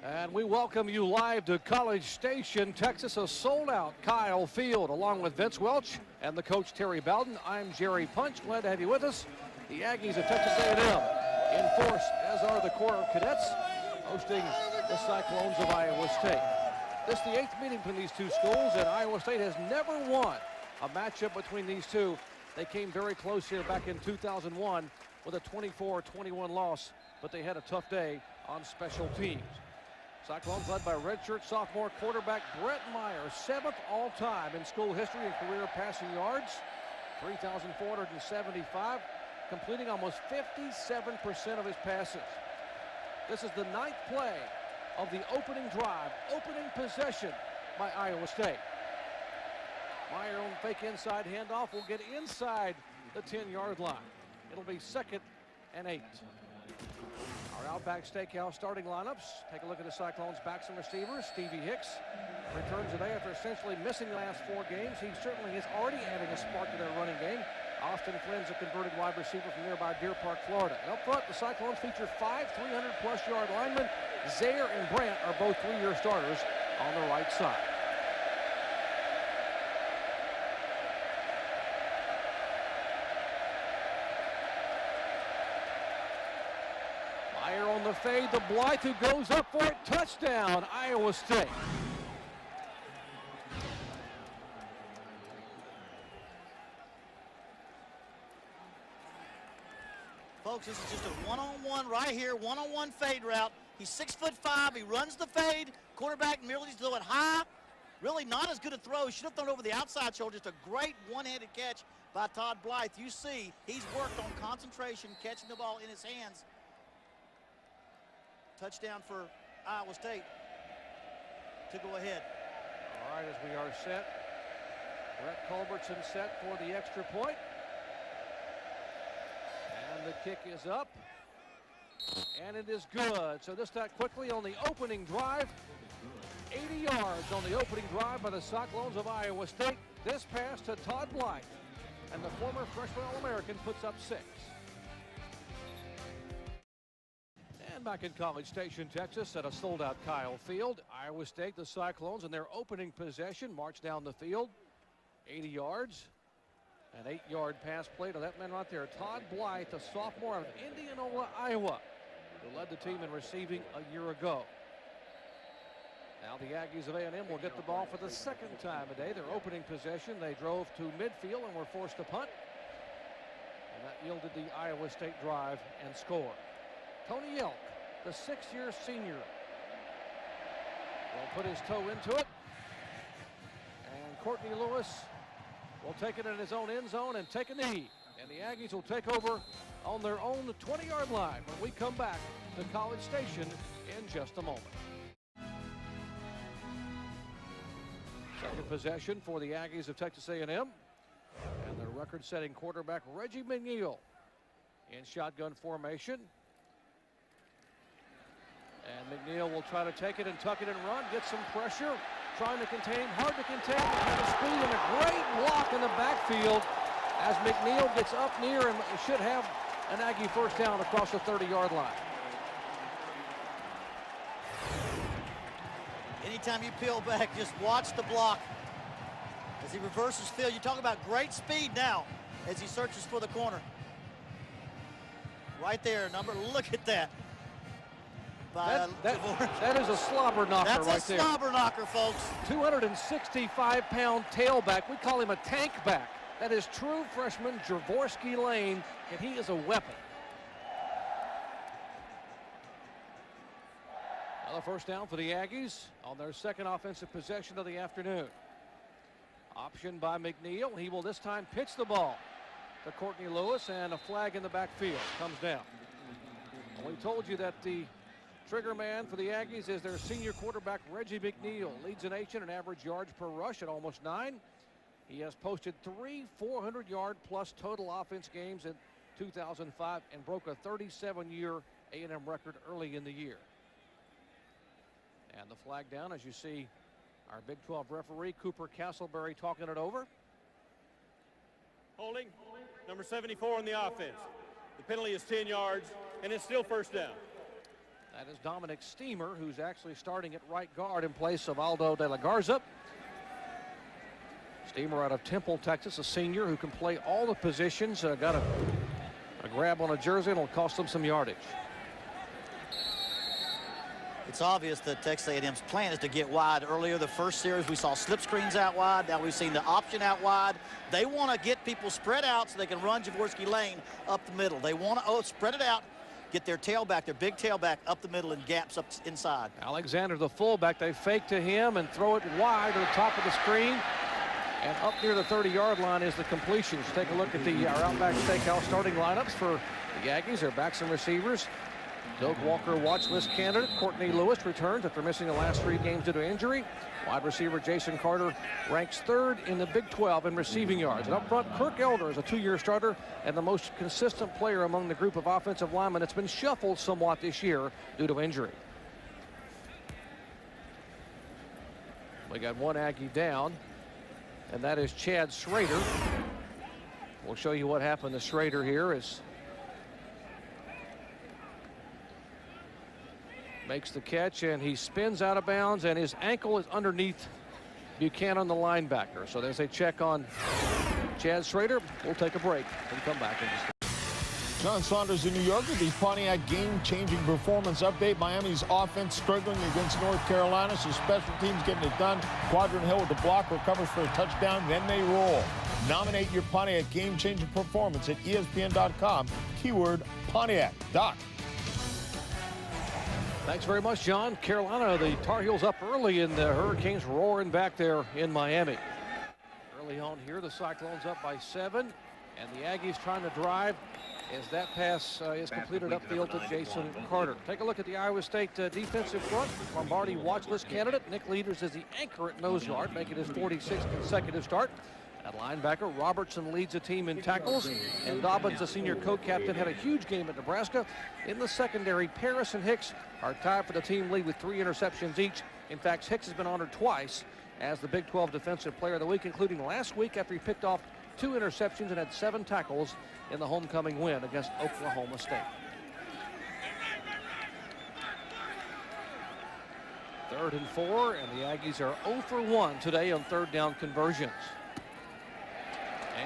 And we welcome you live to College Station, Texas, a sold-out Kyle Field, along with Vince Welch and the coach Terry Bowden. I'm Jerry Punch. Glad to have you with us. The Aggies of Texas A&M in force, as are the Corps of Cadets, hosting the Cyclones of Iowa State. This is the 8th meeting between these two schools, and Iowa State has never won a matchup between these two. They came very close here back in 2001 with a 24-21 loss, but they had a tough day on special teams. Cyclones led by redshirt sophomore quarterback Brett Meyer, 7th all-time in school history in career passing yards, 3,475, completing almost 57% of his passes. This is the 9th play of the opening drive, opening possession by Iowa State. Meyer on fake inside handoff will get inside the 10-yard line. It'll be 2nd and 8. Our Outback Steakhouse starting lineups. Take a look at the Cyclones' backs and receivers. Stevie Hicks returns today after essentially missing the last 4 games. He certainly is already adding a spark to their running game. Austin Flynn's a converted wide receiver from nearby Deer Park, Florida. And up front, the Cyclones feature 5 300-plus yard linemen. Zaire and Brandt are both 3-year starters on the right side. On the fade, the Blythe who goes up for it. Touchdown, Iowa State. Folks, this is just a one-on-one right here, one-on-one fade route. He's 6'5". He runs the fade. Quarterback merely throw it high. Really not as good a throw. He should have thrown over the outside shoulder. Just a great one-handed catch by Todd Blythe. You see, he's worked on concentration, catching the ball in his hands. Touchdown for Iowa State to go ahead. All right, as we are set, Brett Culbertson set for the extra point. And the kick is up. And it is good. So this that quickly on the opening drive. 80 yards on the opening drive by the Cyclones of Iowa State. This pass to Todd Blythe. And the former freshman All-American puts up 6. Back in College Station, Texas, at a sold-out Kyle Field. Iowa State, the Cyclones, in their opening possession, march down the field, 80 yards. An 8-yard pass play to that man right there, Todd Blythe, a sophomore out of Indianola, Iowa, who led the team in receiving a year ago. Now the Aggies of A&M will get the ball for the 2nd time today. Their opening possession, they drove to midfield and were forced to punt. And that yielded the Iowa State drive and score. Tony Elk, the 6-year senior, will put his toe into it. And Courtney Lewis will take it in his own end zone and take a knee. And the Aggies will take over on their own 20-yard line when we come back to College Station in just a moment. Second possession for the Aggies of Texas A&M. And their record-setting quarterback Reggie McNeil in shotgun formation. And McNeil will try to take it and tuck it and run, get some pressure, trying to contain, hard to contain, kind of speed, and a great block in the backfield as McNeil gets up near and should have an Aggie first down across the 30-yard line. Anytime you peel back, just watch the block as he reverses field. You talk about great speed now as he searches for the corner. Right there, look at that. That is a slobber knocker right there. That's a slobber knocker, folks. 265-pound tailback. We call him a tank back. That is true freshman Javorsky Lane, and he is a weapon. Another first down for the Aggies on their 2nd offensive possession of the afternoon. Option by McNeil. He will this time pitch the ball to Courtney Lewis, and a flag in the backfield comes down. We told you that the trigger man for the Aggies is their senior quarterback, Reggie McNeil. Leads the nation in average yards per rush at almost 9. He has posted 3 400-yard-plus total offense games in 2005 and broke a 37-year A&M record early in the year. And the flag down, as you see our Big 12 referee, Cooper Castleberry, talking it over. Holding, number 74 on the offense. The penalty is 10 yards, and it's still first down. That is Dominic Steamer, who's actually starting at right guard in place of Aldo de la Garza. Steamer out of Temple, Texas, a senior who can play all the positions. Got a grab on a jersey, and it'll cost them some yardage. It's obvious that Texas A&M's plan is to get wide. Earlier, the first series, we saw slip screens out wide. Now we've seen the option out wide. They want to get people spread out so they can run Jaworski Lane up the middle. They want to spread it out, get their tailback, their big tailback up the middle and gaps up inside. Alexander, the fullback, they fake to him and throw it wide to the top of the screen. And up near the 30-yard line is the completions. Take a look at the Outback Steakhouse starting lineups for the Aggies. Their backs and receivers. Doak Walker, watch list candidate. Courtney Lewis returns after missing the last 3 games due to injury. Wide receiver Jason Carter ranks 3rd in the Big 12 in receiving yards. And up front, Kirk Elder is a 2-year starter and the most consistent player among the group of offensive linemen that's been shuffled somewhat this year due to injury. We got one Aggie down, and that is Chad Schrader. We'll show you what happened to Schrader here as makes the catch, and he spins out of bounds, and his ankle is underneath Buchanan, the linebacker. So there's a check on Chad Schrader. We'll take a break and come back in just a minute. John Saunders in New York with the Pontiac game-changing performance update. Miami's offense struggling against North Carolina, so special teams getting it done. Quadrant Hill with the block, recovers for a touchdown, then they roll. Nominate your Pontiac game-changing performance at ESPN.com, keyword Pontiac. Doc. Thanks very much, John. Carolina, the Tar Heels up early, and the Hurricanes roaring back there in Miami. Early on here, the Cyclones up by 7, and the Aggies trying to drive as that pass is completed upfield to Jason Carter. Take a look at the Iowa State defensive front. Lombardi watch list candidate. Nick Leaders is the anchor at nose guard, making his 46th consecutive start. At linebacker, Robertson leads the team in tackles, and Dobbins, the senior co-captain, had a huge game at Nebraska. In the secondary, Paris and Hicks are tied for the team lead with 3 interceptions each. In fact, Hicks has been honored twice as the Big 12 Defensive Player of the Week, including last week after he picked off 2 interceptions and had 7 tackles in the homecoming win against Oklahoma State. 3rd and 4, and the Aggies are 0 for 1 today on 3rd down conversions.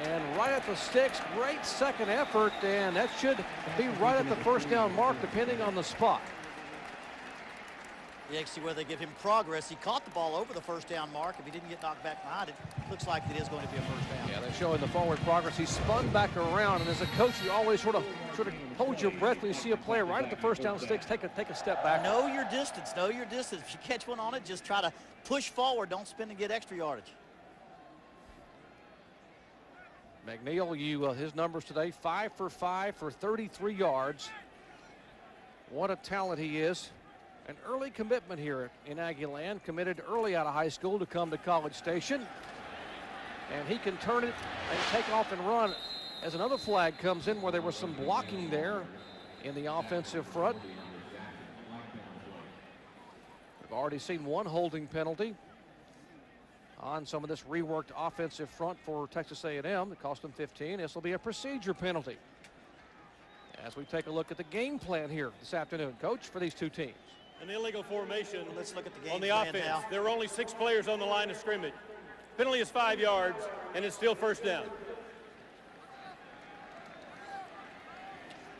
And right at the sticks, great second effort, and that should be right at the 1st down mark, depending on the spot. You see where they give him progress. He caught the ball over the 1st down mark. If he didn't get knocked back behind it, looks like it is going to be a 1st down. Yeah, they're showing the forward progress. He spun back around, and as a coach, you always sort of hold your breath when you see a player right at the 1st down sticks. Take a step back. Know your distance. Know your distance. If you catch one on it, just try to push forward. Don't spin and get extra yardage. McNeil, his numbers today, 5 for 5 for 33 yards. What a talent he is. An early commitment here in Aggie land, committed early out of high school to come to College Station. And he can turn it and take off and run as another flag comes in where there was some blocking there in the offensive front. We've already seen 1 holding penalty on some of this reworked offensive front for Texas A&M. It cost them 15. This will be a procedure penalty. As we take a look at the game plan here this afternoon, Coach, for these 2 teams. An illegal formation. Let's look at the game on the plan offense. now. There were only 6 players on the line of scrimmage. Penalty is 5 yards, and it's still 1st down.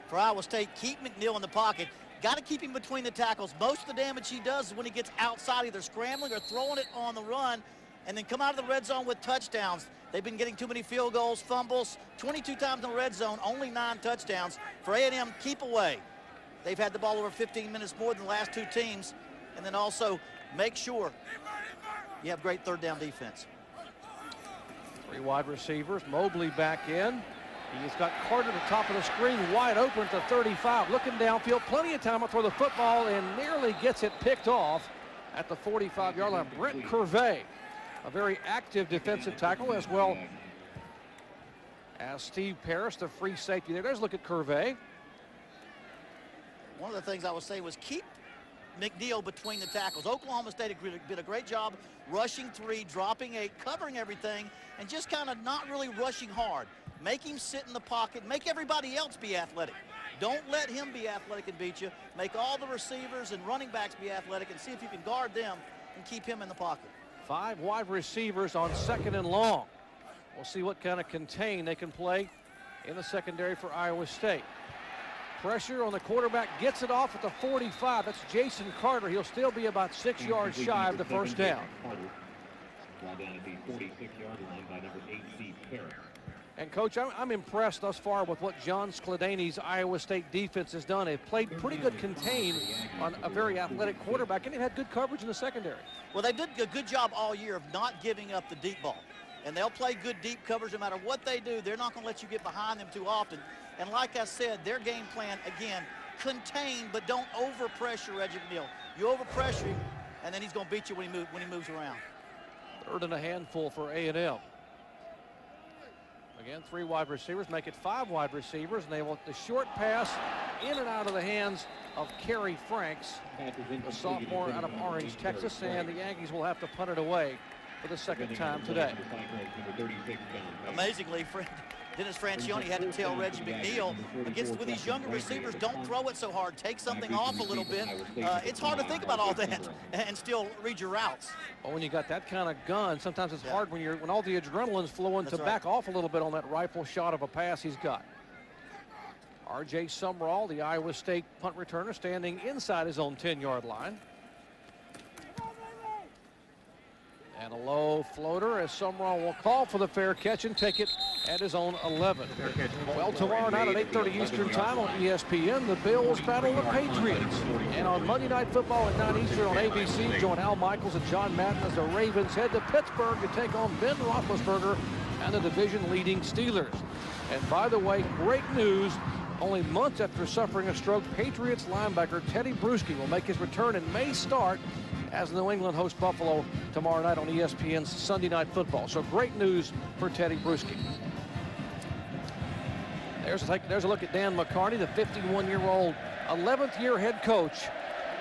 For Iowa State, keep McNeil in the pocket. Got to keep him between the tackles. Most of the damage he does is when he gets outside, either scrambling or throwing it on the run, and then come out of the red zone with touchdowns. They've been getting too many field goals, fumbles, 22 times in the red zone, only 9 touchdowns. For A&M, keep away. They've had the ball over 15 minutes more than the last 2 teams. And then also make sure you have great 3rd down defense. 3 wide receivers, Mobley back in. He's got Carter at the top of the screen, wide open to 35. Looking downfield, plenty of time to throw the football, and nearly gets it picked off at the 45-yard line. Brent Curvey, a very active defensive tackle, as well as Steve Paris, the free safety there. There's a look at Curvey. One of the things I would say was keep McNeil between the tackles. Oklahoma State did a great job rushing 3, dropping 8, covering everything, and just kind of not really rushing hard. Make him sit in the pocket, make everybody else be athletic. Don't let him be athletic and beat you. Make all the receivers and running backs be athletic and see if you can guard them and keep him in the pocket. 5 wide receivers on 2nd and long. We'll see what kind of contain they can play in the secondary for Iowa State. Pressure on the quarterback, gets it off at the 45. That's Jason Carter. He'll still be about 6 yards shy of the first down. Brought down at the 46-yard line by number 8, Steve Hicks. And, Coach, I'm impressed thus far with what John Skladany's Iowa State defense has done. They've played pretty good contain on a very athletic quarterback, and they've had good coverage in the secondary. Well, they did a good job all year of not giving up the deep ball. And they'll play good deep coverage no matter what they do. They're not going to let you get behind them too often. And like I said, their game plan, again, contain, but don't overpressure Reggie McNeil. You overpressure him, and then he's going to beat you when he moves around. 3rd and a handful for A&M. Again, 3 wide receivers, make it 5 wide receivers, and they want the short pass in and out of the hands of Kerry Franks, the sophomore out of Orange, Texas, and the Aggies will have to punt it away for the 2nd time today. Amazingly, Dennis Francione had to tell Reggie McNeil, with these younger receivers, don't throw it so hard. Take something off a little bit. It's hard to think about all that and still read your routes. Well, when you got that kind of gun, sometimes it's hard when all the adrenaline's flowing to back off a little bit on that rifle shot of a pass he's got. R.J. Sumrall, the Iowa State punt returner, standing inside his own 10-yard line. And a low floater as Sumrall will call for the fair catch and take it at his own 11. Well, tomorrow night at 8:30 Eastern time on ESPN, the Bills battle the Patriots. And on Monday Night Football at 9 Eastern on ABC, join Al Michaels and John Madden as the Ravens head to Pittsburgh to take on Ben Roethlisberger and the division-leading Steelers. And by the way, great news, only months after suffering a stroke, Patriots linebacker Teddy Bruschi will make his return and may start as New England hosts Buffalo tomorrow night on ESPN's Sunday Night Football. So great news for Teddy Bruschi. There's a look at Dan McCarney, the 51-year-old 11th year head coach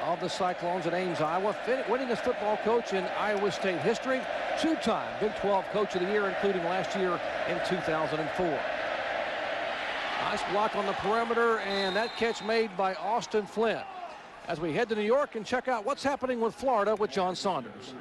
of the Cyclones at Ames, Iowa, winningest football coach in Iowa State history, 2-time Big 12 Coach of the Year, including last year in 2004. Nice block on the perimeter, and that catch made by Austin Flynn. As we head to New York and check out what's happening with Florida with John Saunders.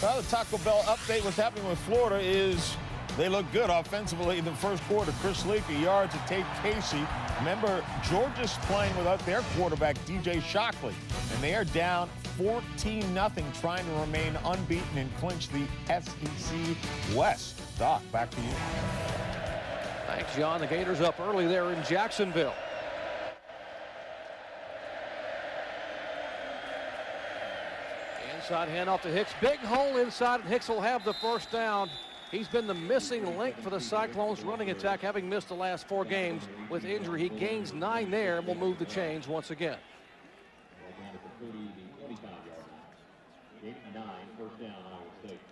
Well, the Taco Bell update, what's happening with Florida is they look good offensively in the first quarter. Chris Leakey yards at Tate Casey. Remember, Georgia's playing without their quarterback, DJ Shockley, and they are down 14-0, trying to remain unbeaten and clinch the SEC West. Doc, back to you. Thanks, John. The Gators up early there in Jacksonville. Inside handoff to Hicks. Big hole inside, and Hicks will have the first down. He's been the missing link for the Cyclones running attack, having missed the last 4 games with injury. He gains 9 there and will move the chains once again.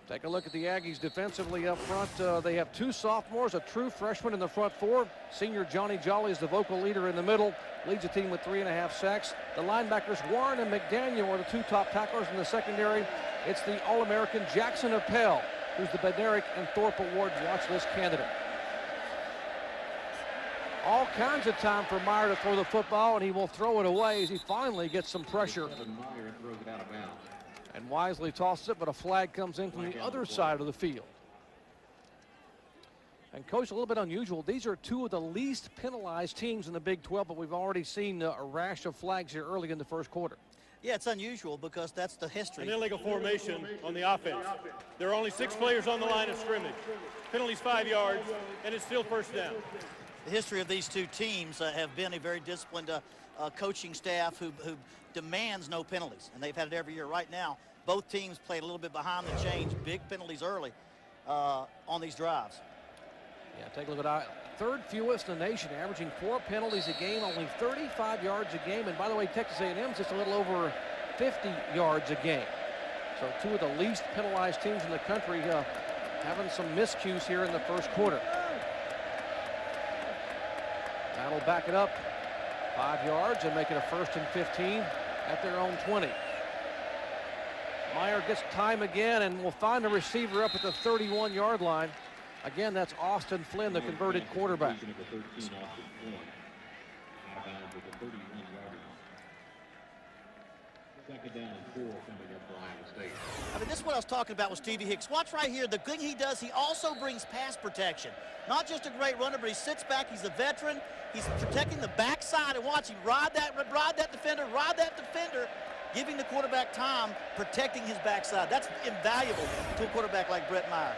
Take a look at the Aggies defensively up front. They have 2 sophomores, a true freshman in the front 4. Senior Johnny Jolly is the vocal leader in the middle, leads the team with 3.5 sacks. The linebackers Warren and McDaniel are the 2 top tacklers in the secondary. It's the All-American Jackson Appel, who's the Bednarik and Thorpe Award watch list candidate. All kinds of time for Meyer to throw the football, and he will throw it away as he finally gets some pressure. And wisely tosses it, but a flag comes in from the other side of the field. And, Coach, a little bit unusual. These are 2 of the least penalized teams in the Big 12, but we've already seen a rash of flags here early in the first quarter. Yeah, it's unusual because that's the history. An illegal formation on the offense. There are only 6 players on the line of scrimmage. Penalties 5 yards, and it's still first down. The history of these 2 teams have been a very disciplined coaching staff who demands no penalties, and they've had it every year. Right now, both teams played a little bit behind the chains, big penalties early on these drives. Yeah, take a look at 3rd fewest in the nation, averaging 4 penalties a game, only 35 yards a game. And by the way, Texas A&M's just a little over 50 yards a game. So 2 of the least penalized teams in the country having some miscues here in the first quarter. That'll back it up 5 yards and make it a 1st and 15 at their own 20. Meyer gets time again and will find the receiver up at the 31-yard line. Again, that's Austin Flynn, the converted quarterback. out of bounds with a 31-yarder. Second down and 4 coming up for Iowa State. I mean, this is what I was talking about with Stevie Hicks. Watch right here. The thing he does, he also brings pass protection. Not just a great runner, but he sits back. He's a veteran. He's protecting the backside, and watch him ride that defender, giving the quarterback time, protecting his backside. That's invaluable to a quarterback like Brett Meyer.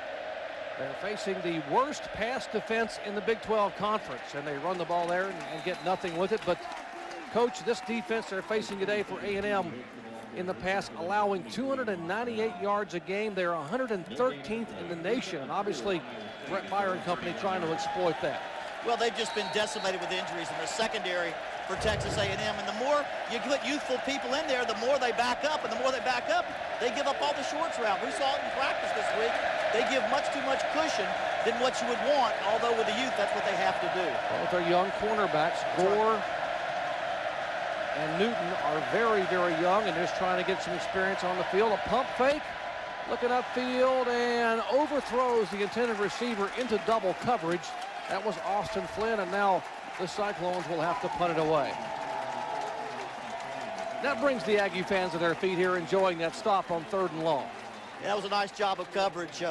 They're facing the worst pass defense in the Big 12 Conference, and they run the ball there and get nothing with it. But, Coach, this defense they're facing today for A&M in the pass, allowing 298 yards a game. They're 113th in the nation, and obviously Brett Meyer and company trying to exploit that. Well, they've just been decimated with injuries in the secondary for Texas A&M, and the more you put youthful people in there, the more they back up, and the more they back up, they give up all the shorts route. We saw it in practice this week. They give much too much cushion than what you would want, although with the youth, that's what they have to do. Both are young cornerbacks. Gore and Newton are very, very young and just trying to get some experience on the field. A pump fake, looking upfield, and overthrows the intended receiver into double coverage. That was Austin Flynn, and now the Cyclones will have to punt it away. That brings the Aggie fans to their feet here, enjoying that stop on 3rd and long. Yeah, that was a nice job of coverage.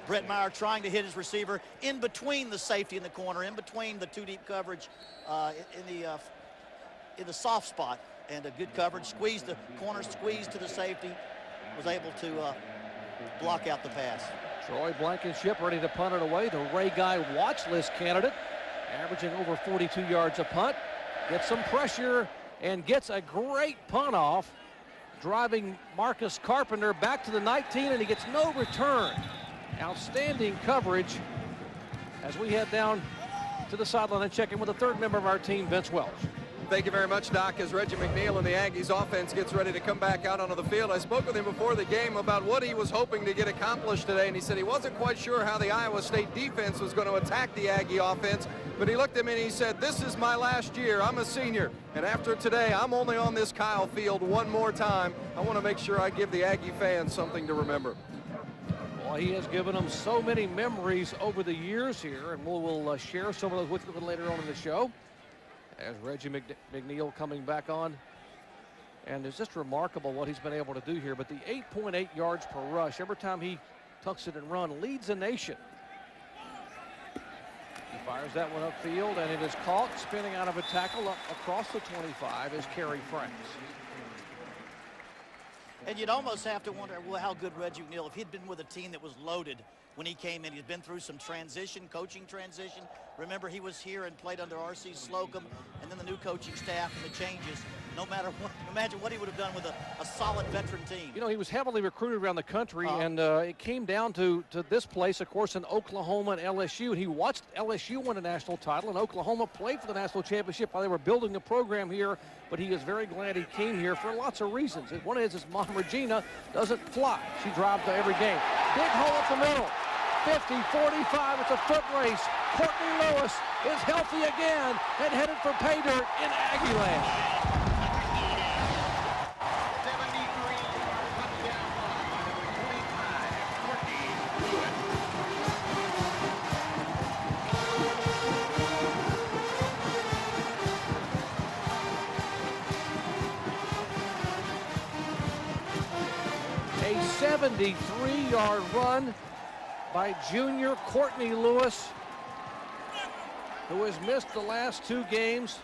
Brett Meyer trying to hit his receiver in between the safety and the corner, in between the two deep coverage in the soft spot, and a good coverage. Squeezed the corner, squeezed to the safety, was able to block out the pass. Troy Blankenship ready to punt it away. The Ray Guy watch list candidate, averaging over 42 yards a punt. Gets some pressure and gets a great punt off, driving Marcus Carpenter back to the 19, and he gets no return. Outstanding coverage as we head down to the sideline and check in with the 3rd member of our team, Vince Welch. Thank you very much, Doc. As Reggie McNeil and the Aggies offense gets ready to come back out onto the field, I spoke with him before the game about what he was hoping to get accomplished today, and he said he wasn't quite sure how the Iowa State defense was going to attack the Aggie offense, but he looked at me and he said, this is my last year. I'm a senior, and after today, I'm only on this Kyle field one more time. I want to make sure I give the Aggie fans something to remember. Well, he has given them so many memories over the years here, and we'll share some of those with you later on in the show. As Reggie McNeil coming back on. And it's just remarkable what he's been able to do here. But the 8.8 yards per rush, every time he tucks it and run, leads the nation. He fires that one upfield, and it is caught, spinning out of a tackle up across the 25 is Kerry Franks. And you'd almost have to wonder, well, how good Reggie McNeil, if he'd been with a team that was loaded when he came in. He's been through some coaching transition. Remember, he was here and played under R.C. Slocum, and then the new coaching staff and the changes. No matter what, imagine what he would have done with a solid veteran team. You know, he was heavily recruited around the country, and it came down to this place, of course, in Oklahoma and LSU. And he watched LSU win a national title, and Oklahoma played for the national championship while they were building the program here. But he is very glad he came here for lots of reasons. One is his mom, Regina, doesn't fly. She drives to every game. Big hole up the middle. 50, 45, it's a foot race. Courtney Lewis is healthy again and headed for pay dirt in Aggie land. 73 touchdown run by number 25, Courtney Lewis. A 73-yard run by junior Courtney Lewis, who has missed the last 2 games.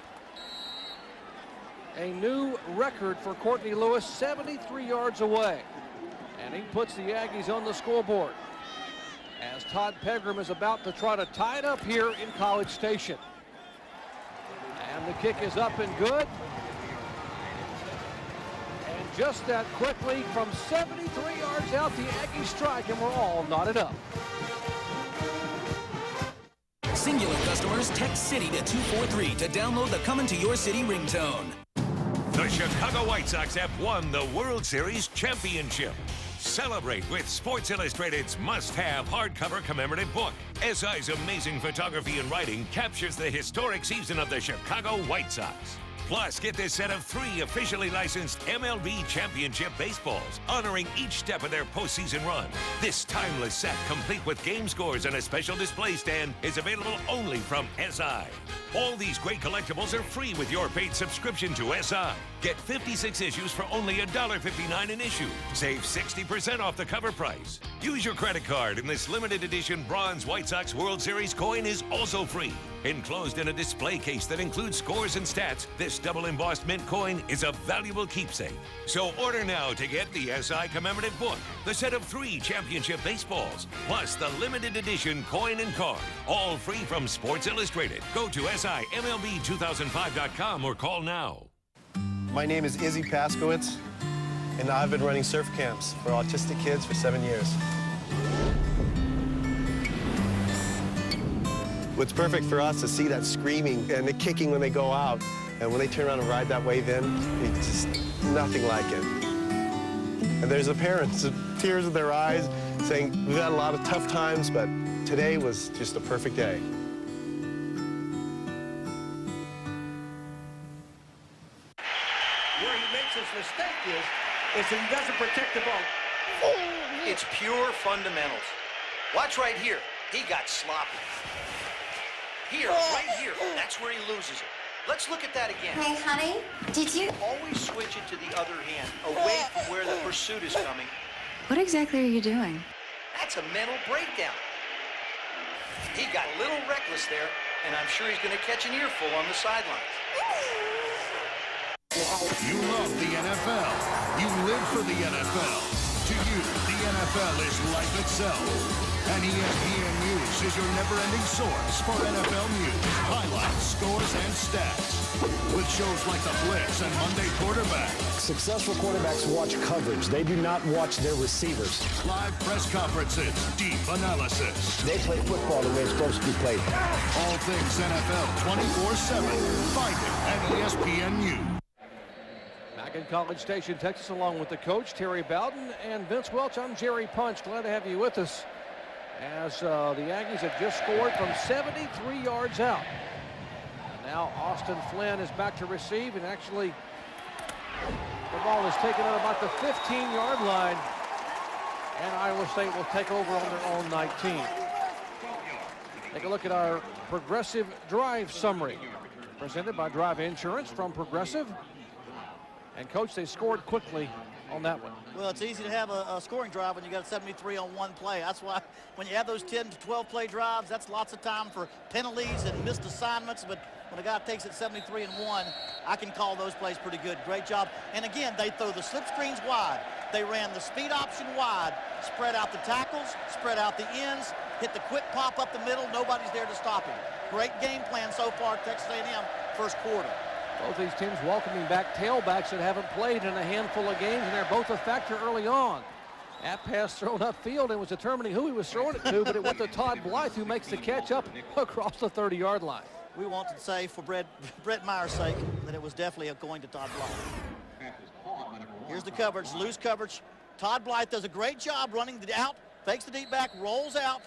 A new record for Courtney Lewis, 73 yards away. And he puts the Aggies on the scoreboard as Todd Pegram is about to try to tie it up here in College Station. And the kick is up and good. And just that quickly from 73 yards out, the Aggies strike, and we're all knotted up. Singular customers text CITY to 243 to download the Coming to Your City ringtone. The Chicago White Sox have won the World Series championship. Celebrate with Sports Illustrated's must-have hardcover commemorative book. SI's amazing photography and writing captures the historic season of the Chicago White Sox. Plus, get this set of 3 officially licensed MLB Championship baseballs, honoring each step of their postseason run. This timeless set, complete with game scores and a special display stand, is available only from SI. All these great collectibles are free with your paid subscription to SI. Get 56 issues for only $1.59 an issue. Save 60% off the cover price. Use your credit card, and this limited edition bronze White Sox World Series coin is also free. Enclosed in a display case that includes scores and stats, this double embossed mint coin is a valuable keepsake. So order now to get the SI commemorative book, the set of 3 championship baseballs, plus the limited edition coin and card, all free from Sports Illustrated. Go to SIMLB2005.com or call now. My name is Izzy Paskowitz, and I've been running surf camps for autistic kids for 7 years. What's perfect for us is see that screaming and the kicking when they go out, and when they turn around and ride that wave in, it's just nothing like it. And there's the parents, tears in their eyes, saying, we've had a lot of tough times, but today was just a perfect day. Where he makes his mistake is that he doesn't protect the ball. It's pure fundamentals. Watch right here. He got sloppy. Here, right here, that's where he loses it. Let's look at that again. Hey, honey, did you? Always switch it to the other hand, away from where the pursuit is coming. What exactly are you doing? That's a mental breakdown. He got a little reckless there, and I'm sure he's going to catch an earful on the sidelines. You love the NFL. You live for the NFL. To you, the NFL is life itself. And ESPN News is your never-ending source for NFL news, highlights, scores, and stats. With shows like The Blitz and Monday Quarterback. Successful quarterbacks watch coverage. They do not watch their receivers. Live press conferences, deep analysis. They play football the way it's supposed to be played. All things NFL 24/7. Find it at ESPN News. Back in College Station, Texas, along with the coach, Terry Bowden and Vince Welch. I'm Jerry Punch. Glad to have you with us as the Aggies have just scored from 73 yards out. And now Austin Flynn is back to receive, and actually the ball is taken at about the 15-yard line, and Iowa State will take over on their own 19. Take a look at our Progressive Drive Summary, presented by Drive Insurance from Progressive. And, Coach, they scored quickly on that one. Well, it's easy to have a scoring drive when you got 73 on one play. That's why when you have those 10 to 12 play drives, that's lots of time for penalties and missed assignments. But when a guy takes it 73 and 1, I can call those plays pretty good. Great job. And again, they throw the slip screens wide. They ran the speed option wide, spread out the tackles, spread out the ends, hit the quick pop up the middle. Nobody's there to stop him. Great game plan so far, Texas A&M first quarter. Both these teams welcoming back tailbacks that haven't played in a handful of games, and they're both a factor early on. That pass thrown upfield and was determining who he was throwing it to, but it went to Todd Blythe, who makes the catch up across the 30-yard line. We want to say, for Brett Meyer's sake, that it was definitely going to Todd Blythe. Here's the coverage, loose coverage. Todd Blythe does a great job running the out, fakes the deep back, rolls out.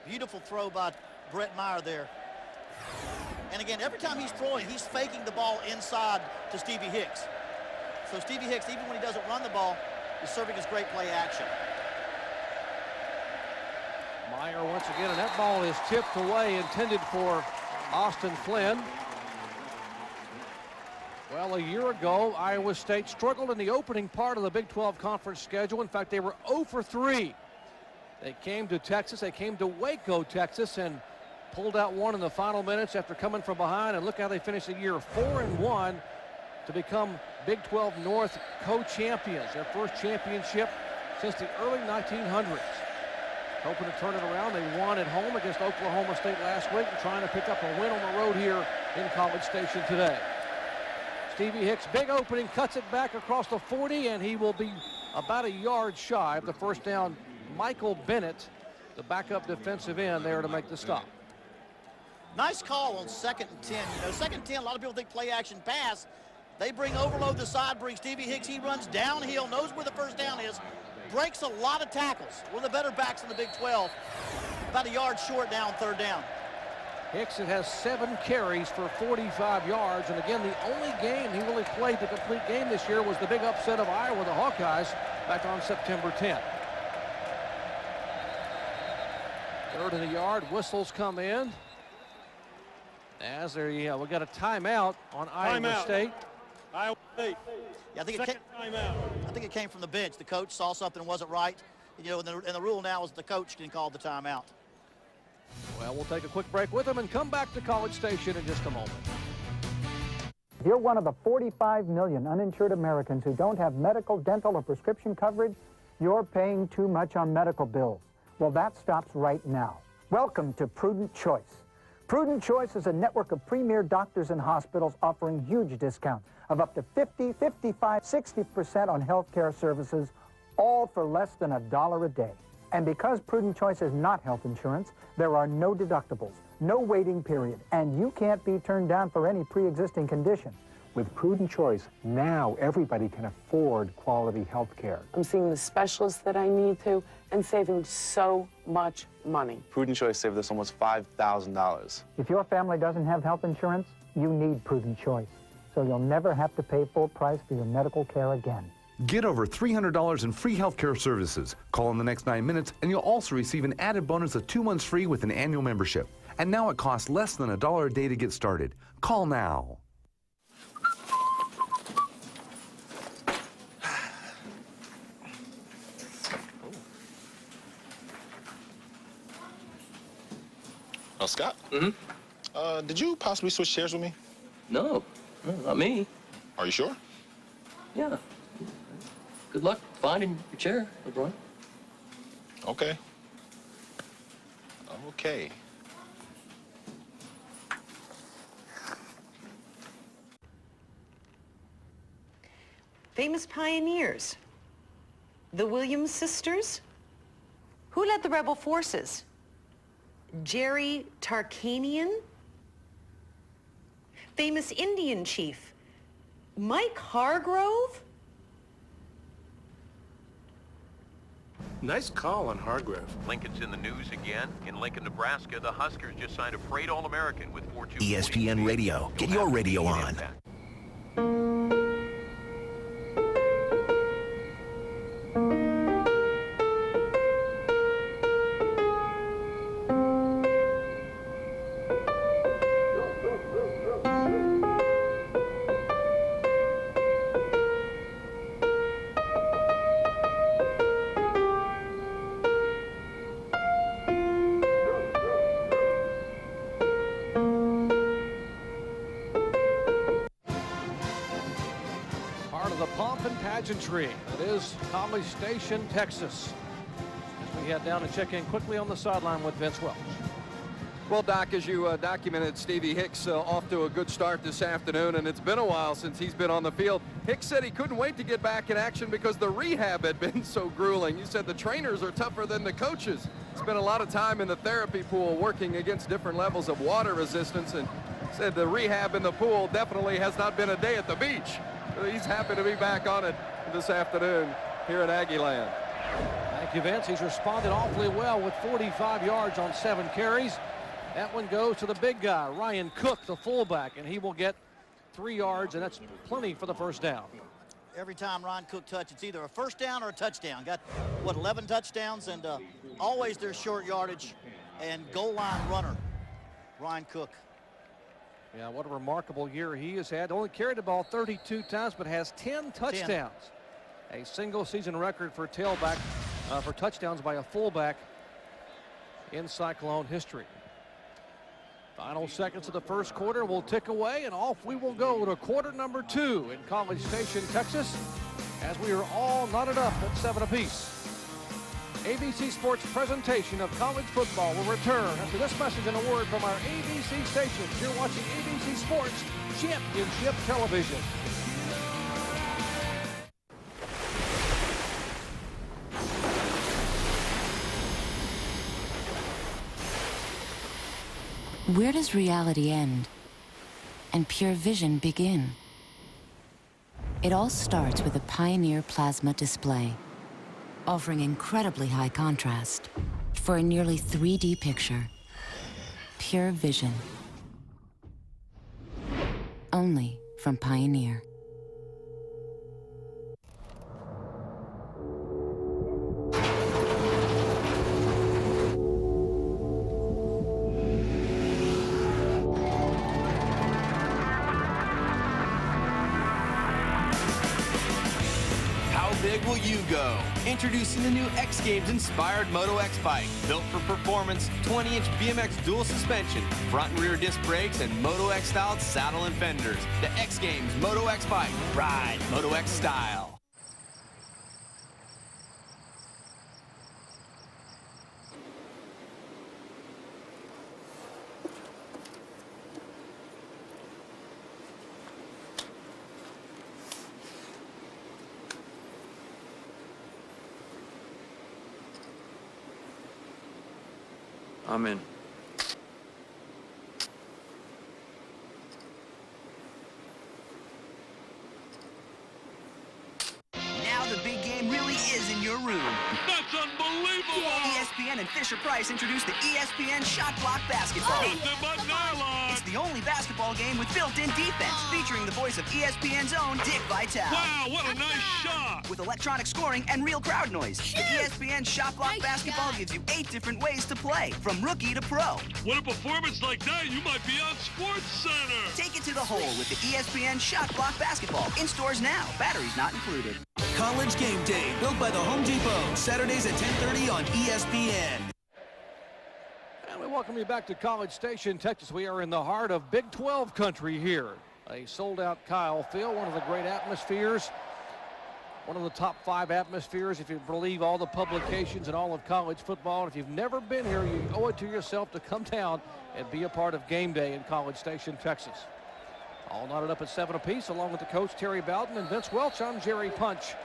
Beautiful throw by Brett Meyer there. And again, every time he's throwing, he's faking the ball inside to Stevie Hicks. So Stevie Hicks, even when he doesn't run the ball, is serving as great play action. Meyer once again, and that ball is tipped away, intended for Austin Flynn. Well, a year ago, Iowa State struggled in the opening part of the Big 12 conference schedule. In fact, they were 0 for 3. They came to Texas, they came to Waco, Texas, and pulled out one in the final minutes after coming from behind, and look how they finished the year 4-1 to become Big 12 North co-champions, their first championship since the early 1900s. Hoping to turn it around. They won at home against Oklahoma State last week and trying to pick up a win on the road here in College Station today. Stevie Hicks, big opening, cuts it back across the 40, and he will be about a yard shy of the first down. Michael Bennett, the backup defensive end, there to make the stop. Nice call on 2nd and 10. You know, 2nd and 10, a lot of people think play action pass. They bring overload the side, bring Stevie Hicks. He runs downhill, knows where the first down is, breaks a lot of tackles. One of the better backs in the Big 12. About a yard short now on 3rd down. Hicks has 7 carries for 45 yards. And again, the only game he really played the complete game this year was the big upset of Iowa, the Hawkeyes, back on September 10th. 3rd and a yard, whistles come in. As there, we got a timeout on Iowa State. Iowa State. Yeah, I think timeout. I think it came from the bench. The coach saw something wasn't right. And the rule now is the coach can call the timeout. Well, we'll take a quick break with them and come back to College Station in just a moment. If you're one of the 45 million uninsured Americans who don't have medical, dental, or prescription coverage, you're paying too much on medical bills. Well, that stops right now. Welcome to Prudent Choice. Prudent Choice is a network of premier doctors and hospitals offering huge discounts of up to 50, 55, 60% on health care services, all for less than $1 a day. And because Prudent Choice is not health insurance, there are no deductibles, no waiting period, and you can't be turned down for any pre-existing condition. With Prudent Choice, now everybody can afford quality health care. I'm seeing the specialists that I need to and saving so much money. Prudent Choice saved us almost $5,000. If your family doesn't have health insurance, you need Prudent Choice, so you'll never have to pay full price for your medical care again. Get over $300 in free healthcare services. Call in the next 9 minutes, and you'll also receive an added bonus of 2 months free with an annual membership. And now it costs less than $1 a day to get started. Call now. Scott? Did you possibly switch chairs with me? No, not me. Are you sure? Yeah. Good luck finding your chair, LeBron. Okay. Okay. Famous pioneers. The Williams sisters. Who led the rebel forces? Jerry Tarkanian? Famous Indian chief. Mike Hargrove? Nice call on Hargrove. Lincoln's in the news again. In Lincoln, Nebraska, the Huskers just signed a freight All-American with 4-2. ESPN Radio. Get your radio on. Pageantry. It is College Station, Texas. As we head down and check in quickly on the sideline with Vince Welch. Well, Doc, as you documented, Stevie Hicks off to a good start this afternoon, and it's been a while since he's been on the field. Hicks said he couldn't wait to get back in action because the rehab had been so grueling. He said the trainers are tougher than the coaches. Spent a lot of time in the therapy pool working against different levels of water resistance, and said the rehab in the pool definitely has not been a day at the beach. He's happy to be back on it this afternoon here in Aggie land. Thank you, Vince. He's responded awfully well with 45 yards on 7 carries. That one goes to the big guy, Ryan Cook, the fullback, and he will get 3 yards, and that's plenty for the first down. Every time Ryan Cook touches, it's either a first down or a touchdown. Got, what, 11 touchdowns, and always their short yardage and goal line runner, Ryan Cook. Yeah, what a remarkable year he has had. Only carried the ball 32 times, but has 10 touchdowns. 10. A single season record for tailback, for touchdowns by a fullback in Cyclone history. Final seconds of the first quarter will tick away, and off we will go to quarter number 2 in College Station, Texas, as we are all knotted up at 7 apiece. ABC Sports presentation of college football will return after this message and a word from our ABC stations. You're watching ABC Sports Championship Television. Where does reality end and pure vision begin? It all starts with a Pioneer plasma display, offering incredibly high contrast for a nearly 3D picture. Pure vision. Only from Pioneer. big will you go? Introducing the new X Games inspired Moto X bike. Built for performance, 20-inch BMX dual suspension, front and rear disc brakes, and Moto X styled saddle and fenders. The X Games Moto X bike. Ride Moto X style. I'm in. Now the big game really is in your room. That's unbelievable! ESPN and Fisher-Price introduced the ESPN Shot Block Basketball. Nothing but nylon! It's the only basketball game with built-in defense, featuring the voice of ESPN's own Dick Vitale. Wow, what a nice shot! With electronic scoring and real crowd noise, the ESPN Shot Block Basketball gives you 8 different ways to play, from rookie to pro. With a performance like that, you might be on Sports Center! Take it to the hole with the ESPN Shot Block Basketball. In stores now. Batteries not included. College Game Day, built by the Home Depot. Saturdays at 10:30 on ESPN. And we welcome you back to College Station, Texas. We are in the heart of Big 12 country here. A sold-out Kyle Field, one of the great atmospheres. One of the top 5 atmospheres, if you believe all the publications and all of college football. And if you've never been here, you owe it to yourself to come down and be a part of Game Day in College Station, Texas. All knotted up at 7 apiece, along with the coach Terry Bowden and Vince Welch. I'm Jerry Punch.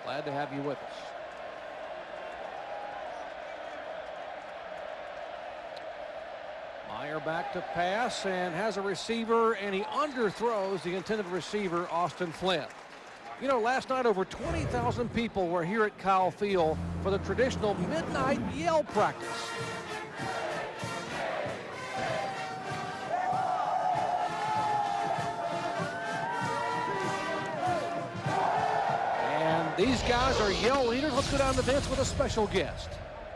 Glad to have you with us. Meyer back to pass and has a receiver, and he underthrows the intended receiver, Austin Flynn. You know, last night over 20,000 people were here at Kyle Field for the traditional midnight yell practice. And these guys are yell leaders. Let's go down to Vince with a special guest.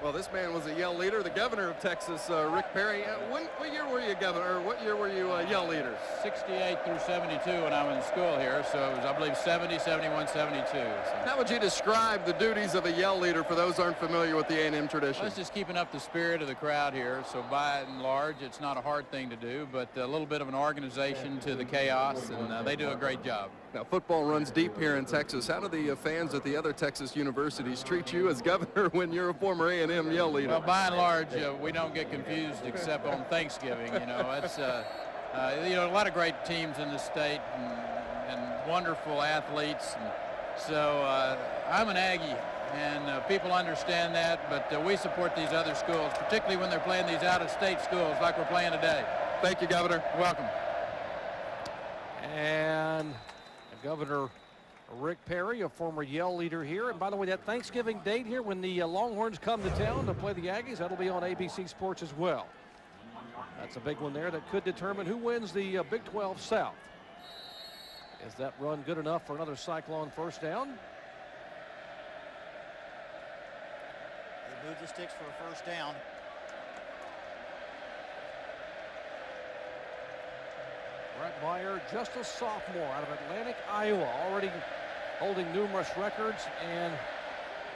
Well, this man was a yell leader, the governor of Texas, Rick Perry. What year were you governor? Or what year were you yell leader? 68 through 72 when I was in school here. So it was, I believe, 70, 71, 72. So. How would you describe the duties of a yell leader for those who aren't familiar with the A&M tradition? Well, it's just keeping up the spirit of the crowd here. So by and large, it's not a hard thing to do, but a little bit of an organization to the chaos, and they do a great job. Now, football runs deep here in Texas. How do the fans at the other Texas universities treat you as governor when you're a former A&M yell leader? Well, by and large, we don't get confused except on Thanksgiving. You know, it's you know, a lot of great teams in the state and wonderful athletes. And so I'm an Aggie, and people understand that. But we support these other schools, particularly when they're playing these out-of-state schools like we're playing today. Thank you, Governor. Welcome. And Governor Rick Perry, a former yell leader here. And by the way, that Thanksgiving date here when the Longhorns come to town to play the Aggies, that'll be on ABC Sports as well. That's a big one there that could determine who wins the Big 12 South. Is that run good enough for another Cyclone first down? They move the sticks for a first down. Brett Meyer, just a sophomore out of Atlantic, Iowa, already holding numerous records and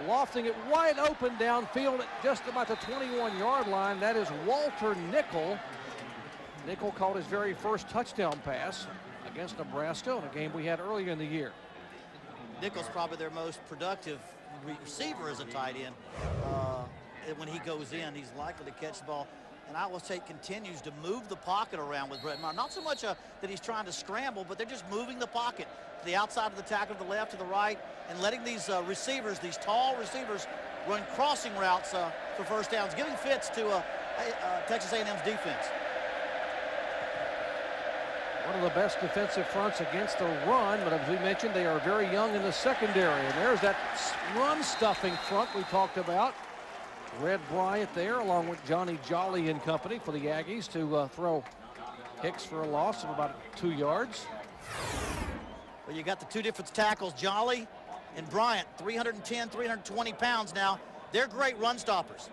lofting it wide open downfield at just about the 21-yard line. That is Walter Nickel. Nickel caught his very first touchdown pass against Nebraska in a game we had earlier in the year. Nickel's probably their most productive receiver as a tight end. When he goes in, he's likely to catch the ball. And Iowa State continues to move the pocket around with Brett Meyer. Not so much that he's trying to scramble, but they're just moving the pocket to the outside of the tackle, to the left, to the right, and letting these receivers, these tall receivers, run crossing routes for first downs, giving fits to Texas A&M's defense. One of the best defensive fronts against the run, but as we mentioned, they are very young in the secondary. And there's that run-stuffing front we talked about. Red Bryant there, along with Johnny Jolly and company for the Aggies to throw Hicks for a loss of about 2 yards. Well, you got the two different tackles, Jolly and Bryant, 310, 320 pounds now. They're great run stoppers.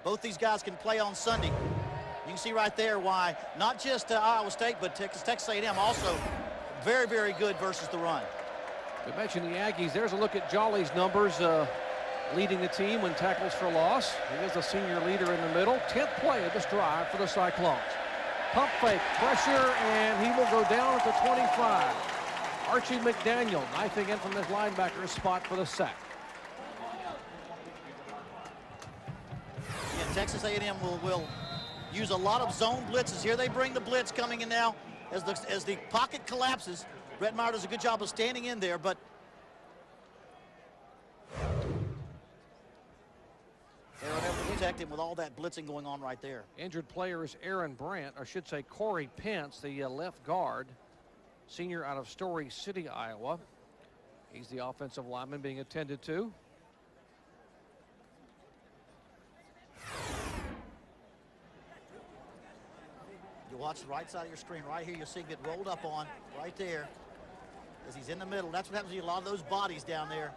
Both these guys can play on Sunday. You can see right there why not just Iowa State, but Texas A&M also very, very good versus the run. We mentioned the Aggies. There's a look at Jolly's numbers leading the team when tackles for loss. He is the senior leader in the middle. 10th play of this drive for the Cyclones. Pump fake, pressure, and he will go down at the 25. Archie McDaniel knifing in from his linebacker spot for the sack. Yeah, Texas A&M will use a lot of zone blitzes. Here they bring the blitz coming in now as the pocket collapses. Brett Meyer does a good job of standing in there, but they're unable to protect him with all that blitzing going on right there. Injured player is Aaron Brandt, or should say Corey Pence, the left guard, senior out of Story City, Iowa. He's the offensive lineman being attended to. You watch the right side of your screen right here. You'll see him get rolled up on right there as he's in the middle. That's what happens to a lot of those bodies down there.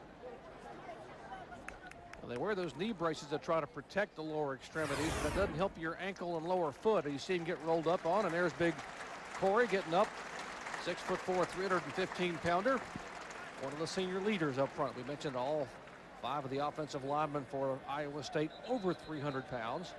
Well, they wear those knee braces to try to protect the lower extremities, but that doesn't help your ankle and lower foot. You see him get rolled up on, and there's big Corey getting up. 6'4", 315-pounder. One of the senior leaders up front. We mentioned all 5 of the offensive linemen for Iowa State over 300 pounds.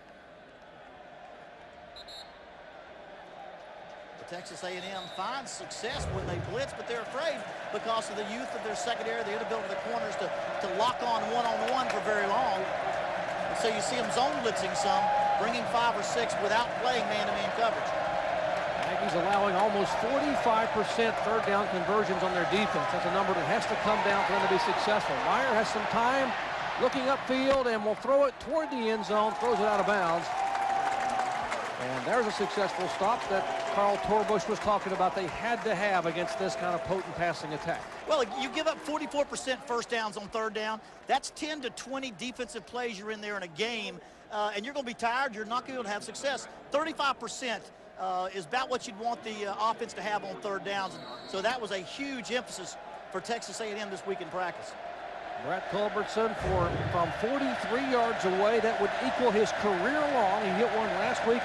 Texas A&M finds success when they blitz, but they're afraid because of the youth of their secondary, the inability of the corners to lock on one-on-one for very long. And so you see them zone blitzing some, bringing 5 or 6 without playing man-to-man coverage. Aggies allowing almost 45% third down conversions on their defense. That's a number that has to come down for them to be successful. Meyer has some time looking upfield and will throw it toward the end zone, throws it out of bounds. And there's a successful stop that Carl Torbush was talking about they had to have against this kind of potent passing attack. Well, you give up 44% first downs on third down. That's 10 to 20 defensive plays you're in there in a game, and you're going to be tired. You're not going to be able to have success. 35% is about what you'd want the offense to have on third downs. And so that was a huge emphasis for Texas A&M this week in practice. Brett Culbertson from 43 yards away. That would equal his career long. He hit one last week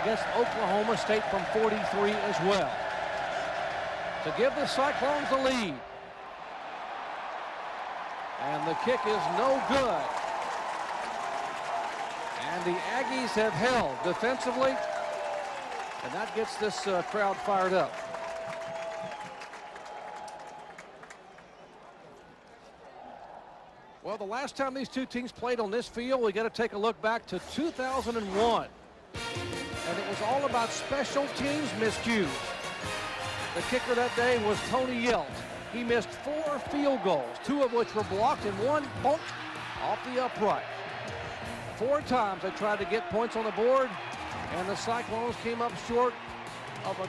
against Oklahoma State from 43 as well, to give the Cyclones the lead. And the kick is no good. And the Aggies have held defensively, and that gets this crowd fired up. Well, the last time these two teams played on this field, we got to take a look back to 2001. And it was all about special teams miscues. The kicker that day was Tony Yelt. He missed 4 field goals, 2 of which were blocked and 1 bonked off the upright. 4 times they tried to get points on the board, and the Cyclones came up short of a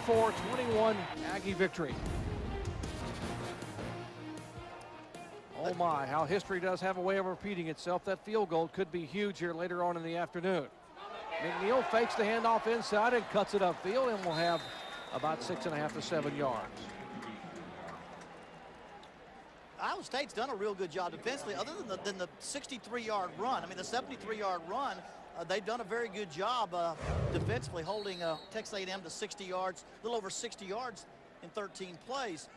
24-21 Aggie victory. Oh my, how history does have a way of repeating itself. That field goal could be huge here later on in the afternoon. McNeil fakes the handoff inside and cuts it upfield, and will have about 6.5 to 7 yards. Iowa State's done a real good job defensively, other than the 63-yard run. I mean, the 73-yard run, they've done a very good job defensively, holding Texas A&M to 60 yards, a little over 60 yards in 13 plays.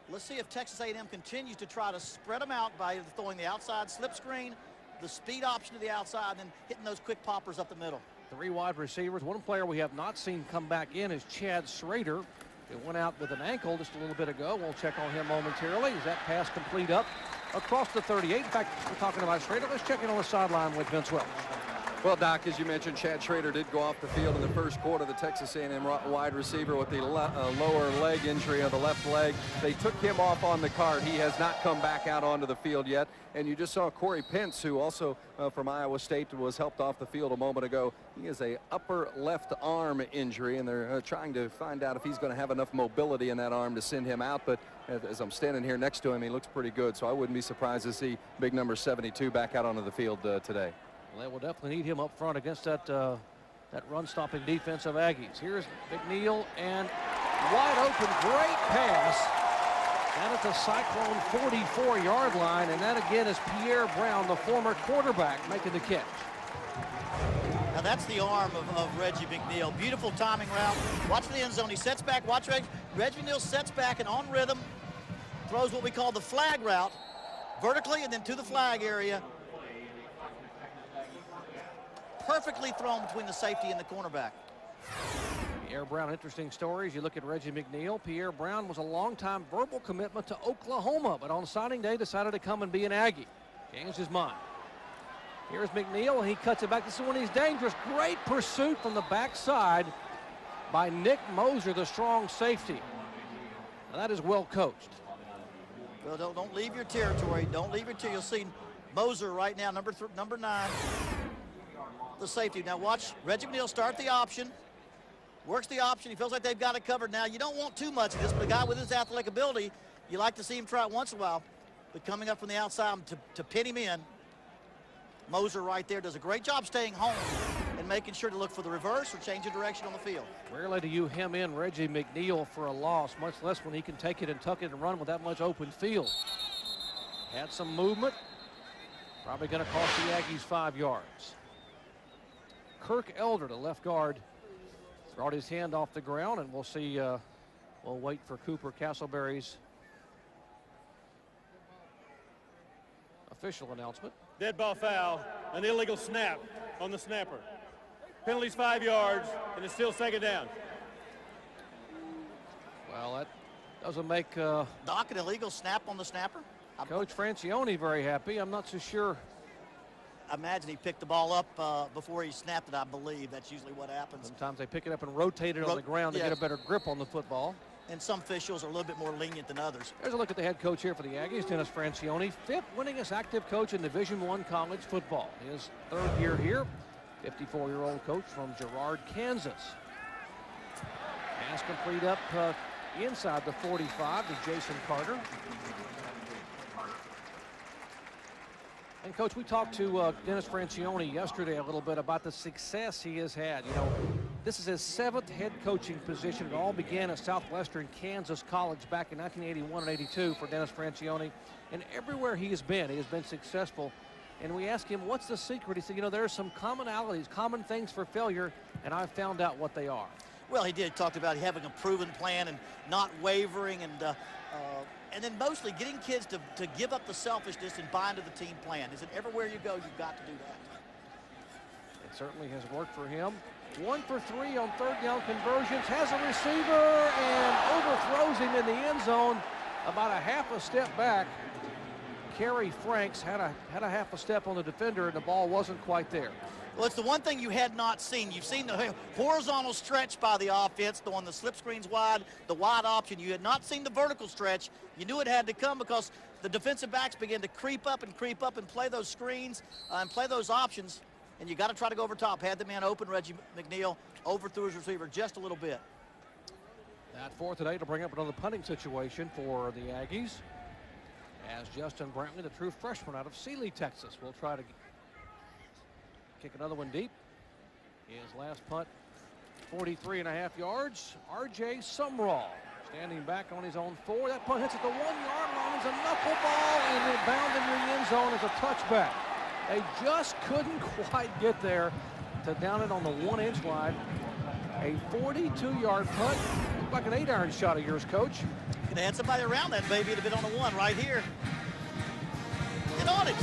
Let's see if Texas A&M continues to try to spread them out by throwing the outside slip screen, the speed option to the outside, and then hitting those quick poppers up the middle. 3 wide receivers. One player we have not seen come back in is Chad Schrader. It went out with an ankle just a little bit ago. We'll check on him momentarily. Is that pass complete up across the 38? In fact, we're talking about Schrader. Let's check in on the sideline with Vince Welch. Well, Doc, as you mentioned, Chad Schrader did go off the field in the first quarter. The Texas A&M wide receiver with the lower leg injury of the left leg. They took him off on the cart. He has not come back out onto the field yet. And you just saw Corey Pence, who also from Iowa State was helped off the field a moment ago. He has a upper left arm injury, and they're trying to find out if he's going to have enough mobility in that arm to send him out. But as I'm standing here next to him, he looks pretty good. So I wouldn't be surprised to see big number 72 back out onto the field today. Well, they will definitely need him up front against that run-stopping defense of Aggies. Here's McNeil, and wide open, great pass. Down at the Cyclone 44-yard line, and that again is Pierre Brown, the former quarterback, making the catch. Now that's the arm of Reggie McNeil. Beautiful timing route. Watch the end zone. He sets back. Watch Reggie McNeil sets back and on rhythm throws what we call the flag route, vertically and then to the flag area. Perfectly thrown between the safety and the cornerback. Pierre Brown, interesting stories. You look at Reggie McNeil. Pierre Brown was a long-time verbal commitment to Oklahoma, but on signing day decided to come and be an Aggie. Changed his mind. Here's McNeil. He cuts it back. This is when he's dangerous. Great pursuit from the backside by Nick Moser, the strong safety. Now that is well coached. Well, don't leave your territory. Don't leave your territory. You'll see Moser right now, number 9, the safety. Now watch Reggie McNeil start the option. Works the option. He feels like they've got it covered. Now, you don't want too much of this, but a guy with his athletic ability, you like to see him try it once in a while. But coming up from the outside to pin him in, Moser right there does a great job staying home and making sure to look for the reverse or change of direction on the field. Rarely do you hem in Reggie McNeil for a loss, much less when he can take it and tuck it and run with that much open field. Had some movement. Probably going to cost the Aggies 5 yards. Kirk Elder, the left guard, brought his hand off the ground, and we'll see. We'll wait for Cooper Castleberry's official announcement. Dead ball foul, an illegal snap on the snapper. Penalty's 5 yards, and it's still second down. Well, that doesn't make Doc, an illegal snap on the snapper? Coach Francione very happy. I'm not so sure. I imagine he picked the ball up before he snapped it, I believe. That's usually what happens. Sometimes they pick it up and rotate it on the ground to get a better grip on the football. And some officials are a little bit more lenient than others. There's a look at the head coach here for the Aggies, Dennis Francione, 5th winningest active coach in Division I college football. His 3rd year here, 54-year-old coach from Girard, Kansas. Pass complete up inside the 45 to Jason Carter. And, Coach, we talked to Dennis Francione yesterday a little bit about the success he has had. You know, this is his 7th head coaching position. It all began at Southwestern Kansas College back in 1981 and 82 for Dennis Francione. And everywhere he has been successful. And we asked him, what's the secret? He said, you know, there are some commonalities, common things for failure, and I've found out what they are. Well, he did talk about having a proven plan and not wavering, and then mostly getting kids to give up the selfishness and buy into the team plan. Is it everywhere you go, you've got to do that. It certainly has worked for him. 1 for 3 on 3rd down conversions. Has a receiver and overthrows him in the end zone. About a half a step back. Kerry Franks had a half a step on the defender, and the ball wasn't quite there. Well, it's the one thing you had not seen. You've seen the horizontal stretch by the offense, the one the slip screens wide, the wide option. You had not seen the vertical stretch. You knew it had to come because the defensive backs began to creep up and play those screens and play those options. And you got to try to go over top. Had the man open, Reggie McNeil overthrew his receiver just a little bit. That 4th and 8 will bring up another punting situation for the Aggies, as Justin Brantley, the true freshman out of Sealy, Texas, will try to kick another one deep. His last punt, 43.5 yards. R.J. Sumrall standing back on his own 4. That punt hits at the 1-yard line. It's a knuckleball, and it bounded in the end zone as a touchback. They just couldn't quite get there to down it on the 1-inch line. A 42-yard punt. Looked like an 8-iron shot of yours, Coach. Could have had somebody around that baby. It'd have been on the 1 right here. Get on it.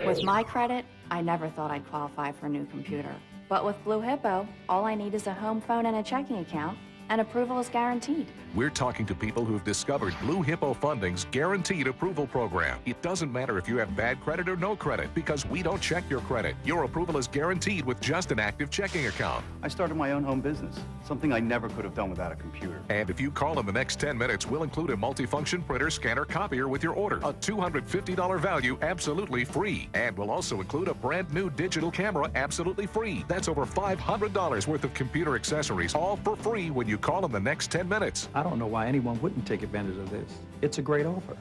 With my credit, I never thought I'd qualify for a new computer. But with Blue Hippo, all I need is a home phone and a checking account, and approval is guaranteed. We're talking to people who've discovered Blue Hippo Funding's Guaranteed Approval Program. It doesn't matter if you have bad credit or no credit, because we don't check your credit. Your approval is guaranteed with just an active checking account. I started my own home business, something I never could have done without a computer. And if you call in the next 10 minutes, we'll include a multifunction printer, scanner, copier with your order. A $250 value, absolutely free. And we'll also include a brand new digital camera, absolutely free. That's over $500 worth of computer accessories, all for free when you call in the next 10 minutes. I don't know why anyone wouldn't take advantage of this. It's a great offer.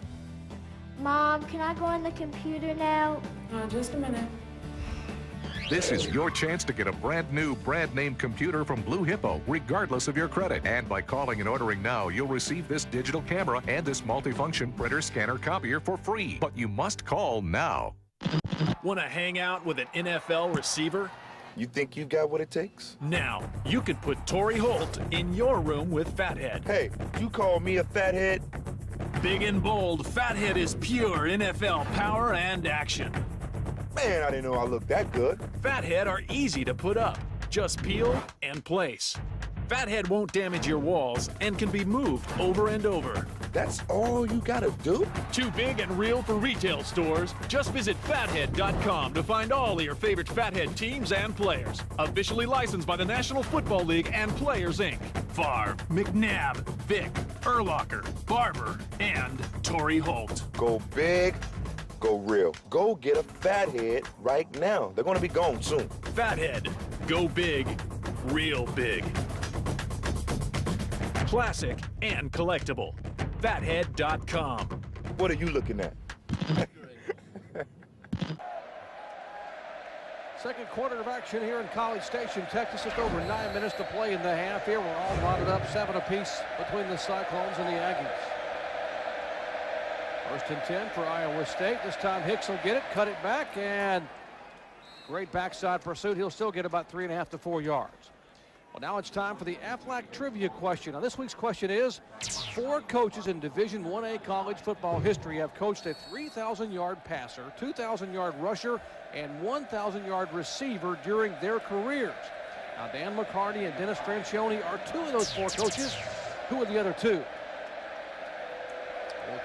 Mom, can I go on the computer now? Just a minute. This is your chance to get a brand new, brand name computer from Blue Hippo, regardless of your credit. And by calling and ordering now, you'll receive this digital camera and this multifunction printer, scanner, copier for free. But you must call now. Want to hang out with an NFL receiver? You think you got what it takes? Now, you could put Torrey Holt in your room with Fathead. Hey, you call me a fathead? Big and bold, Fathead is pure NFL power and action. Man, I didn't know I looked that good. Fathead are easy to put up. Just peel and place. Fathead won't damage your walls and can be moved over and over. That's all you gotta do? Too big and real for retail stores? Just visit fathead.com to find all of your favorite Fathead teams and players. Officially licensed by the National Football League and Players, Inc. Favre, McNabb, Vick, Urlacher, Barber, and Torrey Holt. Go big, go real. Go get a Fathead right now. They're gonna be gone soon. Fathead. Go big, real big. Classic and collectible. Fathead.com. What are you looking at? Second quarter of action here in College Station, Texas. Just over 9 minutes to play in the half here. We're all knotted up 7 apiece between the Cyclones and the Aggies. First and 10 for Iowa State. This time Hicks will get it, cut it back, and great backside pursuit. He'll still get about 3.5 to 4 yards. Well, now it's time for the Aflac trivia question. Now, this week's question is, 4 coaches in Division 1A college football history have coached a 3,000-yard passer, 2,000-yard rusher, and 1,000-yard receiver during their careers. Now, Dan McCarty and Dennis Franchione are 2 of those 4 coaches. Who are the other 2? We'll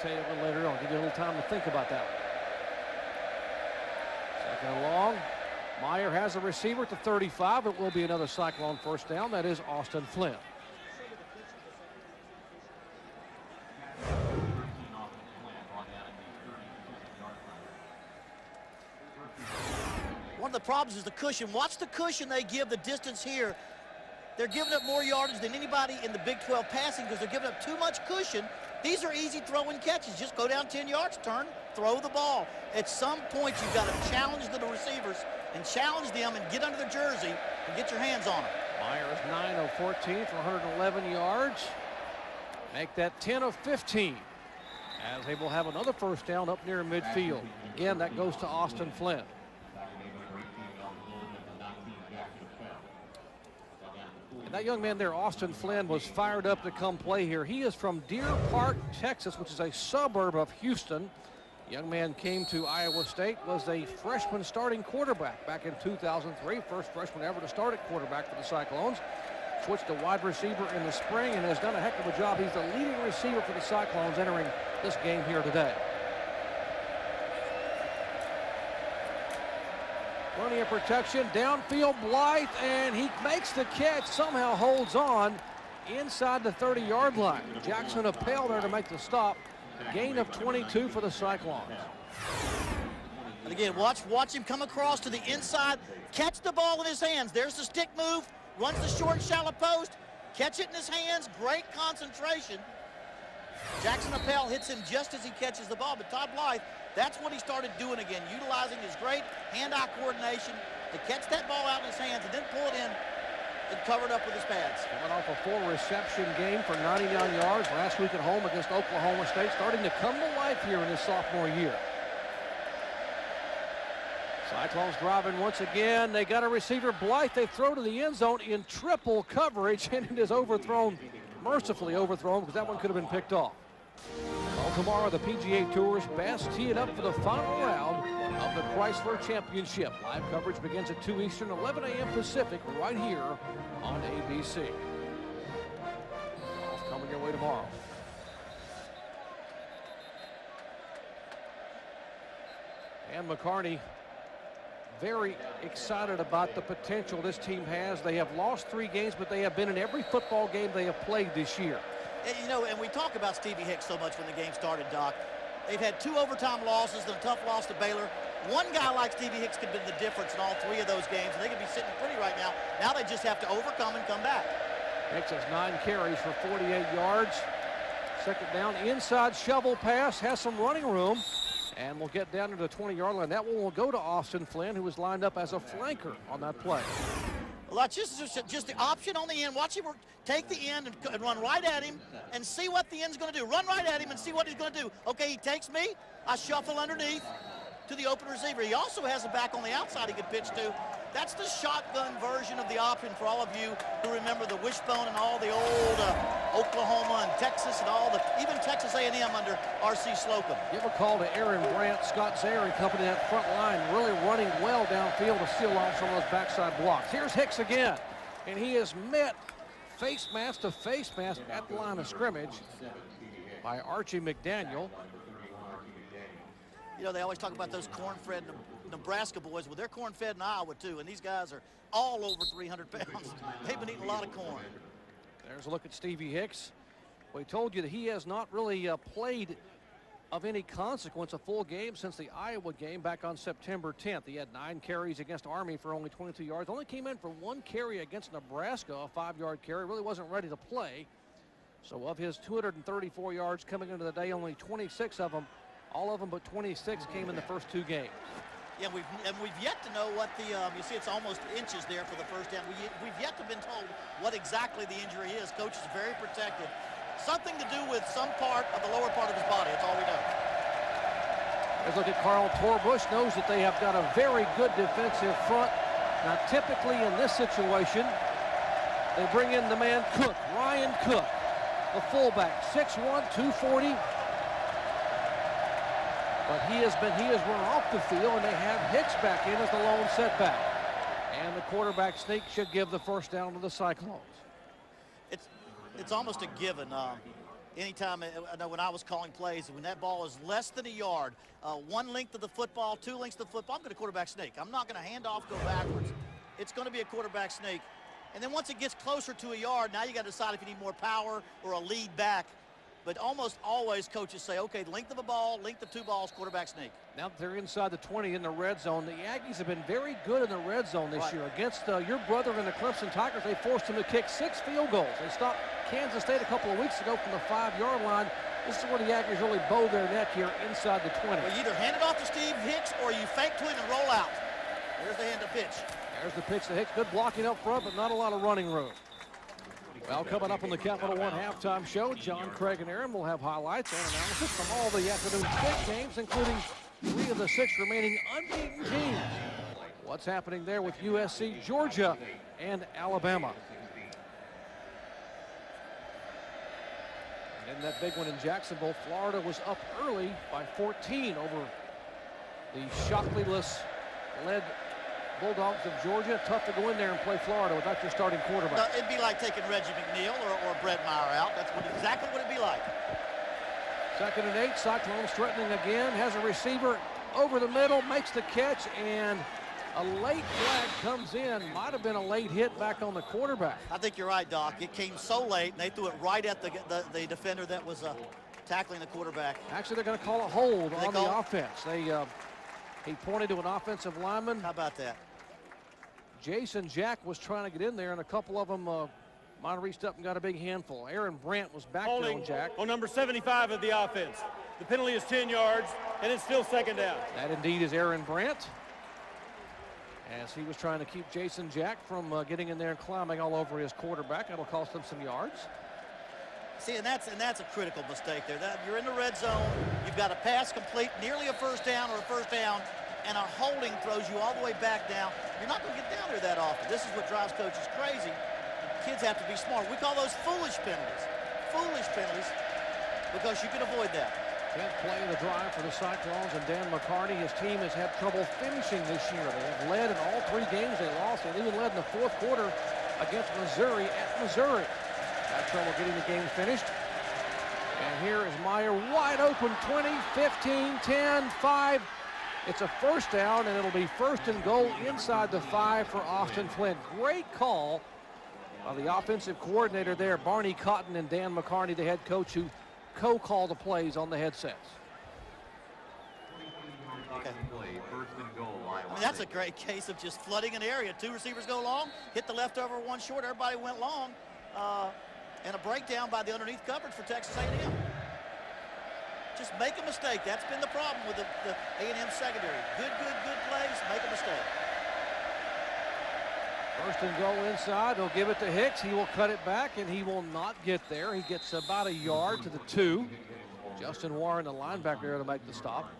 tell you a little later on. Give you a little time to think about that. Second and long. Meyer has a receiver at the 35. It will be another Cyclone first down. That is Austin Flynn. One of the problems is the cushion. Watch the cushion they give the distance here. They're giving up more yardage than anybody in the Big 12 passing because they're giving up too much cushion. These are easy throwing catches. Just go down 10 yards, turn, throw the ball. At some point, you've got to challenge the receivers and challenge them and get under the jersey and get your hands on them. Meyer is 9 of 14 for 111 yards. Make that 10 of 15 as they will have another first down up near midfield. Again, that goes to Austin Flynn. And that young man there, Austin Flynn, was fired up to come play here. He is from Deer Park, Texas, which is a suburb of Houston. Young man came to Iowa State, was a freshman starting quarterback back in 2003, first freshman ever to start at quarterback for the Cyclones. Switched to wide receiver in the spring and has done a heck of a job. He's the leading receiver for the Cyclones entering this game here today. Plenty of protection, downfield Blythe, and he makes the catch, somehow holds on inside the 30-yard line. Jackson Appel there to make the stop. Gain of 22 for the Cyclones. And again, watch him come across to the inside, catch the ball in his hands. There's the stick move, runs the short, shallow post, catch it in his hands, great concentration. Jackson Appel hits him just as he catches the ball, but Todd Blythe, that's what he started doing again, utilizing his great hand-eye coordination to catch that ball out in his hands and then pull it in and cover it up with his pads. Coming off a 4-reception game for 99 yards last week at home against Oklahoma State, starting to come to life here in his sophomore year. Cyclones driving once again. They got a receiver, Blythe. They throw to the end zone in triple coverage, and it is overthrown, mercifully overthrown, because that one could have been picked off. Well, tomorrow, the PGA Tour's best tee it up for the final round of the Chrysler Championship. Live coverage begins at 2 Eastern, 11 a.m. Pacific, right here on ABC. Golf coming your way tomorrow. And McCarty very excited about the potential this team has. They have lost 3 games, but they have been in every football game they have played this year. And, you know, and we talk about Stevie Hicks so much when the game started, Doc. They've had 2 overtime losses and a tough loss to Baylor. One guy like Stevie Hicks could have been the difference in all 3 of those games, and they could be sitting pretty right now. Now they just have to overcome and come back. Hicks has 9 carries for 48 yards. Second down, inside shovel pass, has some running room, and will get down to the 20-yard line. That one will go to Austin Flynn, who was lined up as a flanker on that play. Well, that's just the option on the end. Watch him take the end and run right at him and see what the end's going to do. Run right at him and see what he's going to do. Okay, he takes me. I shuffle underneath to the open receiver. He also has a back on the outside he could pitch to. That's the shotgun version of the option for all of you who remember the wishbone and all the old Oklahoma and Texas and all the, even Texas A&M under R.C. Slocum. Give a call to Aaron Brandt, Scott Zaire and company, that front line really running well downfield to seal off some of those backside blocks. Here's Hicks again, and he is met face mask to face mask at the line of scrimmage by Archie McDaniel. You know, they always talk about those corn-fed Nebraska boys. Well, they're corn-fed in Iowa, too, and these guys are all over 300 pounds. They've been eating a lot of corn. There's a look at Stevie Hicks. We told you that he has not really played of any consequence a full game since the Iowa game back on September 10th. He had 9 carries against Army for only 22 yards. Only came in for 1 carry against Nebraska, a 5-yard carry. Really wasn't ready to play. So of his 234 yards coming into the day, only 26 of them, all of them but 26 came in the first 2 games. Yeah, we've yet to know what the, you see it's almost inches there for the first down. We've yet to been told what exactly the injury is. Coach is very protective. Something to do with some part of the lower part of his body. That's all we know. Let's look at Carl Torbush. Knows that they have got a very good defensive front. Now, typically in this situation, they bring in the man Cook, Ryan Cook, the fullback, 6'1", 240. But he has run off the field, and they have Hicks back in as the lone setback. And the quarterback sneak should give the first down to the Cyclones. It's almost a given. Anytime, I know when I was calling plays, when that ball is less than a yard, 1 length of the football, 2 lengths of the football, I'm going to quarterback sneak. I'm not going to hand off, go backwards. It's going to be a quarterback sneak. And then once it gets closer to a yard, now you got to decide if you need more power or a lead back. But almost always coaches say, okay, length of a ball, length of 2 balls, quarterback sneak. Now that they're inside the 20 in the red zone, the Aggies have been very good in the red zone this year. Against your brother in the Clemson Tigers, they forced him to kick 6 field goals. They stopped Kansas State a couple of weeks ago from the 5-yard line. This is where the Aggies really bow their neck here inside the 20. Well, you either hand it off to Steve Hicks or you fake to him and roll out. There's the hand to pitch. There's the pitch to Hicks. Good blocking up front, but not a lot of running room. Well, coming up on the Capital One halftime show, John, Craig, and Aaron will have highlights and analysis from all the afternoon state games, including 3 of the 6 remaining unbeaten teams. What's happening there with USC, Georgia, and Alabama? And in that big one in Jacksonville, Florida was up early by 14 over the Shockley-less-led Bulldogs of Georgia. Tough to go in there and play Florida without your starting quarterback. No, it'd be like taking Reggie McNeil or Brett Meyer out. That's exactly what it'd be like. 2nd and 8. Cyclones threatening again. Has a receiver over the middle, makes the catch, and a late flag comes in. Might have been a late hit back on the quarterback. I think you're right, Doc. It came so late, and they threw it right at the defender that was tackling the quarterback. Actually, they're going to call a hold on the offense. He pointed to an offensive lineman. How about that? Jason Jack was trying to get in there, and a couple of them might have reached up and got a big handful. Aaron Brandt was back there on Jack. On number 75 of the offense. The penalty is 10 yards, and it's still 2nd down. That indeed is Aaron Brandt, as he was trying to keep Jason Jack from getting in there and climbing all over his quarterback. That'll cost him some yards. See, and that's a critical mistake there. You're in the red zone. You've got a pass complete, nearly a first down or a first down, and a holding throws you all the way back down. You're not going to get down there that often. This is what drives coaches crazy. Kids have to be smart. We call those foolish penalties. Foolish penalties, because you can avoid that. 10th play of the drive for the Cyclones, and Dan McCarty, his team has had trouble finishing this year. They have led in all 3 games they lost. They even led in the 4th quarter against Missouri at Missouri. Had trouble getting the game finished. And here is Meyer wide open, 20, 15, 10, 5. It's a first down, and it'll be 1st and goal inside the 5 for Austin Flynn. Great call by the offensive coordinator there, Barney Cotton, and Dan McCartney, the head coach, who co-call the plays on the headsets. Okay. I mean, that's a great case of just flooding an area. 2 receivers go long, hit the leftover, 1 short. Everybody went long. And a breakdown by the underneath coverage for Texas A&M. Just make a mistake. That's been the problem with the A&M secondary. Good plays, make a mistake. 1st and goal inside. They'll give it to Hicks. He will cut it back, and he will not get there. He gets about a yard to the 2. Justin Warren, the linebacker, there to make the stop.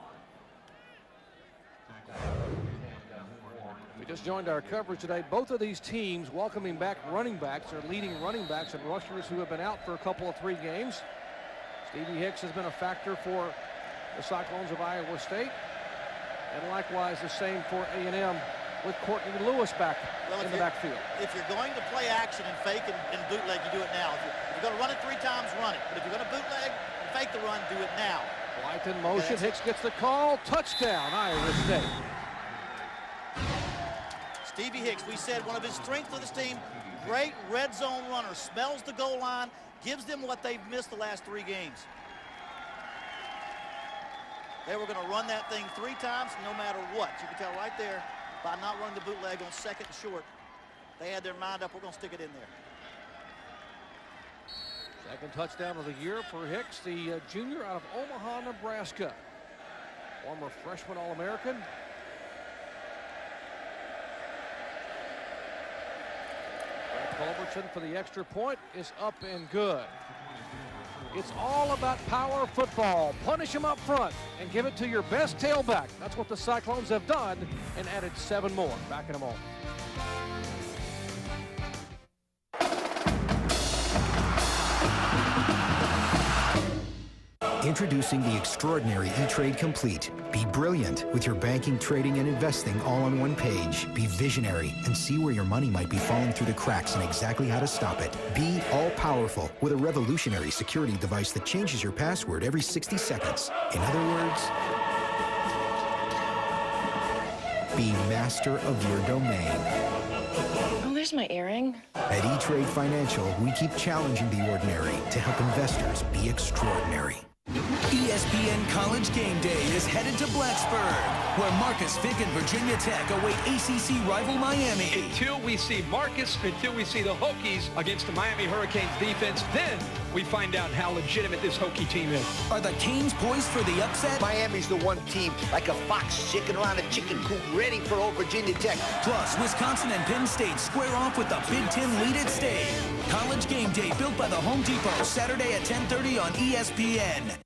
We just joined our coverage today. Both of these teams welcoming back running backs, their leading running backs and rushers who have been out for a couple of 3 games. Stevie Hicks has been a factor for the Cyclones of Iowa State. And likewise the same for A&M with Courtney Lewis back in the backfield. If you're going to play action and fake and bootleg, you do it now. If you're going to run it 3 times, run it. But if you're going to bootleg and fake the run, do it now. Blythe in motion. Hicks gets the call. Touchdown, Iowa State. Stevie Hicks, we said one of his strengths of this team, great red zone runner, smells the goal line, gives them what they've missed the last 3 games. They were going to run that thing 3 times no matter what. You can tell right there by not running the bootleg on 2nd and short. They had their mind up, we're going to stick it in there. Second touchdown of the year for Hicks, the junior out of Omaha, Nebraska. Former freshman All-American. Culbertson for the extra point is up and good. It's all about power football. Punish him up front and give it to your best tailback. That's what the Cyclones have done and added 7 more. Back in a moment. Introducing the extraordinary E-Trade Complete. Be brilliant with your banking, trading, and investing all on one page. Be visionary and see where your money might be falling through the cracks and exactly how to stop it. Be all-powerful with a revolutionary security device that changes your password every 60 seconds. In other words, be master of your domain. Oh, there's my earring. At E-Trade Financial, we keep challenging the ordinary to help investors be extraordinary. ESPN College Game Day is headed to Blacksburg, where Marcus Fick and Virginia Tech await ACC rival Miami. Until we see the Hokies against the Miami Hurricanes defense, then we find out how legitimate this Hokie team is. Are the Canes poised for the upset? Miami's the one team, like a fox shaking around a chicken coop, ready for old Virginia Tech. Plus, Wisconsin and Penn State square off with the Big Ten lead at stake. College Game Day, built by the Home Depot, Saturday at 10:30 on ESPN.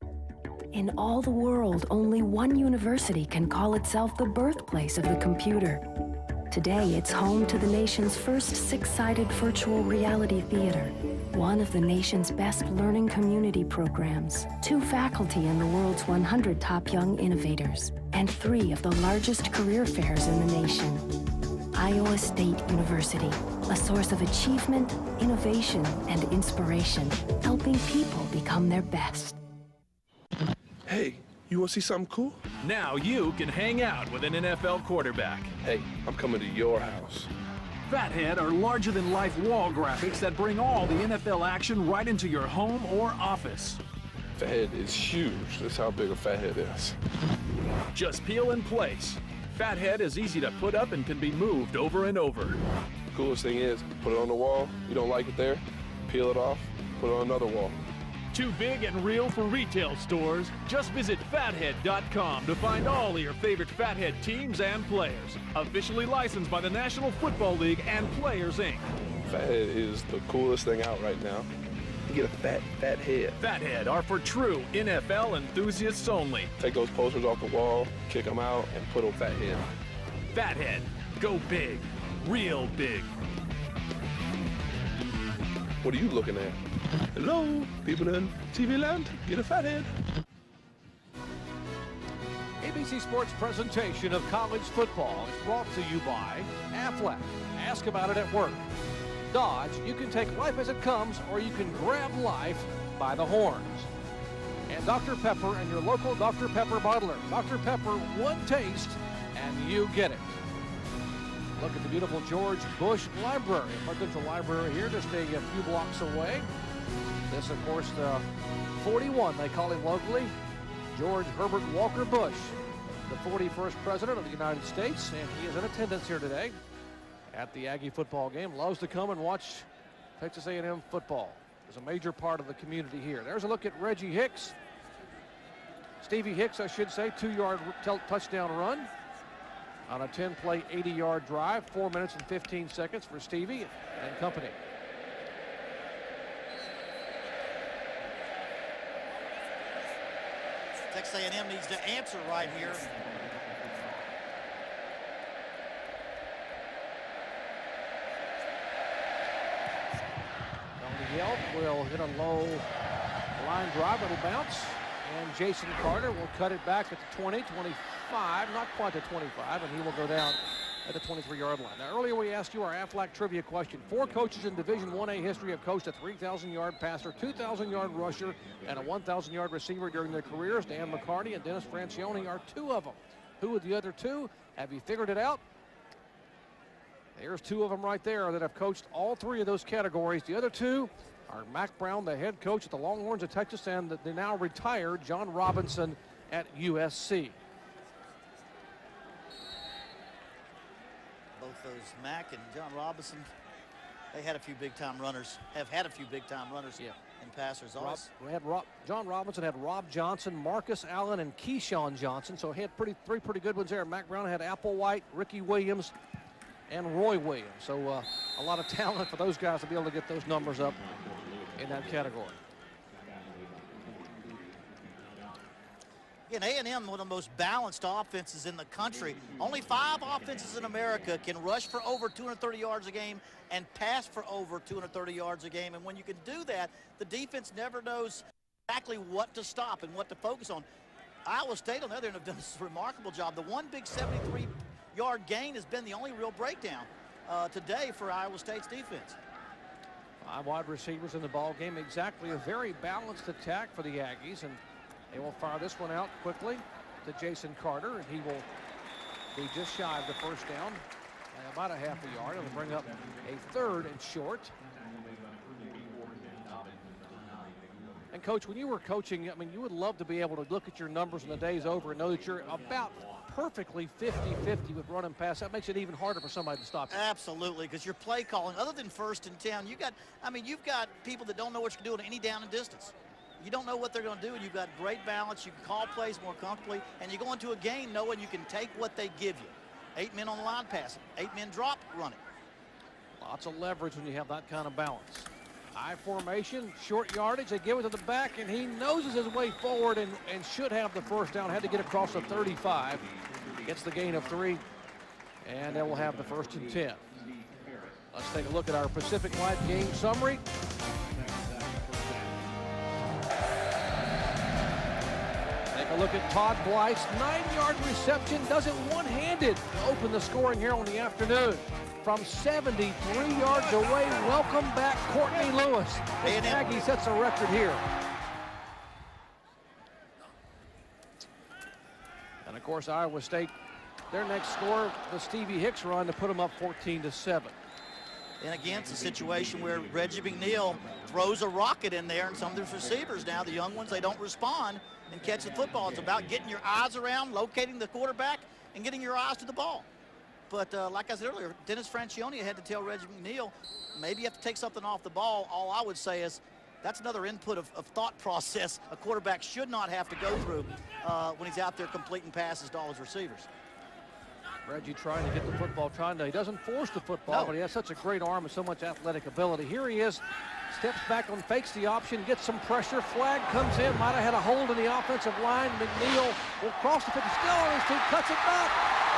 In all the world, only one university can call itself the birthplace of the computer. Today, it's home to the nation's first 6-sided virtual reality theater, one of the nation's best learning community programs, 2 faculty in the world's 100 top young innovators, and 3 of the largest career fairs in the nation. Iowa State University, a source of achievement, innovation, and inspiration, helping people become their best. Hey, you want to see something cool? Now you can hang out with an NFL quarterback. Hey, I'm coming to your house. Fathead are larger-than-life wall graphics that bring all the NFL action right into your home or office. Fathead is huge. That's how big a Fathead is. Just peel in place. Fathead is easy to put up and can be moved over and over. The coolest thing is, put it on the wall, you don't like it there, peel it off, put it on another wall. Too big and real for retail stores? Just visit Fathead.com to find all of your favorite Fathead teams and players. Officially licensed by the National Football League and Players, Inc. Fathead is the coolest thing out right now. You get a fat head. Fathead are for true NFL enthusiasts only. Take those posters off the wall, kick them out, and put on Fathead. Fathead. Go big. Real big. What are you looking at? Hello, people in TV land, get a Fathead. ABC Sports presentation of college football is brought to you by Aflac. Ask about it at work. Dodge, you can take life as it comes, or you can grab life by the horns. And Dr. Pepper and your local Dr. Pepper bottler. Dr. Pepper, one taste, and you get it. Look at the beautiful George Bush Library. Presidential Library here, just a few blocks away. This, of course, the 41, they call him locally, George Herbert Walker Bush, the 41st President of the United States, and he is in attendance here today at the Aggie football game. Loves to come and watch Texas A&M football. Is a major part of the community here. There's a look at Reggie Hicks. Stevie Hicks, I should say, 2-yard touchdown run on a 10-play, 80-yard drive. 4 minutes and 15 seconds for Stevie and company. Texas A&M needs to answer right here. Gelb will hit a low line drive. It'll bounce. And Jason Carter will cut it back at the 20, 25, not quite the 25, and he will go down at the 23-yard line. Now, earlier we asked you our Aflac trivia question. 4 coaches in Division 1A history have coached a 3,000-yard passer, 2,000-yard rusher, and a 1,000-yard receiver during their careers. Dan McCarty and Dennis Francione are 2 of them. Who are the other 2? Have you figured it out? There's 2 of them right there that have coached all 3 of those categories. The other 2 are Mack Brown, the head coach at the Longhorns of Texas, and the now retired John Robinson at USC. Both those Mack and John Robinson, they had a few big-time runners, have had a few big-time runners and passers. John Robinson had Rob Johnson, Marcus Allen, and Keyshawn Johnson, so he had 3 pretty good ones there. Mack Brown had Applewhite, Ricky Williams, and Roy Williams. So a lot of talent for those guys to be able to get those numbers up in that category. Again, A&M, one of the most balanced offenses in the country. Only 5 offenses in America can rush for over 230 yards a game and pass for over 230 yards a game. And when you can do that, the defense never knows exactly what to stop and what to focus on. Iowa State, on the other end, have done a remarkable job. The one big 73-yard gain has been the only real breakdown today for Iowa State's defense. 5 wide receivers in the ball game. Exactly a very balanced attack for the Aggies, and they will fire this one out quickly to Jason Carter, and he will be just shy of the first down by about a half a yard. It'll bring up a 3rd and short. And Coach, when you were coaching, I mean, you would love to be able to look at your numbers in the days over and know that you're about perfectly 50-50 with run and pass. That makes it even harder for somebody to stop you. Absolutely, because your play calling, other than 1st and 10, you've got people that don't know what you can do at any down and distance. You don't know what they're going to do, and you've got great balance. You can call plays more comfortably, and you go into a game knowing you can take what they give you. 8 men on the line passing, 8 men drop running. Lots of leverage when you have that kind of balance. High formation, short yardage. They give it to the back, and he noses his way forward and should have the first down. Had to get across the 35. Gets the gain of 3, and they will have the 1st and 10. Let's take a look at our Pacific Life game summary. Take a look at Todd Blythe's 9-yard reception. Does it one-handed to open the scoring here on the afternoon. From 73 yards away, welcome back Courtney Lewis. The Aggie sets a record here. And of course, Iowa State, their next score, the Stevie Hicks run to put them up 14-7. And again, it's a situation where Reggie McNeil throws a rocket in there, and some of those receivers now, the young ones, they don't respond and catch the football. It's about getting your eyes around, locating the quarterback, and getting your eyes to the ball. But like I said earlier, Dennis Francione had to tell Reggie McNeil, maybe you have to take something off the ball. All I would say is that's another input of thought process a quarterback should not have to go through when he's out there completing passes to all his receivers. Reggie trying to get the football, he doesn't force the football, but he has such a great arm and so much athletic ability. Here he is, steps back on, fakes the option, gets some pressure, flag comes in, might have had a hold in the offensive line. McNeil will cross the 50, still on his feet, cuts it back,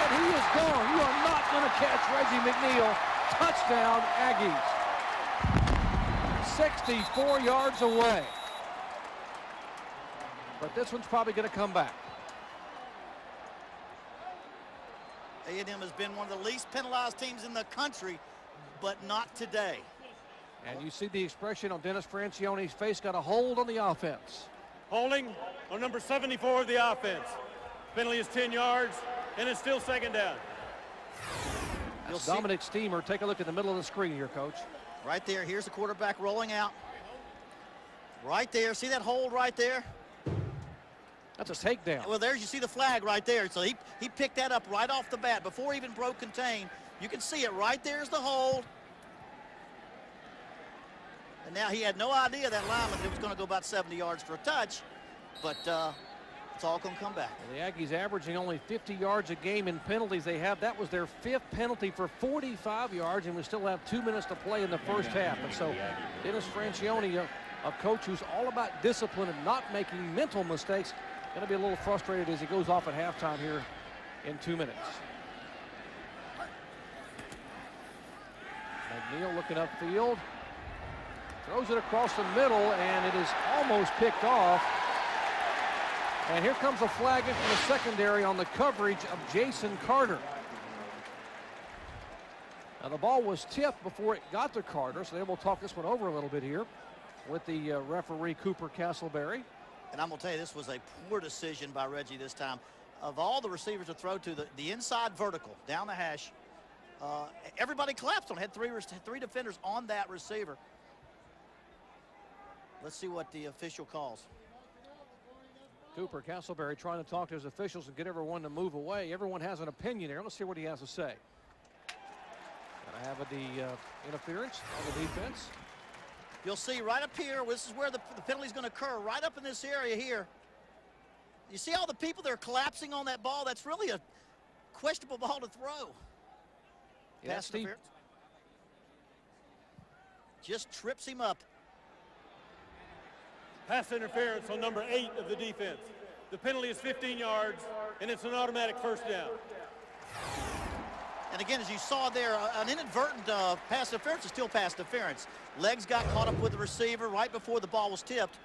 and he is gone. You are not going to catch Reggie McNeil. Touchdown, Aggies. 64 yards away. But this one's probably going to come back. A&M has been one of the least penalized teams in the country, but not today. And you see the expression on Dennis Francione's face, got a hold on the offense. Holding on number 74 of the offense. Penalty is 10 yards, and it's still 2nd down. Dominic Steamer, take a look at the middle of the screen here, Coach. Right there, here's the quarterback rolling out. Right there, see that hold right there? That's a takedown. Well, you see the flag right there. So he picked that up right off the bat before he even broke contain. You can see it right there's the hold. And now he had no idea that lineman was going to go about 70 yards for a touch, but it's all going to come back. Well, the Aggies averaging only 50 yards a game in penalties. That was their 5th penalty for 45 yards, and we still have 2 minutes to play in the first half. And so Dennis Francione, a coach who's all about discipline and not making mental mistakes, going to be a little frustrated as he goes off at halftime here in 2 minutes. McNeil looking upfield. Throws it across the middle, and it is almost picked off. And here comes a flag in from the secondary on the coverage of Jason Carter. Now, the ball was tipped before it got to Carter, so then we'll talk this one over a little bit here with the referee, Cooper Castleberry. And I'm going to tell you, this was a poor decision by Reggie this time. Of all the receivers to throw to, the inside vertical, down the hash, everybody collapsed on it. Had three defenders on that receiver. Let's see what the official calls. Cooper Castleberry trying to talk to his officials and get everyone to move away. Everyone has an opinion here. Let's hear what he has to say. Gonna have the interference on the defense. You'll see right up here, this is where the penalty is going to occur, right up in this area here. You see all the people that are collapsing on that ball? That's really a questionable ball to throw. Yeah, Pass interference. Just trips him up. Pass interference on number 8 of the defense. The penalty is 15 yards, and it's an automatic first down. And again, as you saw there, an inadvertent pass interference is still pass interference. Legs got caught up with the receiver right before the ball was tipped,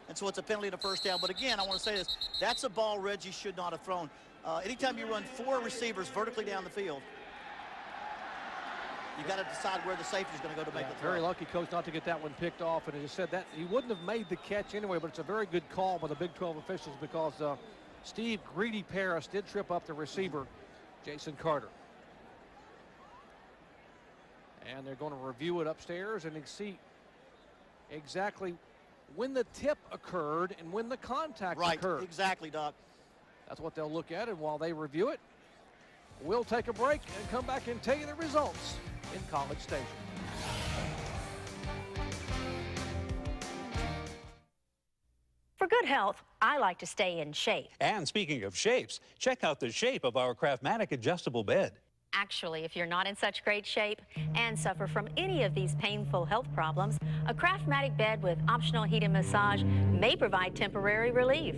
and so it's a penalty and a first down. But again, I want to say this, that's a ball Reggie should not have thrown. Anytime you run 4 receivers vertically down the field, you got to decide where the safety is going to go to make the throw. Very lucky, Coach, not to get that one picked off. And as you said, that he wouldn't have made the catch anyway, but it's a very good call by the Big 12 officials because Steve Greedy Paris did trip up the receiver, Jason Carter. And they're going to review it upstairs and see exactly when the tip occurred and when the contact occurred. Right, exactly, Doc. That's what they'll look at, and while they review it, we'll take a break and come back and tell you the results in College Station. For good health, I like to stay in shape. And speaking of shapes, check out the shape of our Craftmatic adjustable bed. Actually, if you're not in such great shape and suffer from any of these painful health problems, a Craftmatic bed with optional heat and massage may provide temporary relief.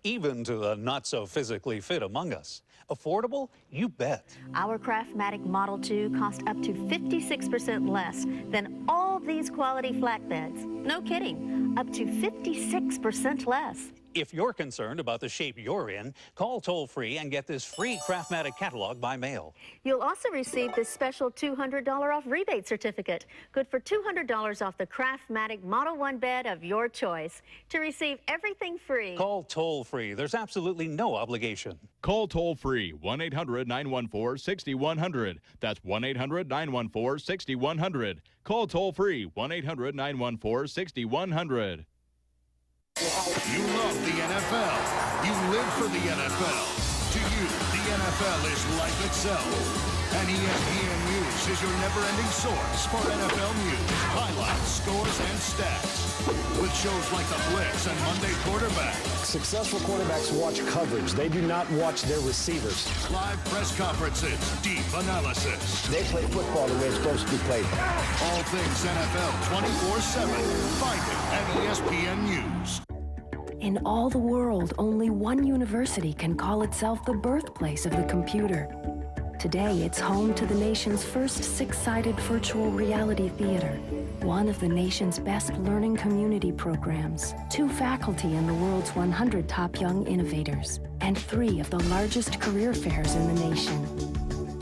Even to the not-so-physically fit among us. Affordable? You bet. Our Craftmatic Model 2 cost up to 56% less than all these quality flatbeds. No kidding, up to 56% less. If you're concerned about the shape you're in, call toll-free and get this free Craftmatic catalog by mail. You'll also receive this special $200 off rebate certificate, good for $200 off the Craftmatic Model 1 bed of your choice. To receive everything free, call toll-free. There's absolutely no obligation. Call toll-free 1-800-914-6100. That's 1-800-914-6100. Call toll-free 1-800-914-6100. You love the NFL. You live for the NFL. To you, the NFL is life itself. And ESPN News is your never-ending source for NFL news, highlights, scores, and stats. With shows like The Blitz and Monday Quarterback. Successful quarterbacks watch coverage. They do not watch their receivers. Live press conferences, deep analysis. They play football the way it's supposed to be played. All things NFL 24/7. Find it at ESPN News. In all the world, only one university can call itself the birthplace of the computer. Today, it's home to the nation's first six-sided virtual reality theater, one of the nation's best learning community programs, 2 faculty in the world's 100 top young innovators, and 3 of the largest career fairs in the nation.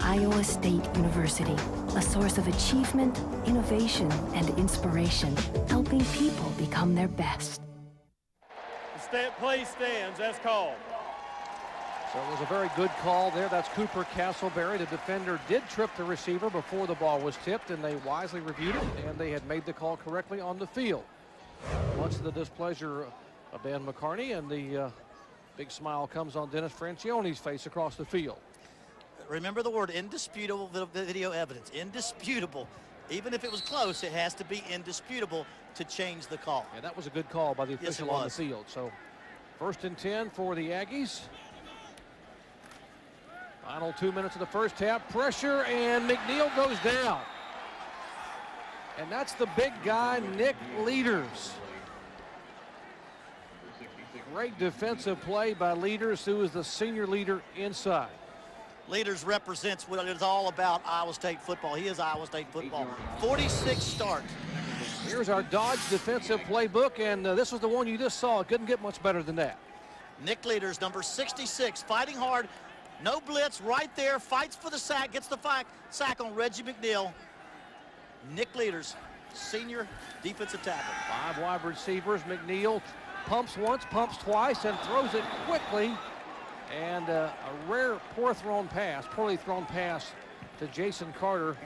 Iowa State University, a source of achievement, innovation, and inspiration, helping people become their best. Play stands as called. So it was a very good call there. That's Cooper Castleberry. The defender did trip the receiver before the ball was tipped, and they wisely reviewed it, and they had made the call correctly on the field. Much to the displeasure of Dan McCarney, and the big smile comes on Dennis Franchione's face across the field. Remember the word indisputable video evidence. Indisputable. Even if it was close, it has to be indisputable to change the call. Yeah, that was a good call by the official on the field. So 1st and 10 for the Aggies. Final 2 minutes of the first half. Pressure, and McNeil goes down. And that's the big guy, Nick Leaders. Great defensive play by Leaders, who is the senior leader inside. Leaders represents what it is all about, Iowa State football. He is Iowa State football. 46 starts. Here's our Dodge defensive playbook, and this was the one you just saw. It couldn't get much better than that. Nick Leaders, number 66, fighting hard. No blitz, right there, fights for the sack, gets the sack on Reggie McNeil. Nick Leaders, senior defensive tackle. 5 wide receivers. McNeil pumps once, pumps twice, and throws it quickly. And a rare poorly thrown pass to Jason Carter.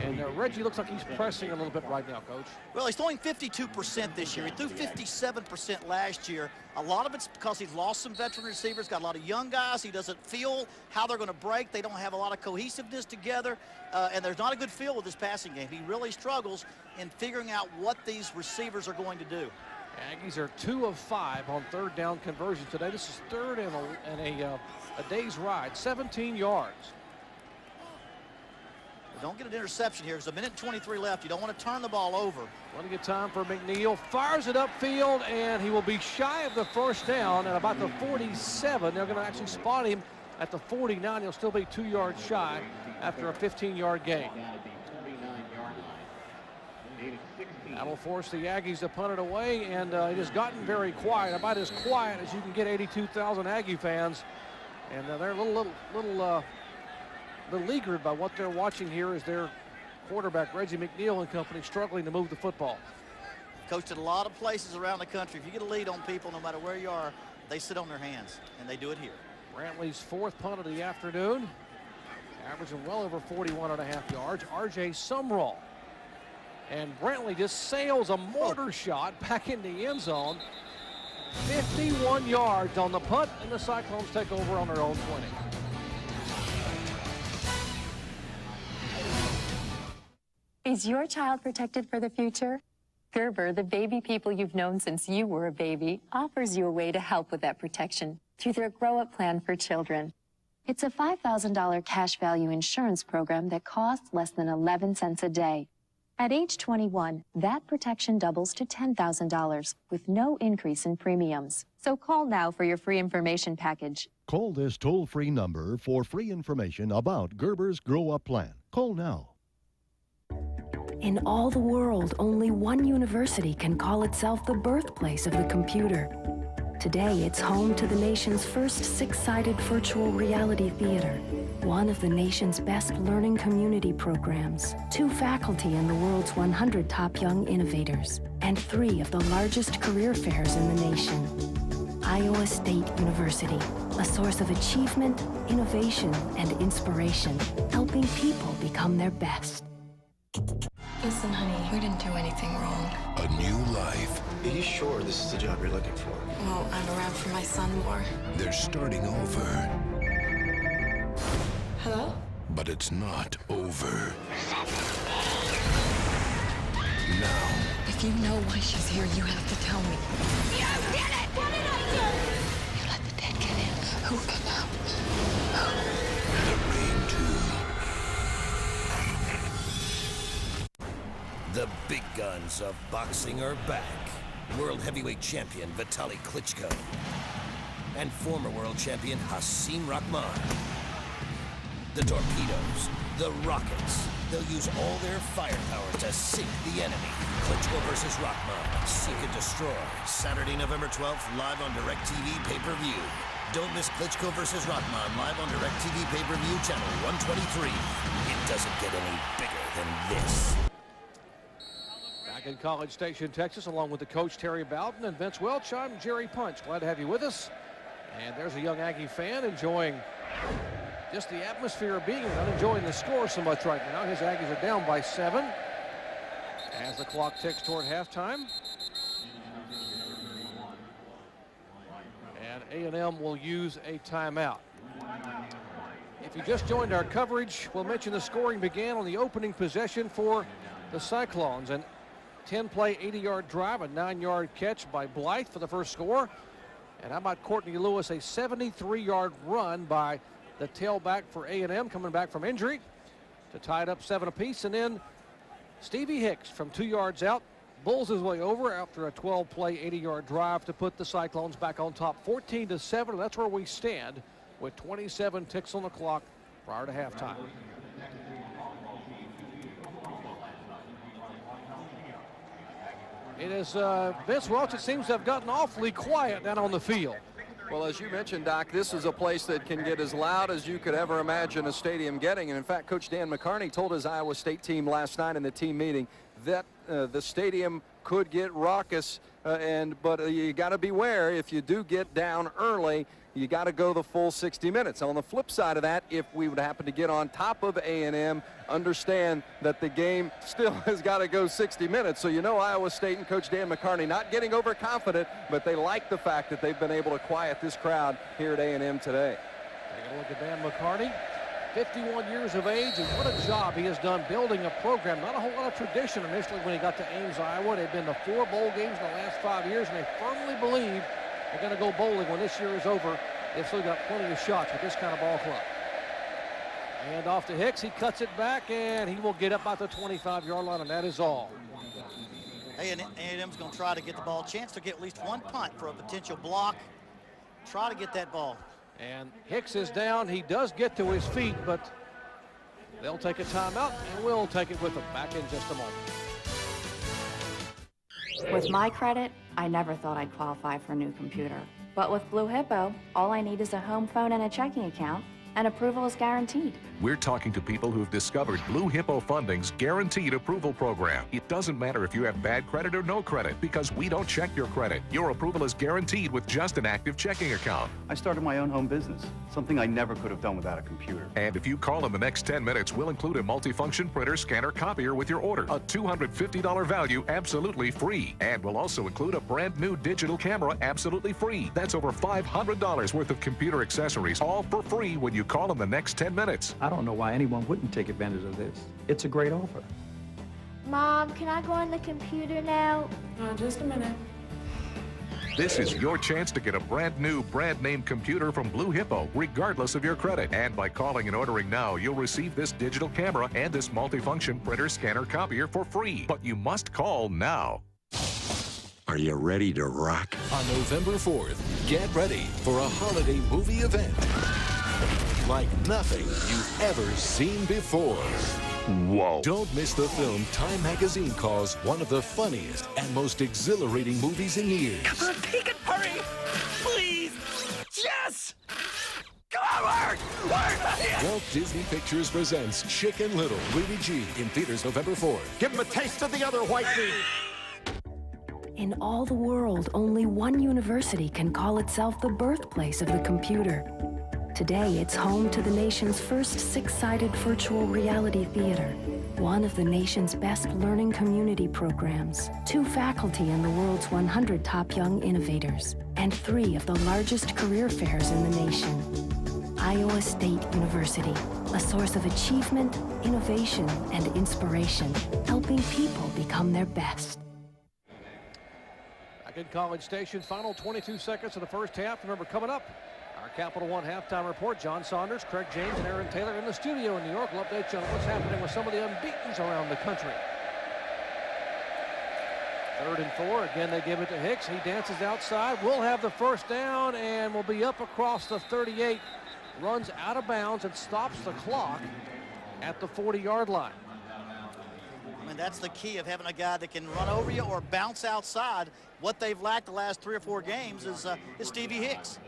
And Reggie looks like he's pressing a little bit right now, Coach. Well, he's throwing 52% this year. He threw 57% last year. A lot of it's because he's lost some veteran receivers, got a lot of young guys. He doesn't feel how they're going to break. They don't have a lot of cohesiveness together. And there's not a good feel with his passing game. He really struggles in figuring out what these receivers are going to do. Aggies are 2 of 5 on third down conversions today. This is third and a day's ride, 17 yards. Don't get an interception here. There's a minute and 23 left. You don't want to turn the ball over. Plenty of time for McNeil. Fires it upfield, and he will be shy of the first down at about the 47. They're going to actually spot him at the 49. He'll still be 2 yards shy after a 15-yard gain. That'll force the Aggies to punt it away, and it has gotten very quiet, about as quiet as you can get 82,000 Aggie fans. And they're a little beleaguered by what they're watching here as their quarterback, Reggie McNeil and company, struggling to move the football. Coached at a lot of places around the country. If you get a lead on people, no matter where you are, they sit on their hands, and they do it here. Brantley's 4th punt of the afternoon, averaging well over 41.5 yards. R.J. Sumrall. And Brantley just sails a mortar shot back in the end zone. 51 yards on the punt, and the Cyclones take over on their own 20. Is your child protected for the future? Gerber, the baby people you've known since you were a baby, offers you a way to help with that protection through their Grow Up Plan for Children. It's a $5,000 cash value insurance program that costs less than 11 cents a day. At age 21, that protection doubles to $10,000 with no increase in premiums. So call now for your free information package. Call this toll-free number for free information about Gerber's Grow Up Plan. Call now. In all the world, only one university can call itself the birthplace of the computer. Today, it's home to the nation's first 6-sided virtual reality theater, one of the nation's best learning community programs, 2 faculty in the world's 100 top young innovators, and 3 of the largest career fairs in the nation. Iowa State University, a source of achievement, innovation, and inspiration, helping people become their best. Listen, honey, we didn't do anything wrong. A new life. Are you sure this is the job you're looking for? Well, I'm around for my son more. They're starting over. Hello? But it's not over. Now. If you know why she's here, you have to tell me. You did it! What did I do? You let the dead get in. Who can help? The Rain 2. The big guns of boxing are back. World heavyweight champion Vitaly Klitschko and former world champion Hasim Rahman. The torpedoes, the rockets, they'll use all their firepower to sink the enemy. Klitschko versus Rahman, Seek and Destroy. Saturday, November 12th, live on DirecTV pay-per-view. Don't miss Klitschko versus Rahman live on DirecTV pay-per-view channel 123. It doesn't get any bigger than this. Back in College Station, Texas, along with the coach Terry Bowden and Vince Welch, I'm Jerry Punch. Glad to have you with us. And there's a young Aggie fan enjoying just the atmosphere of being, not enjoying the score so much right now. His Aggies are down by 7 as the clock ticks toward halftime. And A&M will use a timeout. If you just joined our coverage, we'll mention the scoring began on the opening possession for the Cyclones. An 10-play, 80-yard drive, a 9-yard catch by Blythe for the first score. And how about Courtney Lewis, a 73-yard run by the tailback for A&M, coming back from injury to tie it up 7 apiece. And then Stevie Hicks from 2 yards out bulls his way over after a 12-play, 80-yard drive to put the Cyclones back on top 14-7. That's where we stand with 27 ticks on the clock prior to halftime. It is Vince Welch, it seems to have gotten awfully quiet down on the field. Well, as you mentioned, Doc, this is a place that can get as loud as you could ever imagine a stadium getting. And in fact, Coach Dan McCarney told his Iowa State team last night in the team meeting that the stadium could get raucous, but you got to beware. If you do get down early, you got to go the full 60 minutes. On the flip side of that, if we would happen to get on top of A&M, understand that the game still has got to go 60 minutes. So you know Iowa State and Coach Dan McCarney not getting overconfident, but they like the fact that they've been able to quiet this crowd here at A&M today. Take a look at Dan McCarney, 51 years of age, and what a job he has done building a program. Not a whole lot of tradition initially when he got to Ames, Iowa. They've been to 4 bowl games in the last 5 years, and they firmly believe they're going to go bowling when this year is over. They've still got plenty of shots with this kind of ball club. And off to Hicks. He cuts it back, and he will get up about the 25-yard line, and that is all. A&M's going to try to get the ball. Chance to get at least one punt for a potential block. Try to get that ball. And Hicks is down. He does get to his feet, but they'll take a timeout, and we'll take it with them. Back in just a moment. With my credit, I never thought I'd qualify for a new computer. But with Blue Hippo, all I need is a home phone and a checking account, and approval is guaranteed. We're talking to people who've discovered Blue Hippo Funding's Guaranteed Approval Program. It doesn't matter if you have bad credit or no credit, because we don't check your credit. Your approval is guaranteed with just an active checking account. I started my own home business, something I never could have done without a computer. And if you call in the next 10 minutes, we'll include a multifunction printer, scanner, copier with your order. A $250 value, absolutely free. And we'll also include a brand new digital camera, absolutely free. That's over $500 worth of computer accessories, all for free when you call in the next 10 minutes. I don't know why anyone wouldn't take advantage of this. It's a great offer. Mom, can I go on the computer now? Just a minute. This is your chance to get a brand new, brand name computer from Blue Hippo, regardless of your credit. And by calling and ordering now, you'll receive this digital camera and this multifunction printer, scanner, copier for free. But you must call now. Are you ready to rock? On November 4th, get ready for a holiday movie event like nothing you've ever seen before. Whoa. Don't miss the film Time Magazine calls one of the funniest and most exhilarating movies in years. Come on, take it, hurry! Please! Yes! Come on, work! Walt Disney Pictures presents Chicken Little, rated G, in theaters November 4th. Give him a taste of the other white meat! In all the world, only one university can call itself the birthplace of the computer. Today, it's home to the nation's first six-sided virtual reality theater, one of the nation's best learning community programs, 2 faculty in the world's 100 top young innovators, and 3 of the largest career fairs in the nation. Iowa State University, a source of achievement, innovation, and inspiration, helping people become their best. Back in College Station, final 22 seconds of the first half. Remember, coming up, our Capital One halftime report. John Saunders, Craig James, and Aaron Taylor in the studio in New York. We'll update you on what's happening with some of the unbeatens around the country. 3rd and 4. Again, they give it to Hicks. He dances outside. We'll have the first down, and we'll be up across the 38. Runs out of bounds and stops the clock at the 40-yard line. I mean, that's the key of having a guy that can run over you or bounce outside. What they've lacked the last 3 or 4 games is Stevie Hicks.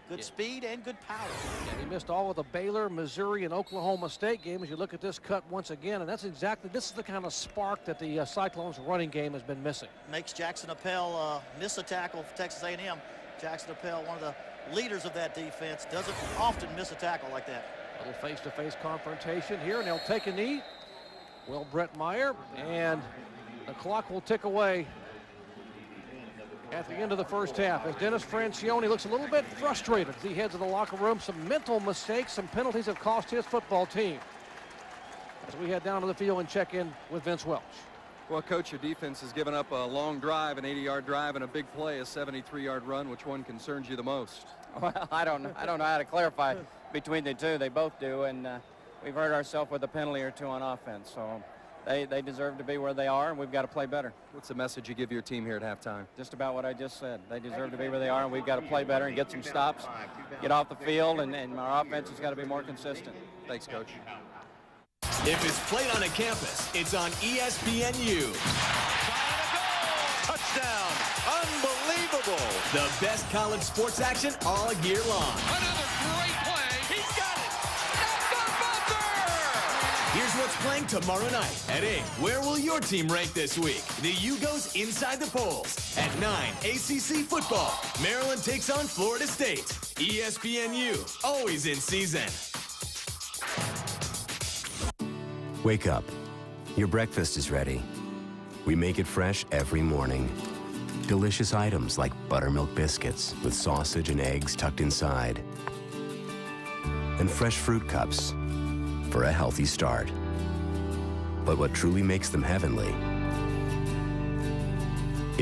Good speed and good power. Yeah, he missed all of the Baylor, Missouri, and Oklahoma State games. You look at this cut once again, and this is the kind of spark that the Cyclones running game has been missing. Makes Jackson Appel miss a tackle for Texas A&M. Jackson Appel, one of the leaders of that defense, doesn't often miss a tackle like that. A little face-to-face confrontation here, and they'll take a knee. Will Brett Meyer, and the clock will tick away at the end of the first half as Dennis Francione looks a little bit frustrated as he heads to the locker room. Some mental mistakes, some penalties have cost his football team. As we head down to the field and check in with Vince Welch. Well, Coach, your defense has given up a long drive, an 80-yard drive, and a big play, a 73-yard run. Which one concerns you the most? Well, I don't know how to clarify between the two. They both do, and we've hurt ourselves with a penalty or 2 on offense. So they deserve to be where they are, and we've got to play better. What's the message you give your team here at halftime? Just about what I just said. They deserve to be where they are, and we've got to play better and get some stops, get off the field, and our offense has got to be more consistent. Thanks, Coach. If it's played on a campus, it's on ESPNU. The best college sports action all year long. Another great play. He's got it. Here's what's playing tomorrow night at 8. Where will your team rank this week? The Ugos inside the polls. At 9, ACC football. Maryland takes on Florida State. ESPNU, always in season. Wake up. Your breakfast is ready. We make it fresh every morning. Delicious items like buttermilk biscuits with sausage and eggs tucked inside. And fresh fruit cups for a healthy start. But what truly makes them heavenly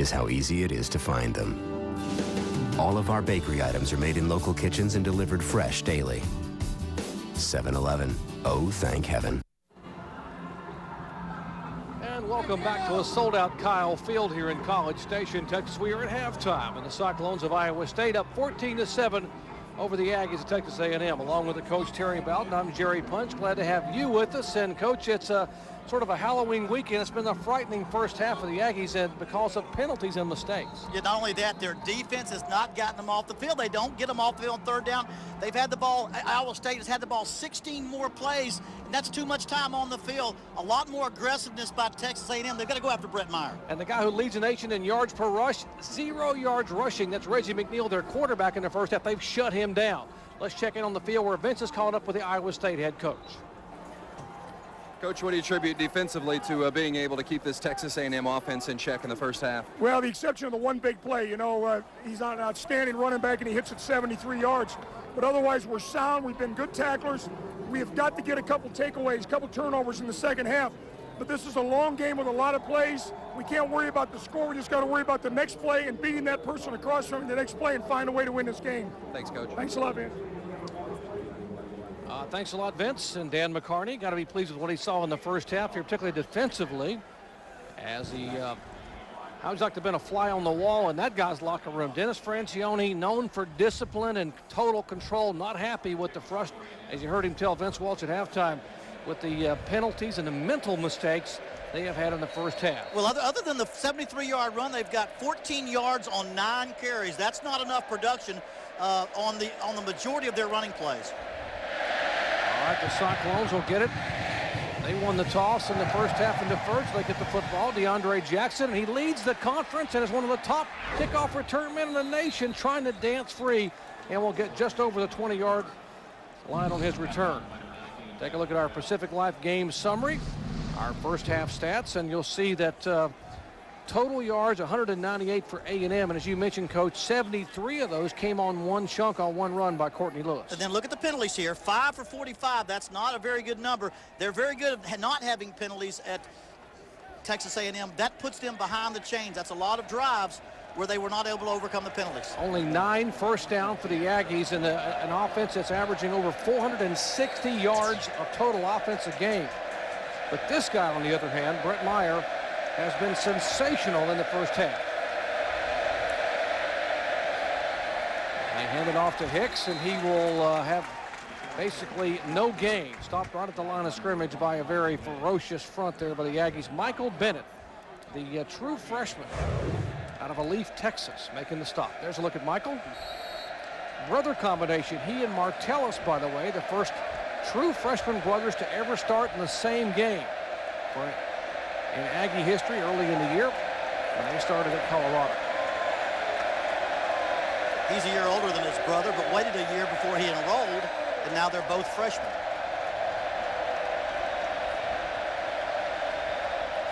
is how easy it is to find them. All of our bakery items are made in local kitchens and delivered fresh daily. 7-Eleven. Oh, thank heaven. And welcome back to a sold-out Kyle Field here in College Station, Texas. We are at halftime, and the Cyclones of Iowa State up 14-7 over the Aggies of Texas A&M. Along with the coach Terry Bowden, I'm Jerry Punch. Glad to have you with us. And Coach, it's sort of a Halloween weekend. It's been a frightening first half of the Aggies, and because of penalties and mistakes. Yeah, not only that, their defense has not gotten them off the field. They don't get them off the field on third down. They've had the ball. Iowa State has had the ball 16 more plays, and that's too much time on the field. A lot more aggressiveness by Texas A&M. They've got to go after Brett Meyer. And the guy who leads the nation in yards per rush, 0 yards rushing, that's Reggie McNeil, their quarterback in the first half. They've shut him down. Let's check in on the field where Vince is caught up with the Iowa State head coach. Coach, what do you attribute defensively to being able to keep this Texas A&M offense in check in the first half? Well, the exception of the one big play. You know, he's an outstanding running back, and he hits it 73 yards. But otherwise, we're sound. We've been good tacklers. We have got to get a couple takeaways, a couple turnovers in the second half. But this is a long game with a lot of plays. We can't worry about the score. We just got to worry about the next play and beating that person across from the next play and find a way to win this game. Thanks, Coach. Thanks a lot, man. Thanks a lot, Vince. And Dan McCarney, got to be pleased with what he saw in the first half here, particularly defensively, as he, how he's like to been a fly on the wall in that guy's locker room. Dennis Francione, known for discipline and total control, not happy with the as you heard him tell Vince Walsh at halftime, with the penalties and the mental mistakes they have had in the first half. Well, other than the 73-yard run, they've got 14 yards on 9 carries. That's not enough production on the majority of their running plays. All right, the Cyclones will get it. They won the toss in the first half and deferred, so they get the football. DeAndre Jackson, and he leads the conference and is one of the top kickoff return men in the nation, trying to dance free, and will get just over the 20-yard line on his return. Take a look at our Pacific Life game summary, our first half stats, and you'll see that total yards 198 for A&M, and as you mentioned, Coach, 73 of those came on one chunk on one run by Courtney Lewis. And then look at the penalties here. 5 for 45. That's not a very good number. They're very good at not having penalties at Texas A&M. That puts them behind the chains. That's a lot of drives where they were not able to overcome the penalties. Only 9 first down for the Aggies in an offense that's averaging over 460 yards of total offense a game. But this guy, on the other hand, Brett Meyer, has been sensational in the first half. They hand it off to Hicks, and he will have basically no gain. Stopped right at the line of scrimmage by a very ferocious front there by the Aggies. Michael Bennett, the true freshman out of Alief, Texas, making the stop. There's a look at Michael. Brother combination, he and Martellus, by the way, the first true freshman brothers to ever start in the same game in Aggie history early in the year when they started at Colorado. He's a year older than his brother, but waited a year before he enrolled, and now they're both freshmen.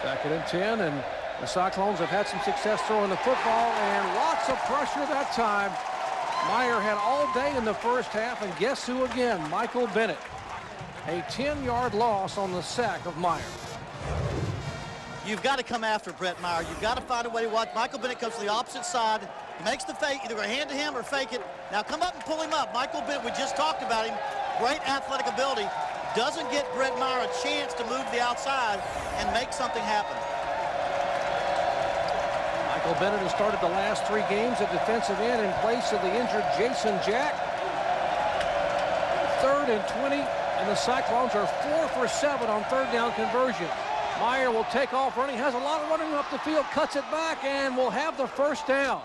Second and 10, and the Cyclones have had some success throwing the football, and lots of pressure that time. Meyer had all day in the first half, and guess who again? Michael Bennett. A 10-yard loss on the sack of Meyer. You've got to come after Brett Meyer. You've got to find a way to watch. Michael Bennett comes to the opposite side. He makes the fake, either a hand to him or fake it. Now come up and pull him up. Michael Bennett, we just talked about him. Great athletic ability. Doesn't get Brett Meyer a chance to move to the outside and make something happen. Michael Bennett has started the last 3 games at defensive end in place of the injured Jason Jack. 3rd and 20, and the Cyclones are 4 for 7 on third down conversion. Meyer will take off running, has a lot of running up the field, cuts it back, and will have the first down.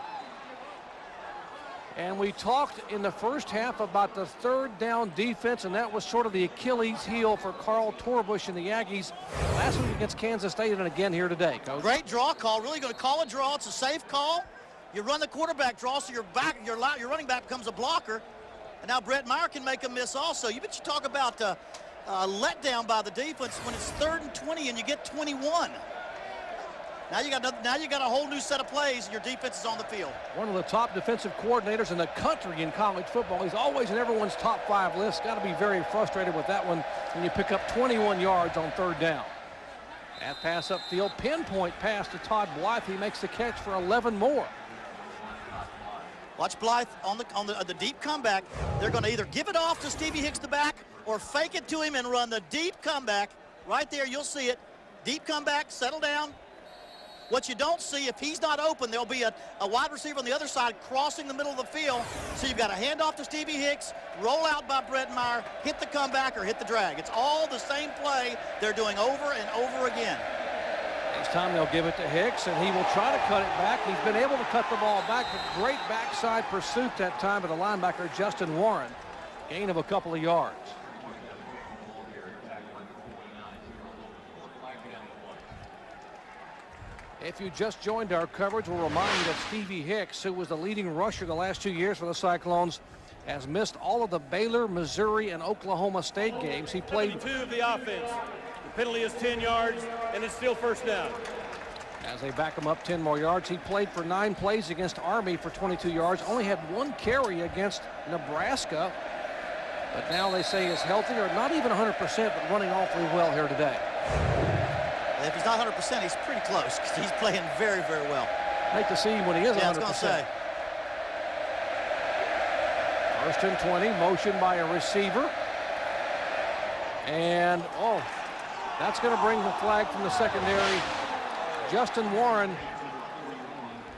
And we talked in the first half about the third down defense, and that was sort of the Achilles heel for Carl Torbush and the Aggies last week against Kansas State and again here today, Coach. Great draw call. Really going to call a draw. It's a safe call. You run the quarterback draw, so your running back becomes a blocker. And now Brett Meyer can make a miss also. You talk about letdown by the defense when it's 3rd and 20 and you get 21. Now you got a whole new set of plays, and your defense is on the field. One of the top defensive coordinators in the country in college football. He's always in everyone's top 5 list. Got to be very frustrated with that one when you pick up 21 yards on 3rd down. That pass upfield, pinpoint pass to Todd Blythe. He makes the catch for 11 more. Watch Blythe on the deep comeback. They're going to either give it off to Stevie Hicks the back or fake it to him and run the deep comeback. Right there, you'll see it. Deep comeback, settle down. What you don't see, if he's not open, there'll be a wide receiver on the other side crossing the middle of the field. So you've got a handoff to Stevie Hicks, roll out by Brett Meyer, hit the comeback or hit the drag. It's all the same play they're doing over and over again. This time they'll give it to Hicks, and he will try to cut it back. He's been able to cut the ball back, but great backside pursuit that time by the linebacker, Justin Warren. Gain of a couple of yards. If you just joined our coverage, we'll remind you that Stevie Hicks, who was the leading rusher the last 2 years for the Cyclones, has missed all of the Baylor, Missouri, and Oklahoma State games. He played 2 of the offense. The penalty is 10 yards, and it's still 1st down. As they back him up 10 more yards, he played for 9 plays against Army for 22 yards. Only had 1 carry against Nebraska, but now they say he's healthy, or not even 100%, but running awfully well here today. If he's not 100%, he's pretty close because he's playing very, very well. Hate to see him when he is 100%. I was going to say. 1st and 20, motion by a receiver. And, that's going to bring the flag from the secondary. Justin Warren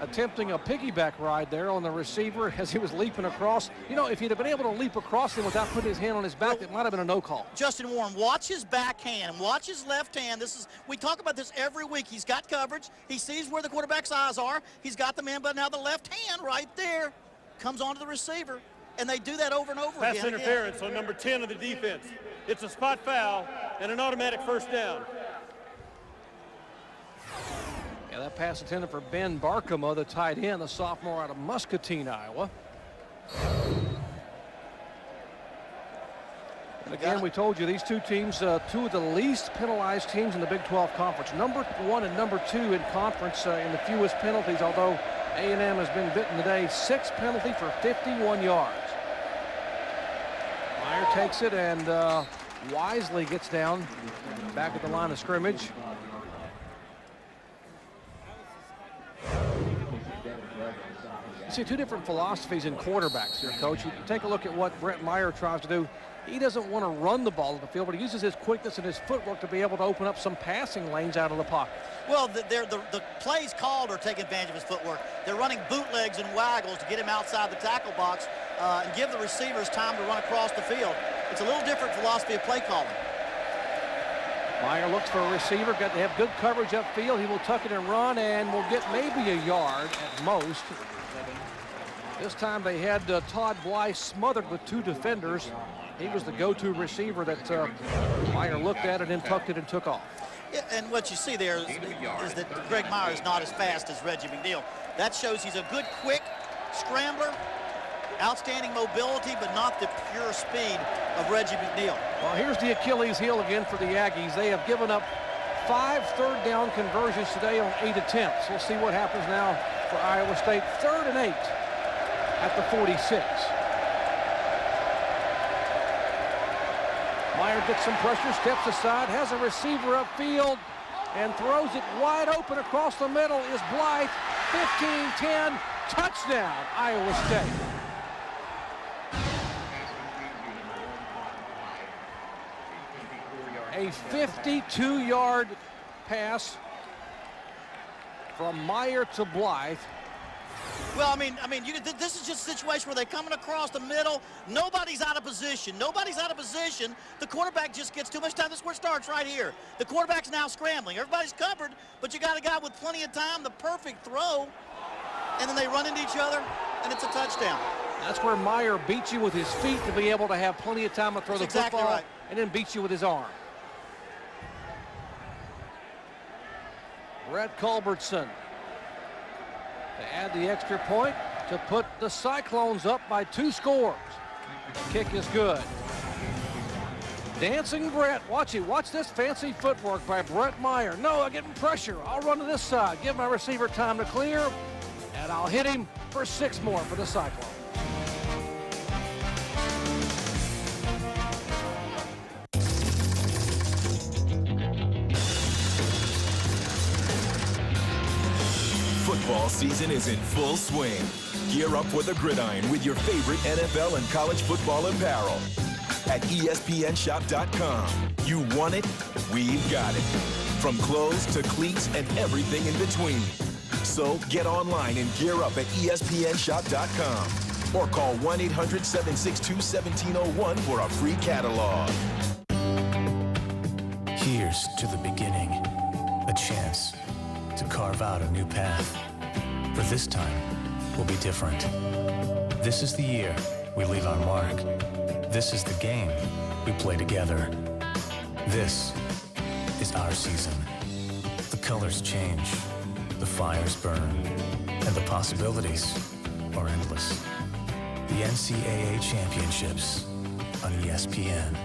attempting a piggyback ride there on the receiver as he was leaping across. You know, if he'd have been able to leap across him without putting his hand on his back, it might have been a no call. Justin Warren, watch his backhand, watch his left hand. We talk about this every week. He's got coverage. He sees where the quarterback's eyes are. He's got the man, but now the left hand right there comes onto the receiver, and they do that over and over again. Pass interference on number 10 of the defense. It's a spot foul and an automatic 1st down. Yeah, that pass intended for Ben Barkema, the tight end, the sophomore out of Muscatine, Iowa. And again, we told you these 2 teams, 2 of the least penalized teams in the Big 12 Conference. Number 1 and number 2 in conference in the fewest penalties, although A&M has been bitten today. 6 penalty for 51 yards. Meyer takes it and wisely gets down back at the line of scrimmage. You see 2 different philosophies in quarterbacks here, Coach. You take a look at what Brett Meyer tries to do. He doesn't want to run the ball at the field, but he uses his quickness and his footwork to be able to open up some passing lanes out of the pocket. Well, the plays called are taking advantage of his footwork. They're running bootlegs and waggles to get him outside the tackle box and give the receivers time to run across the field. It's a little different philosophy of play calling. Meyer looks for a receiver. Got to have good coverage upfield. He will tuck it and run and will get maybe a yard at most. This time they had Todd Blythe smothered with 2 defenders. He was the go-to receiver that Meyer looked at it and tucked it and took off. Yeah, and what you see there is that Greg Meyer is not as fast as Reggie McNeil. That shows he's a good, quick scrambler, outstanding mobility, but not the pure speed of Reggie McNeil. Well, here's the Achilles heel again for the Aggies. They have given up 5 third down conversions today on 8 attempts. We'll see what happens now for Iowa State. 3rd and 8 at the 46. Meyer gets some pressure, steps aside, has a receiver upfield, and throws it wide open across the middle is Blythe. 15-10, touchdown, Iowa State. A 52-yard pass from Meyer to Blythe. Well, I mean, this is just a situation where they're coming across the middle. Nobody's out of position. Nobody's out of position. The quarterback just gets too much time. This is where it starts right here. The quarterback's now scrambling. Everybody's covered, but you got a guy with plenty of time, the perfect throw, and then they run into each other, and it's a touchdown. That's where Meyer beats you with his feet to be able to have plenty of time to throw the football, right. and then beats you with his arm. Brett Culbertson to add the extra point to put the Cyclones up by 2 scores. The kick is good. Dancing Brett, watch this fancy footwork by Brett Meyer. No, I'm getting pressure. I'll run to this side, give my receiver time to clear, and I'll hit him for 6 more for the Cyclones. Football season is in full swing. Gear up for the gridiron with your favorite NFL and college football apparel. At ESPNshop.com. You want it, we've got it. From clothes to cleats and everything in between. So get online and gear up at ESPNshop.com. Or call 1-800-762-1701 for a free catalog. Here's to the beginning. A chance to carve out a new path. For this time will be different. This is the year we leave our mark. This is the game we play together. This is our season. The colors change, the fires burn, and the possibilities are endless. The NCAA Championships on ESPN.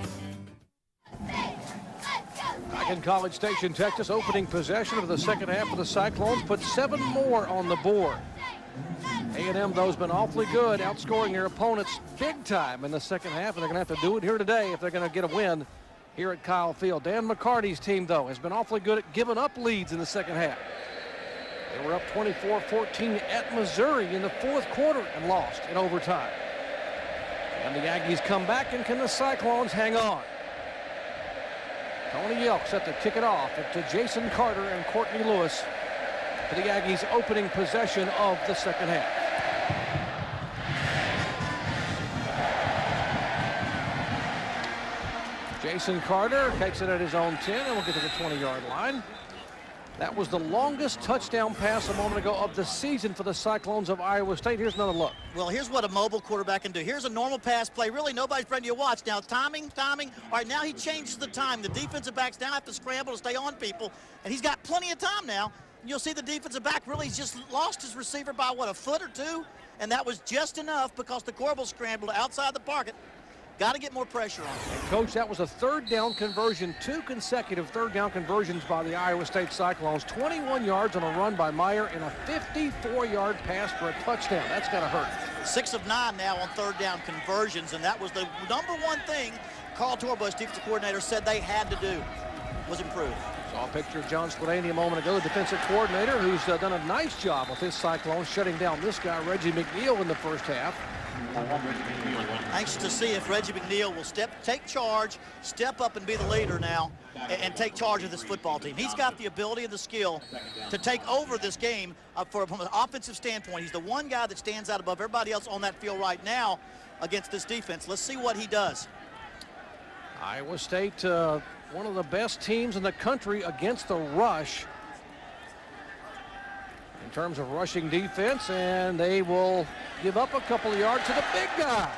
Back in College Station, Texas, opening possession of the second half of the Cyclones put 7 more on the board. A&M, though, has been awfully good, outscoring their opponents big time in the second half, and they're going to have to do it here today if they're going to get a win here at Kyle Field. Dan McCarty's team, though, has been awfully good at giving up leads in the second half. They were up 24-14 at Missouri in the 4th quarter and lost in overtime. And the Aggies come back, and can the Cyclones hang on? Tony Yelk set to kick it off to Jason Carter and Courtney Lewis for the Aggies' opening possession of the second half. Jason Carter takes it at his own 10 and will get to the 20-yard line. That was the longest touchdown pass a moment ago of the season for the Cyclones of Iowa State. Here's another look. Well, here's what a mobile quarterback can do. Here's a normal pass play. Really, nobody's bringing you a watch. Now, timing. All right, now he changes the time. The defensive backs now have to scramble to stay on people, and he's got plenty of time now. You'll see the defensive back really just lost his receiver by, what, a foot or two? And that was just enough because the Corbels scrambled outside the pocket. Got to get more pressure on him. Coach, that was a 3rd down conversion, 2 consecutive 3rd down conversions by the Iowa State Cyclones. 21 yards on a run by Meyer and a 54-yard pass for a touchdown. That's got to hurt. 6 of 9 now on 3rd down conversions, and that was the #1 thing Carl Torbush, defensive coordinator, said they had to do was improve. Saw a picture of John Spillane a moment ago, the defensive coordinator, who's done a nice job with his Cyclones, shutting down this guy, Reggie McNeil, in the first half. Anxious to see if Reggie McNeil will take charge, step up and be the leader now, and take charge of this football team. He's got the ability and the skill to take over this game from an offensive standpoint. He's the one guy that stands out above everybody else on that field right now against this defense. Let's see what he does. Iowa State, one of the best teams in the country against the rush in terms of rushing defense, and they will give up a couple of yards to the big guy.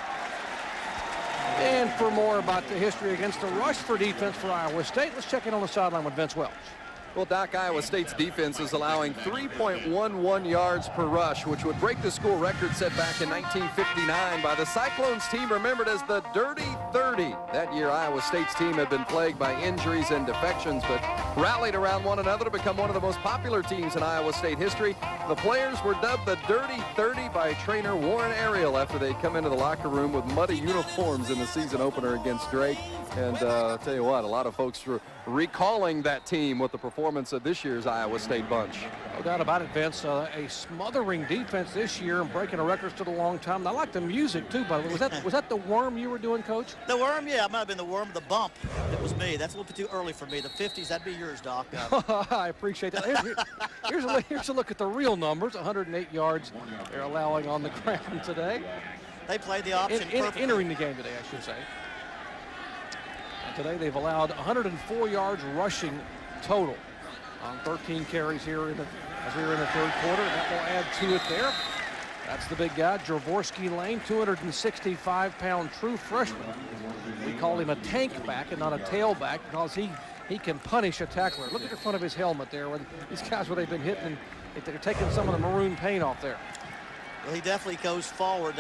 And for more about the history against the rush for defense for Iowa State, let's check in on the sideline with Vince Welch. Well, Doc, Iowa State's defense is allowing 3.11 yards per rush, which would break the school record set back in 1959 by the Cyclones team remembered as the Dirty 30. That year, Iowa State's team had been plagued by injuries and defections, but rallied around one another to become one of the most popular teams in Iowa State history. The players were dubbed the Dirty 30 by trainer Warren Ariel after they'd come into the locker room with muddy uniforms in the season opener against Drake. And I'll tell you what, a lot of folks were recalling that team with the performance of this year's Iowa State bunch. No doubt about it, Vince. A smothering defense this year and breaking a record for a long time. I like the music, too, by the way. Was that the worm you were doing, Coach? The worm, yeah. It might have been the worm. The bump, it was me. That's a little bit too early for me. The 50s, that'd be yours, Doc. I appreciate that. Here's a look at the real numbers. 108 yards they're allowing on the ground today. They played the option perfectly. Entering the game today, I should say. Today they've allowed 104 yards rushing total on 13 carries here as we were in the 3rd quarter. That will add to it there. That's the big guy, Javorsky Lane, 265-pound true freshman. We call him a tank back and not a tailback because he can punish a tackler. Look at the front of his helmet there. When these guys, where they've been hitting, and they're taking some of the maroon paint off there. Well, he definitely goes forward.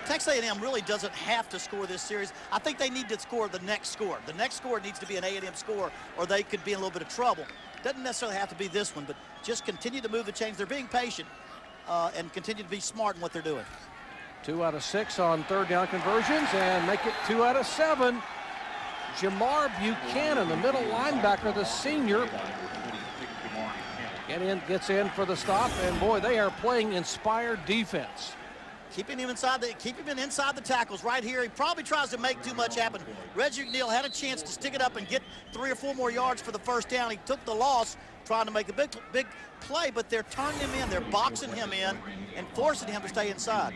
Texas A&M really doesn't have to score this series. I think they need to score the next score. The next score needs to be an A&M score, or they could be in a little bit of trouble. Doesn't necessarily have to be this one, but just continue to move the chains. They're being patient and continue to be smart in what they're doing. 2 out of 6 on third down conversions and make it 2 out of 7. Jamar Buchanan, the middle linebacker, the senior, gets in for the stop, and boy, they are playing inspired defense. Keeping him inside the tackles right here. He probably tries to make too much happen. Reggie McNeil had a chance to stick it up and get 3 or 4 more yards for the first down. He took the loss trying to make a big play, but they're turning him in. They're boxing him in and forcing him to stay inside.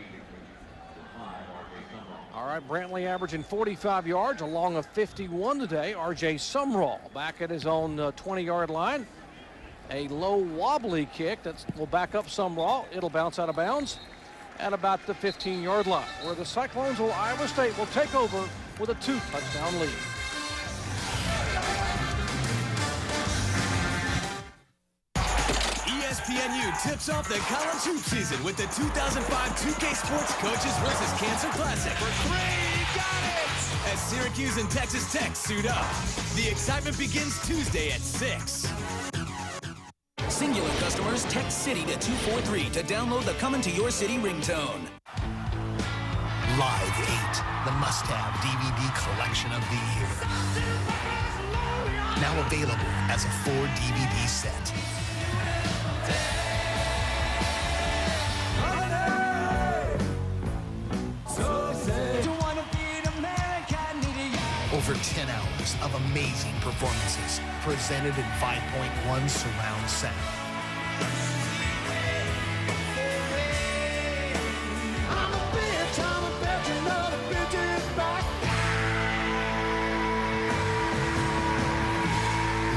All right, Brantley averaging 45 yards along of 51 today. R.J. Sumrall back at his own 20-yard line. A low wobbly kick that will back up Sumrall. It'll bounce out of bounds at about the 15-yard line, where the Cyclones of Iowa State will take over with a 2-touchdown lead. ESPNU tips off the college hoop season with the 2005 2K Sports Coaches vs. Cancer Classic. For 3, got it! As Syracuse and Texas Tech suit up. The excitement begins Tuesday at 6. Singular customers text CITY to 243 to download the Coming to Your City ringtone. Live 8, the must-have DVD collection of the year. Now available as a 4-DVD set. Over 10 hours of amazing performances presented in 5.1 surround sound.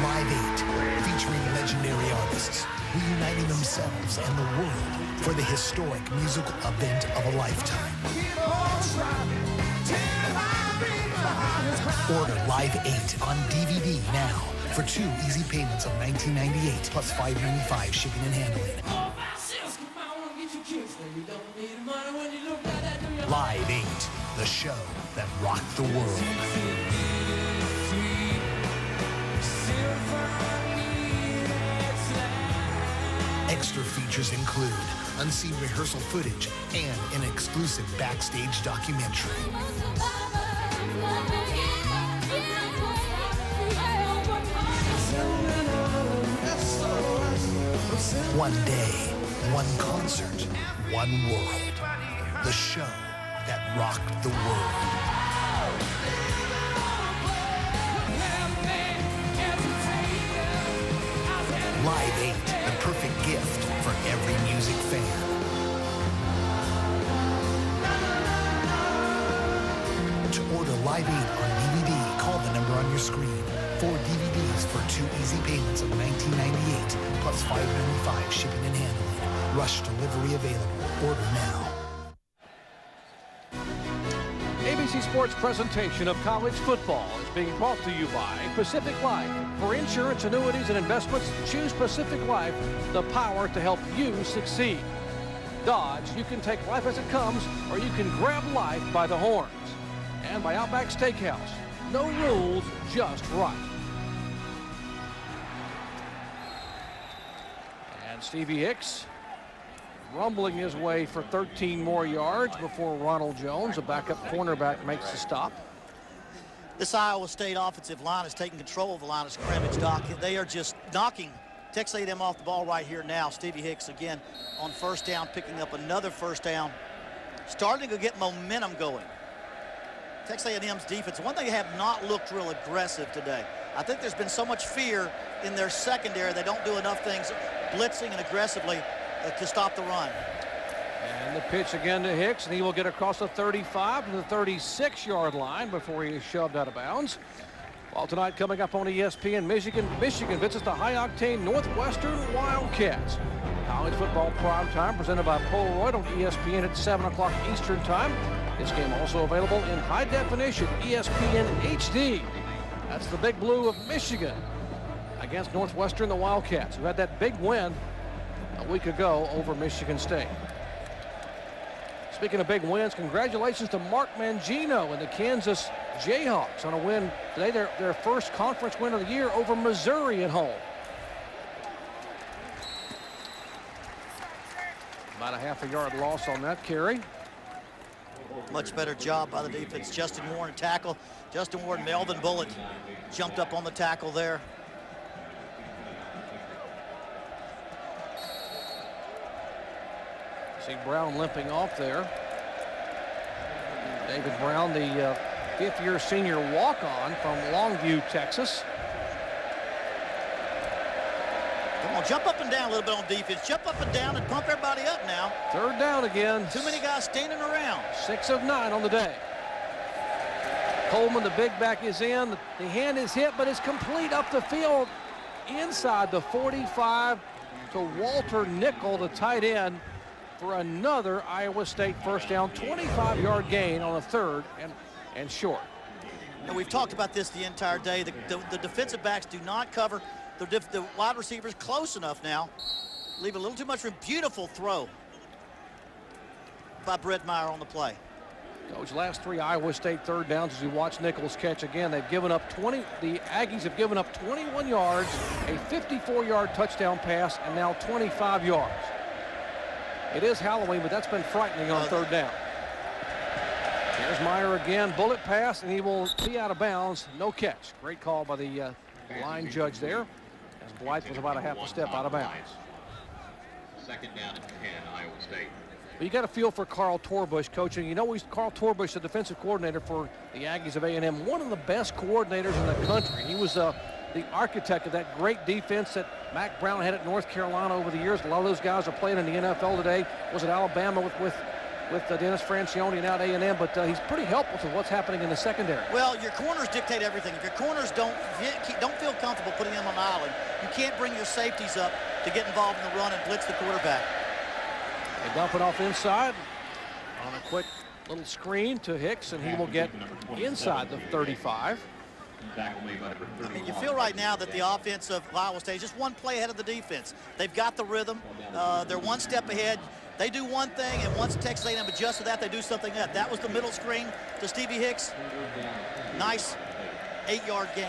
Live 8, featuring legendary artists reuniting themselves and the world for the historic musical event of a lifetime. Order Live 8 on DVD now for 2 easy payments of $19.98 plus $5.95 shipping and handling. Live 8, the show that rocked the world. Extra features include unseen rehearsal footage and an exclusive backstage documentary. One day, one concert, one world. The show that rocked the world. Live 8, the perfect gift for every music fan. To order Live 8 on DVD, call the number on your screen. 4 DVDs for 2 easy payments of $19.98 plus $5.95 shipping and handling. Rush delivery available. Order now. ABC Sports presentation of college football is being brought to you by Pacific Life. For insurance, annuities, and investments, choose Pacific Life, the power to help you succeed. Dodge, you can take life as it comes, or you can grab life by the horns. And by Outback Steakhouse, no rules, just right. And Stevie Hicks rumbling his way for 13 more yards before Ronald Jones, a backup cornerback, makes the stop. This Iowa State offensive line is taking control of the line of scrimmage, Doc. They are just knocking Texas A&M off the ball right here now. Stevie Hicks again on first down, picking up another first down, starting to get momentum going. Texas A&M's defense, one thing, they have not looked real aggressive today. I think there's been so much fear in their secondary. They don't do enough things blitzing and aggressively to stop the run. And the pitch again to Hicks, and he will get across the 35 to the 36-yard line before he is shoved out of bounds. Well, tonight coming up on ESPN, Michigan visits the high-octane Northwestern Wildcats. College football prime time presented by Polaroid on ESPN at 7 o'clock Eastern time. This game also available in high definition, ESPN HD. That's the Big Blue of Michigan against Northwestern, the Wildcats, who had that big win a week ago over Michigan State. Speaking of big wins, congratulations to Mark Mangino and the Kansas Jayhawks on a win today, their first conference win of the year over Missouri at home. About a half-a-yard loss on that carry. Much better job by the defense. Justin Warren tackle. Justin Warren, Melvin Bullitt jumped up on the tackle there. See Brown limping off there. David Brown, the fifth-year senior walk-on from Longview, Texas. Come on, jump up and down a little bit on defense. Jump up and down and pump everybody up now. Third down again. Too many guys standing around. 6 of 9 on the day. Coleman, the big back, is in. The hand is hit, but it's complete up the field inside the 45 to Walter Nickel, the tight end, for another Iowa State first down. 25-yard gain on a third and short. Now, we've talked about this the entire day. The defensive backs do not cover the wide receivers close enough now. Leave a little too much room. Beautiful throw by Brett Meyer on the play. Coach, last 3 Iowa State third downs as you watch Nichols catch again. They've given up 20. The Aggies have given up 21 yards, a 54-yard touchdown pass, and now 25 yards. It is Halloween, but that's been frightening on third down. Here's Meyer again. Bullet pass, and he will be out of bounds. No catch. Great call by the line judge there, as Blythe was about a half a step out of bounds. Second down and 10, Iowa State. But you got to feel for Carl Torbush coaching. You know, Carl Torbush, the defensive coordinator for the Aggies of A&M, one of the best coordinators in the country. He was the architect of that great defense that Mac Brown had at North Carolina over the years. A lot of those guys are playing in the NFL today. Was at Alabama with Dennis Francione and out A&M, but he's pretty helpful to what's happening in the secondary. Well, your corners dictate everything. If your corners don't feel comfortable putting them on the island, you can't bring your safeties up to get involved in the run and blitz the quarterback. They dump it off inside on a quick little screen to Hicks, and he will get inside the 35. I mean, you feel right now that the offense of Iowa State is just one play ahead of the defense. They've got the rhythm. They're one step ahead. They do one thing, and once Texas A&M adjusts to that, they do something else. That was the middle screen to Stevie Hicks. Nice 8-yard gain.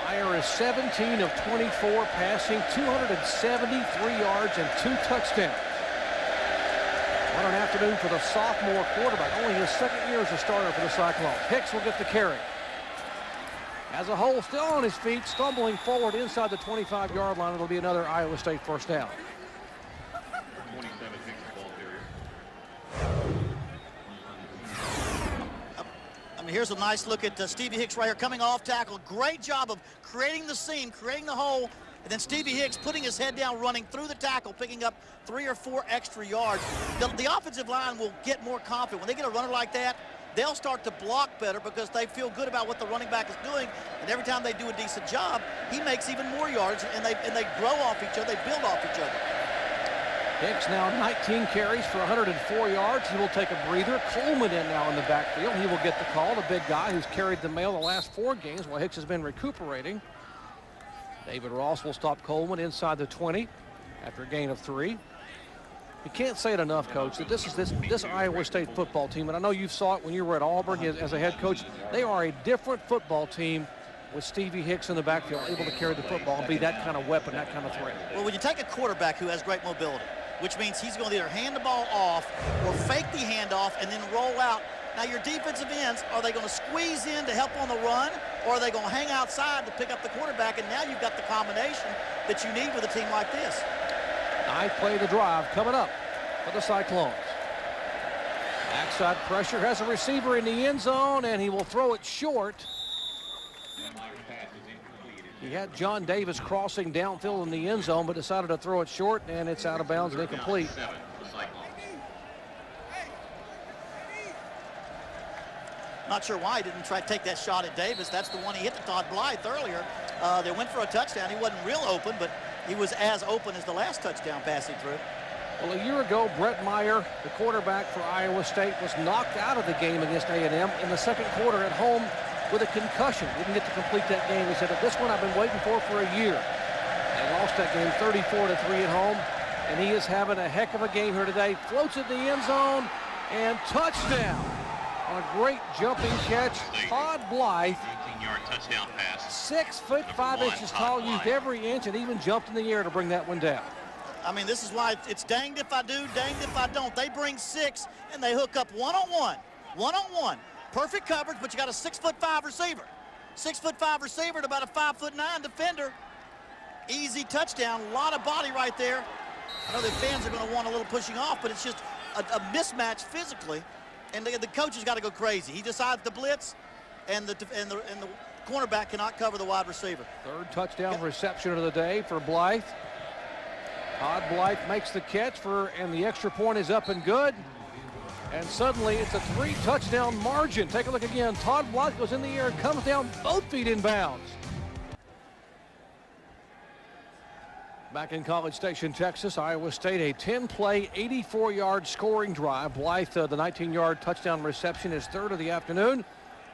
Meyer is 17 of 24 passing, 273 yards and 2 touchdowns. What an afternoon for the sophomore quarterback. Only his second year as a starter for the Cyclones. Hicks will get the carry. As a whole, still on his feet, stumbling forward inside the 25-yard line. It'll be another Iowa State first down. I mean, here's a nice look at Stevie Hicks right here coming off tackle. Great job of creating the seam, creating the hole, and then Stevie Hicks putting his head down, running through the tackle, picking up 3 or 4 extra yards. The offensive line will get more confident. When they get a runner like that, they'll start to block better because they feel good about what the running back is doing. And every time they do a decent job, he makes even more yards, and they grow off each other. They build off each other. Hicks now 19 carries for 104 yards. He will take a breather. Coleman in now in the backfield. He will get the call, the big guy who's carried the mail the last 4 games while Hicks has been recuperating. David Ross will stop Coleman inside the 20 after a gain of 3. You can't say it enough, Coach, that this Iowa State football team, and I know you saw it when you were at Auburn as a head coach, they are a different football team with Stevie Hicks in the backfield, able to carry the football and be that kind of weapon, that kind of threat. Well, when you take a quarterback who has great mobility, which means he's going to either hand the ball off or fake the handoff and then roll out. Now, your defensive ends, are they going to squeeze in to help on the run, or are they going to hang outside to pick up the quarterback? And now you've got the combination that you need with a team like this. 9th play of the drive coming up for the Cyclones. Backside pressure, has a receiver in the end zone, and he will throw it short. He had John Davis crossing downfield in the end zone, but decided to throw it short, and it's out of bounds and incomplete. Not sure why he didn't try to take that shot at Davis. That's the one he hit to Todd Blythe earlier. They went for a touchdown. He wasn't real open, but he was as open as the last touchdown pass he threw. Well, a year ago, Brett Meyer, the quarterback for Iowa State, was knocked out of the game against A&M in the second quarter at home with a concussion. Didn't get to complete that game. He said, this one I've been waiting for a year. They lost that game 34-3 at home, and he is having a heck of a game here today. Floats in the end zone, and touchdown. On a great jumping catch, Todd Blythe, 18-yard touchdown pass. 6'5" tall, used every inch, and even jumped in the air to bring that one down. I mean, this is why it's danged if I do, danged if I don't. They bring 6, and they hook up one-on-one. One-on-one. Perfect coverage, but you got a 6'5" receiver. 6'5" receiver and about a 5'9" defender. Easy touchdown. A lot of body right there. I know the fans are going to want a little pushing off, but it's just a mismatch physically. And the coach has got to go crazy. He decides to blitz, and the cornerback cannot cover the wide receiver. Third touchdown reception of the day for Blythe. Todd Blythe makes the catch and the extra point is up and good. And suddenly it's a 3-touchdown margin. Take a look again. Todd Blythe goes in the air and comes down both feet in bounds. Back in College Station, Texas, Iowa State, a 10-play, 84-yard scoring drive. Blythe, the 19-yard touchdown reception, is third of the afternoon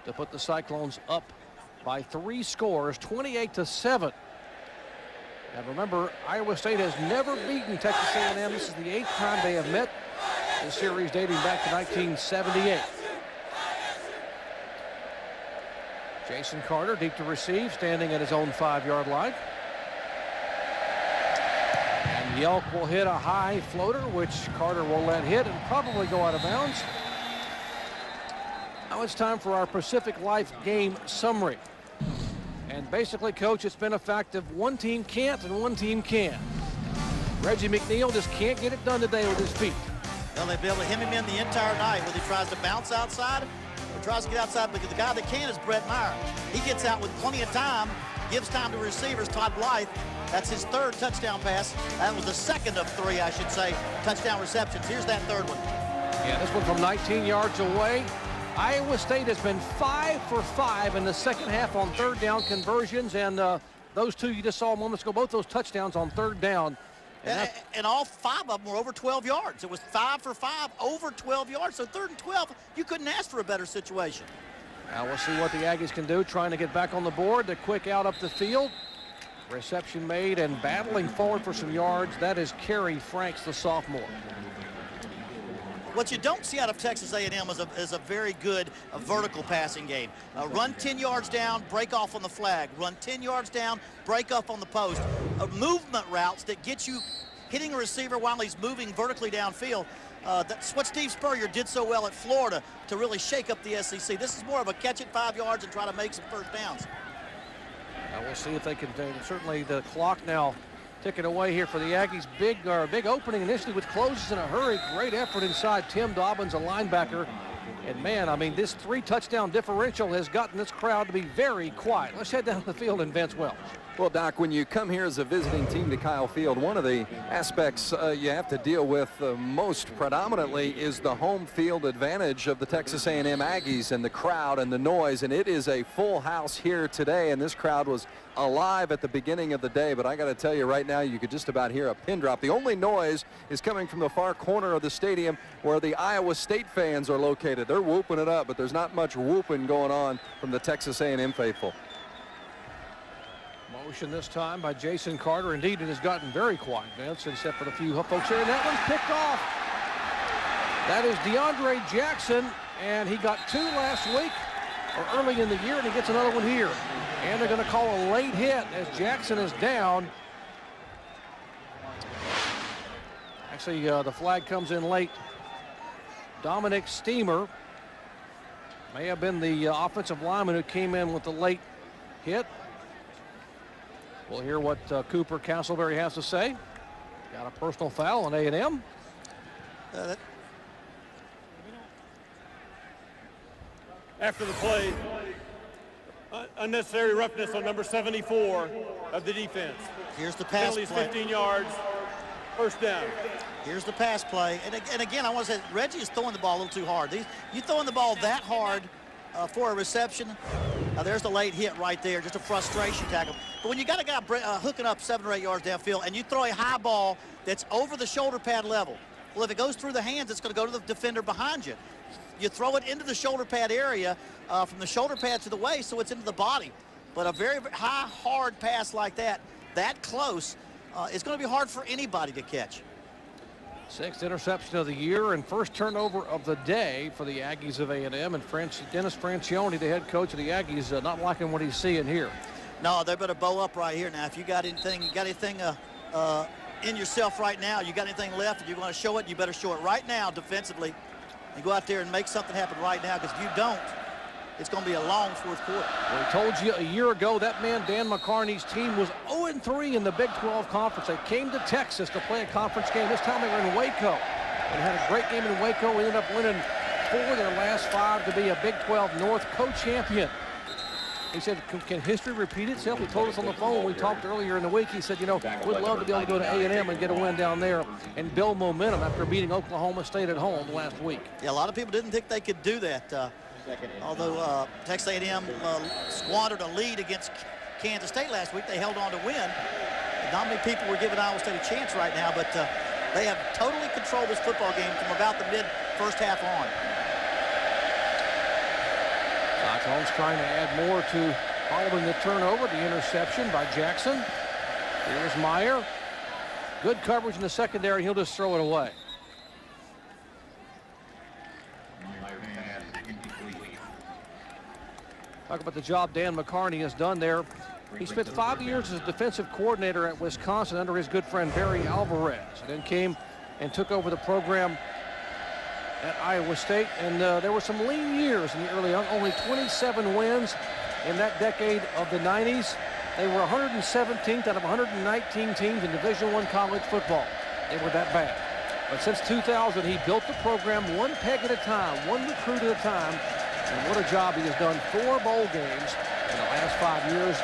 to put the Cyclones up by 3 scores, 28-7. And remember, Iowa State has never beaten Texas A&M. This is the 8th time they have met. This series dating back to 1978. Jason Carter deep to receive, standing at his own 5-yard line. And Yelk will hit a high floater, which Carter will let hit and probably go out of bounds. Now it's time for our Pacific Life game summary. And basically, Coach, it's been a fact of one team can't and one team can. Reggie McNeil just can't get it done today with his feet. Well, they've been able to hem him in the entire night, whether he tries to bounce outside or tries to get outside, because the guy that can is Brett Meyer. He gets out with plenty of time, gives time to receivers. Todd Blythe, that's his 3rd touchdown pass. That was the 2nd of 3, I should say, touchdown receptions. Here's that 3rd one. Yeah, this one from 19 yards away. Iowa State has been 5 for 5 in the second half on 3rd down conversions, and those two you just saw moments ago, both those touchdowns on 3rd down. And all 5 of them were over 12 yards. It was 5 for 5, over 12 yards. So 3rd and 12, you couldn't ask for a better situation. Now we'll see what the Aggies can do, trying to get back on the board. The quick out up the field. Reception made and battling forward for some yards. That is Kerry Franks, the sophomore. What you don't see out of Texas A&M is a very good vertical passing game. Run 10 yards down, break off on the flag. Run 10 yards down, break off on the post. Movement routes that get you hitting a receiver while he's moving vertically downfield. That's what Steve Spurrier did so well at Florida to really shake up the SEC. This is more of a catch it 5 yards and try to make some first downs. Now we'll see if they can. Certainly the clock now ticking away here for the Aggies. Big opening initially with closes in a hurry. Great effort inside. Tim Dobbins, a linebacker. And man, I mean, this 3-touchdown differential has gotten this crowd to be very quiet. Let's head down the field and Vince Welch. Well, Doc, when you come here as a visiting team to Kyle Field, one of the aspects you have to deal with most predominantly is the home field advantage of the Texas A&M Aggies and the crowd and the noise. And it is a full house here today, and this crowd was alive at the beginning of the day. But I got to tell you right now, you could just about hear a pin drop. The only noise is coming from the far corner of the stadium where the Iowa State fans are located. They're whooping it up, but there's not much whooping going on from the Texas A&M faithful. Motion this time by Jason Carter. Indeed, it has gotten very quiet, Vince, except for the few folks here. And that one's picked off. That is DeAndre Jackson, and he got 2 last week or early in the year, and he gets another one here. And they're going to call a late hit as Jackson is down. Actually, the flag comes in late. Dominic Steamer may have been the offensive lineman who came in with the late hit. We'll hear what Cooper Castleberry has to say. Got a personal foul on A&M. After the play, unnecessary roughness on number 74 of the defense. Here's the pass play. play. 15 yards, first down. Here's the pass play. And again, I want to say, Reggie is throwing the ball a little too hard. You throwing the ball that hard for a reception, Now there's the late hit right there, just a frustration tackle. But when you got a guy hooking up 7 or 8 yards downfield and you throw a high ball that's over the shoulder pad level, well, if it goes through the hands, it's going to go to the defender behind you. You throw it into the shoulder pad area, from the shoulder pad to the waist, so it's into the body. But a very, very high, hard pass like that close, is going to be hard for anybody to catch. 6th interception of the year and first turnover of the day for the Aggies of A&M. And Dennis Francione, the head coach of the Aggies, not liking what he's seeing here. No, they better bow up right here now. If you got anything, in yourself right now, you got anything left and you want to show it, you better show it right now defensively and go out there and make something happen right now, because if you don't, it's going to be a long fourth quarter. Well, I told you a year ago that man Dan McCarney's team was 0-3 in the Big 12 Conference. They came to Texas to play a conference game. This time they were in Waco and had a great game in Waco. We ended up winning 4 of their last 5 to be a Big 12 North co-champion. He said, can history repeat itself? He told us on the phone when we talked earlier in the week. He said, you know, we'd love to be able to go to A&M and get a win down there and build momentum after beating Oklahoma State at home last week. Yeah, a lot of people didn't think they could do that. Although Texas A&M squandered a lead against Kansas State last week, they held on to win. And not many people were giving Iowa State a chance right now, but they have totally controlled this football game from about the mid-first half on. Cyclones trying to add more to following the turnover, the interception by Jackson. Here's Meyer. Good coverage in the secondary. He'll just throw it away. Talk about the job Dan McCarney has done there. He spent 5 years as a defensive coordinator at Wisconsin under his good friend Barry Alvarez, and then came and took over the program at Iowa State. And there were some lean years in the early on, only 27 wins in that decade of the 90s. They were 117th out of 119 teams in Division I college football. They were that bad. But since 2000, he built the program one peg at a time, one recruit at a time. And what a job he has done. 4 bowl games in the last 5 years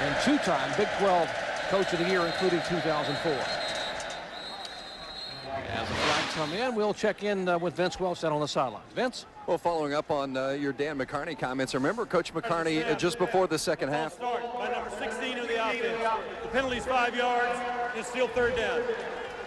and 2-time Big 12 Coach of the Year, including 2004. As the flags come in, we'll check in with Vince Welch down on the sidelines. Vince? Well, following up on your Dan McCarney comments, remember Coach McCarney just before the second half? Start by number 16 of the offense. The penalty's 5 yards. It's still 3rd down.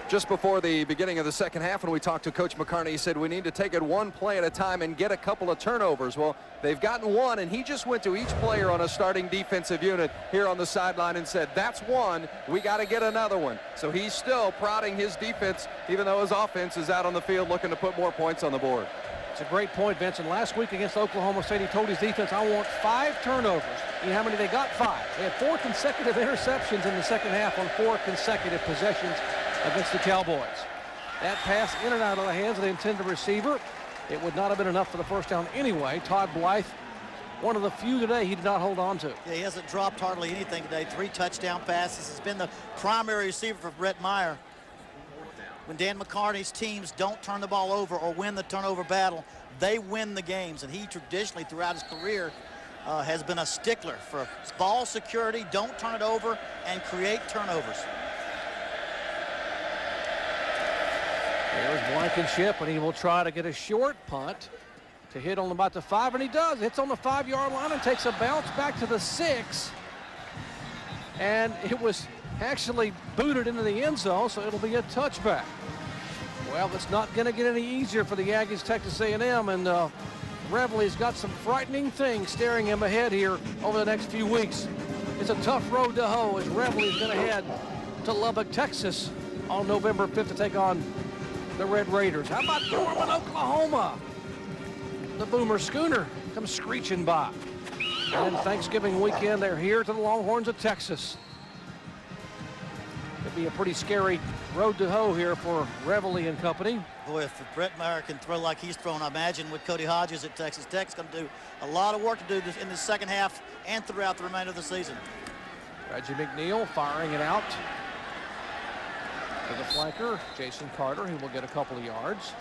Just before the beginning of the second half, when we talked to Coach McCarney, he said we need to take it one play at a time and get a couple of turnovers. Well, they've gotten one, and he just went to each player on a starting defensive unit here on the sideline and said, that's one, we got to get another one. So he's still prodding his defense, even though his offense is out on the field looking to put more points on the board. It's a great point, Vince. And last week against Oklahoma State, he told his defense, I want 5 turnovers. You know how many they got? 5. They had 4 consecutive interceptions in the second half on 4 consecutive possessions against the Cowboys. That pass in and out of the hands of the intended receiver. It would not have been enough for the first down anyway. Todd Blythe, one of the few today he did not hold on to. Yeah, he hasn't dropped hardly anything today. 3 touchdown passes. He's been the primary receiver for Brett Meyer. When Dan McCartney's teams don't turn the ball over or win the turnover battle, they win the games. And he traditionally, throughout his career, has been a stickler for ball security, don't turn it over, and create turnovers. There's Blankenship, and he will try to get a short punt to hit on about the 5, and he does. Hits on the 5-yard line and takes a bounce back to the 6. And it was actually booted into the end zone, so it'll be a touchback. Well, it's not going to get any easier for the Aggies, Texas A&M, and Reveley's got some frightening things staring him ahead here over the next few weeks. It's a tough road to hoe as Reveley's going to head to Lubbock, Texas on November 5th to take on the Red Raiders. How about Norman, Oklahoma? The Boomer Schooner comes screeching by. And Thanksgiving weekend, they're here to the Longhorns of Texas. It'd be a pretty scary road to hoe here for Reveley and company. Boy, if Brett Meyer can throw like he's thrown, I imagine with Cody Hodges at Texas Tech is going to do a lot of work to do this in the second half and throughout the remainder of the season. Reggie McNeil firing it out to the flanker, Jason Carter, who will get a couple of yards.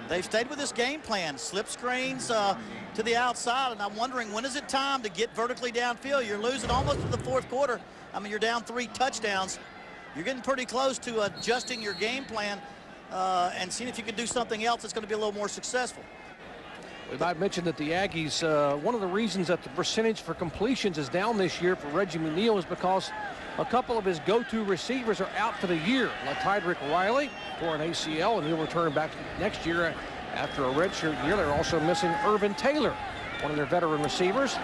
They've stayed with this game plan, slip screens to the outside, and I'm wondering, when is it time to get vertically downfield? You're losing almost to the fourth quarter. I mean, you're down 3 touchdowns. You're getting pretty close to adjusting your game plan and seeing if you can do something else that's going to be a little more successful. We might mention that the Aggies, one of the reasons that the percentage for completions is down this year for Reggie McNeil is because a couple of his go-to receivers are out for the year. Tydrick Riley for an ACL, and he'll return back next year after a redshirt year. They're also missing Irvin Taylor, one of their veteran receivers.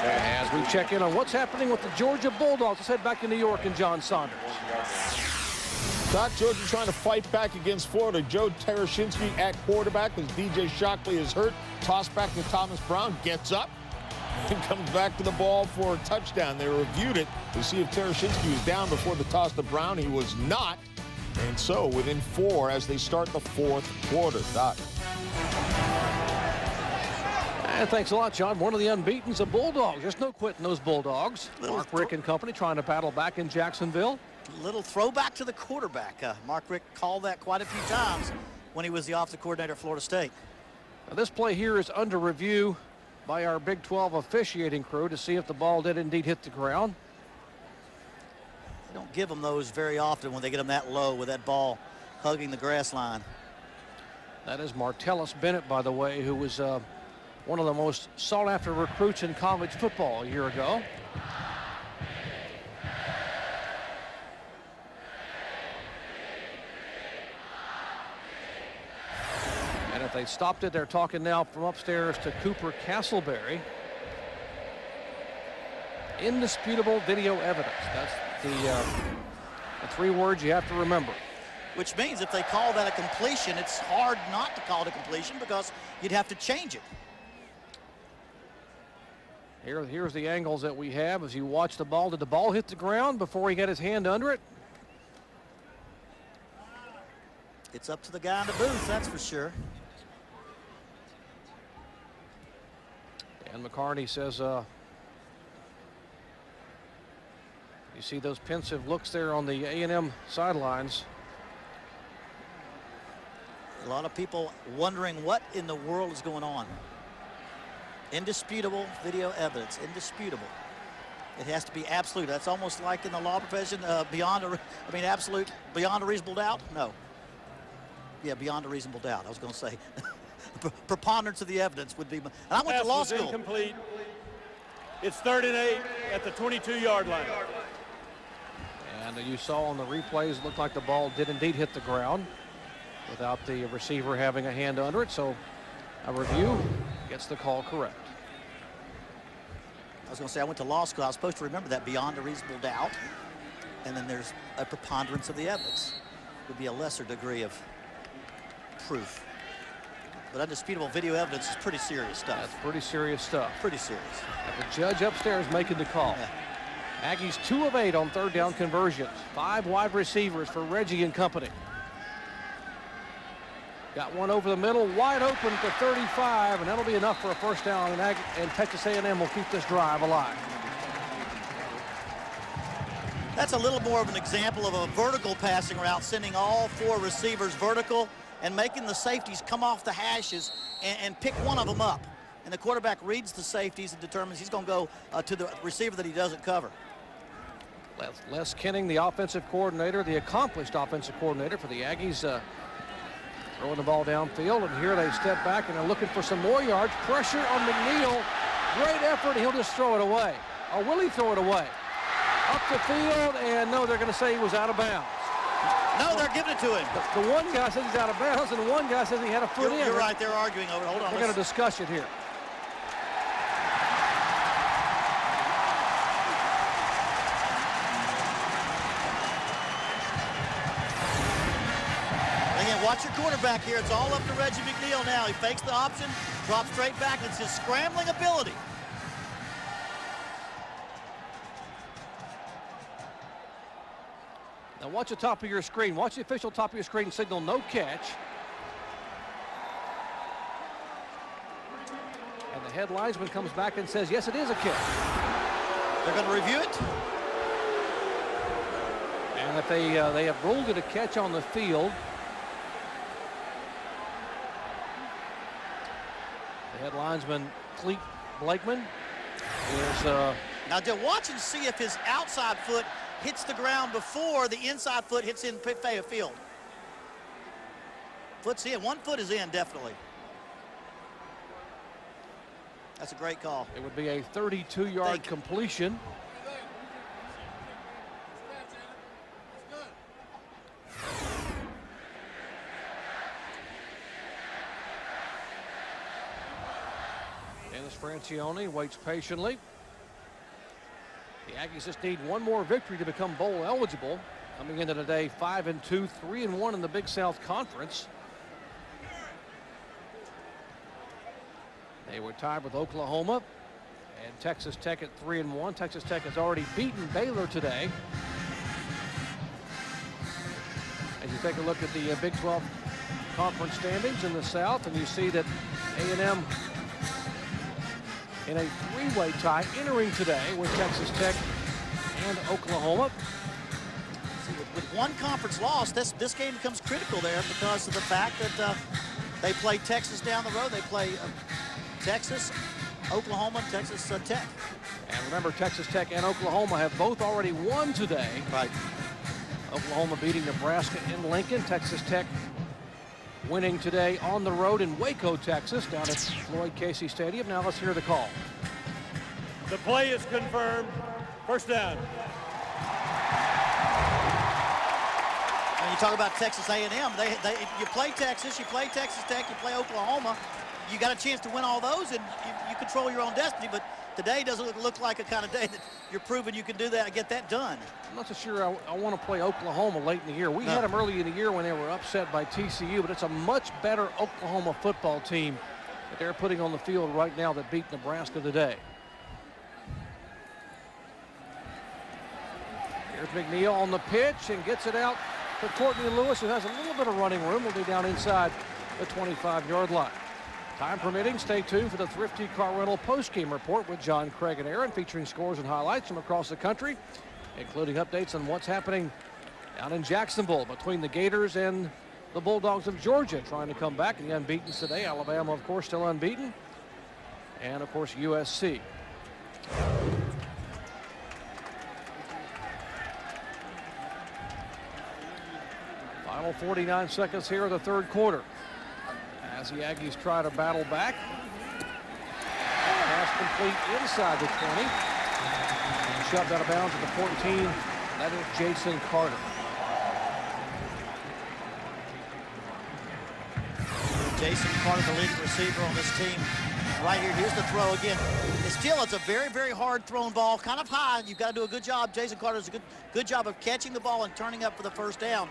As we check in on what's happening with the Georgia Bulldogs, let's head back to New York and John Saunders. Doc, Georgia trying to fight back against Florida. Joe Tereshinski at quarterback as DJ Shockley is hurt. Toss back to Thomas Brown, gets up and comes back to the ball for a touchdown. They reviewed it to see if Tereshinski was down before the toss to Brown. He was not. And so within 4 as they start the 4th quarter. Doc. And thanks a lot, John. One of the unbeatens of Bulldogs. There's no quitting those Bulldogs. Mark Rick and company trying to battle back in Jacksonville. Little throwback to the quarterback. Mark Rick called that quite a few times when he was the offensive coordinator at Florida State. Now, this play here is under review by our Big 12 officiating crew to see if the ball did indeed hit the ground. They don't give them those very often when they get them that low with that ball hugging the grass line. That is Martellus Bennett, by the way, who was one of the most sought-after recruits in college football a year ago. And if they stopped it, they're talking now from upstairs to Cooper Castleberry. Indisputable video evidence. That's the 3 words you have to remember. Which means if they call that a completion, it's hard not to call it a completion because you'd have to change it. Here's the angles that we have as you watch the ball. Did the ball hit the ground before he got his hand under it? It's up to the guy in the booth, that's for sure. And McCarney says, you see those pensive looks there on the A&M sidelines. A lot of people wondering what in the world is going on. Indisputable video evidence, indisputable. It has to be absolute. That's almost like in the law profession, absolute, beyond a reasonable doubt? No. Yeah, beyond a reasonable doubt. I was going to say preponderance of the evidence would be. And I went to law school. Incomplete. It's 3rd and 8 at the 22-yard line. And you saw on the replays, it looked like the ball did indeed hit the ground without the receiver having a hand under it. So a review gets the call correct. I was going to say, I went to law school. I was supposed to remember that beyond a reasonable doubt. And then there's a preponderance of the evidence. It would be a lesser degree of proof. But undisputable video evidence is pretty serious stuff. That's pretty serious stuff. Pretty serious. And the judge upstairs making the call. Yeah. Aggies 2 of 8 on 3rd down conversions. 5 wide receivers for Reggie and company. Got one over the middle, wide open to 35, and that'll be enough for a first down, and Texas A&M will keep this drive alive. That's a little more of an example of a vertical passing route, sending all 4 receivers vertical and making the safeties come off the hashes and pick one of them up. And the quarterback reads the safeties and determines he's going to go to the receiver that he doesn't cover. Les Kenning, the offensive coordinator, the accomplished offensive coordinator for the Aggies, throwing the ball downfield, and here they step back and are looking for some more yards. Pressure on McNeil. Great effort. He'll just throw it away. Or will he throw it away? Up the field, and no, they're going to say he was out of bounds. No, they're giving it to him. The one guy says he's out of bounds, and the one guy says he had a foot in. You're right. They're arguing over it. Hold on. We're going to discuss it here. Watch your quarterback here. It's all up to Reggie McNeil now. He fakes the option, drops straight back. It's his scrambling ability. Now watch the top of your screen. Watch the official top of your screen signal no catch. And the head linesman comes back and says, yes, it is a catch. They're going to review it. And if they have ruled it a catch on the field, the head linesman, Cleet Blakeman, is... Now, watch and see if his outside foot hits the ground before the inside foot hits in field. Foot's in. 1 foot is in, definitely. That's a great call. It would be a 32-yard completion. Dennis Francione waits patiently. The Aggies just need one more victory to become bowl eligible. Coming into today 5-2, 3-1 in the Big South Conference. They were tied with Oklahoma and Texas Tech at 3-1. Texas Tech has already beaten Baylor today. As you take a look at the Big 12 Conference standings in the South, and you see that A&M in a three-way tie entering today with Texas Tech and Oklahoma. See, with one conference loss, this game becomes critical there because of the fact that they play Texas down the road. They play Texas, Oklahoma, and Texas Tech. And remember, Texas Tech and Oklahoma have both already won today. Right. Oklahoma beating Nebraska in Lincoln. Texas Tech winning today on the road in Waco, Texas, down at Floyd Casey Stadium. Now let's hear the call. The play is confirmed. First down. When you talk about Texas A&M, you play Texas, you play Texas Tech, you play Oklahoma. You got a chance to win all those, and you control your own destiny. But today doesn't look like a kind of day that you're proving you can do that and get that done. I'm not so sure I want to play Oklahoma late in the year. We had them early in the year when they were upset by TCU, but it's a much better Oklahoma football team that they're putting on the field right now that beat Nebraska today. Here's McNeil on the pitch and gets it out to Courtney Lewis, who has a little bit of running room. Will be down inside the 25-yard line. Time permitting, stay tuned for the Thrifty Car Rental post-game report with John, Craig, and Aaron, featuring scores and highlights from across the country, including updates on what's happening down in Jacksonville between the Gators and the Bulldogs of Georgia, trying to come back. And the unbeaten today. Alabama, of course, still unbeaten. And, of course, USC. Final 49 seconds here of the third quarter, as the Aggies try to battle back. Pass complete inside the 20. And shoved out of bounds at the 14. That is Jason Carter. Jason Carter, the leading receiver on this team. Right here, here's the throw again. It's a very, very hard thrown ball, kind of high. You've got to do a good job. Jason Carter does a good job of catching the ball and turning up for the first down.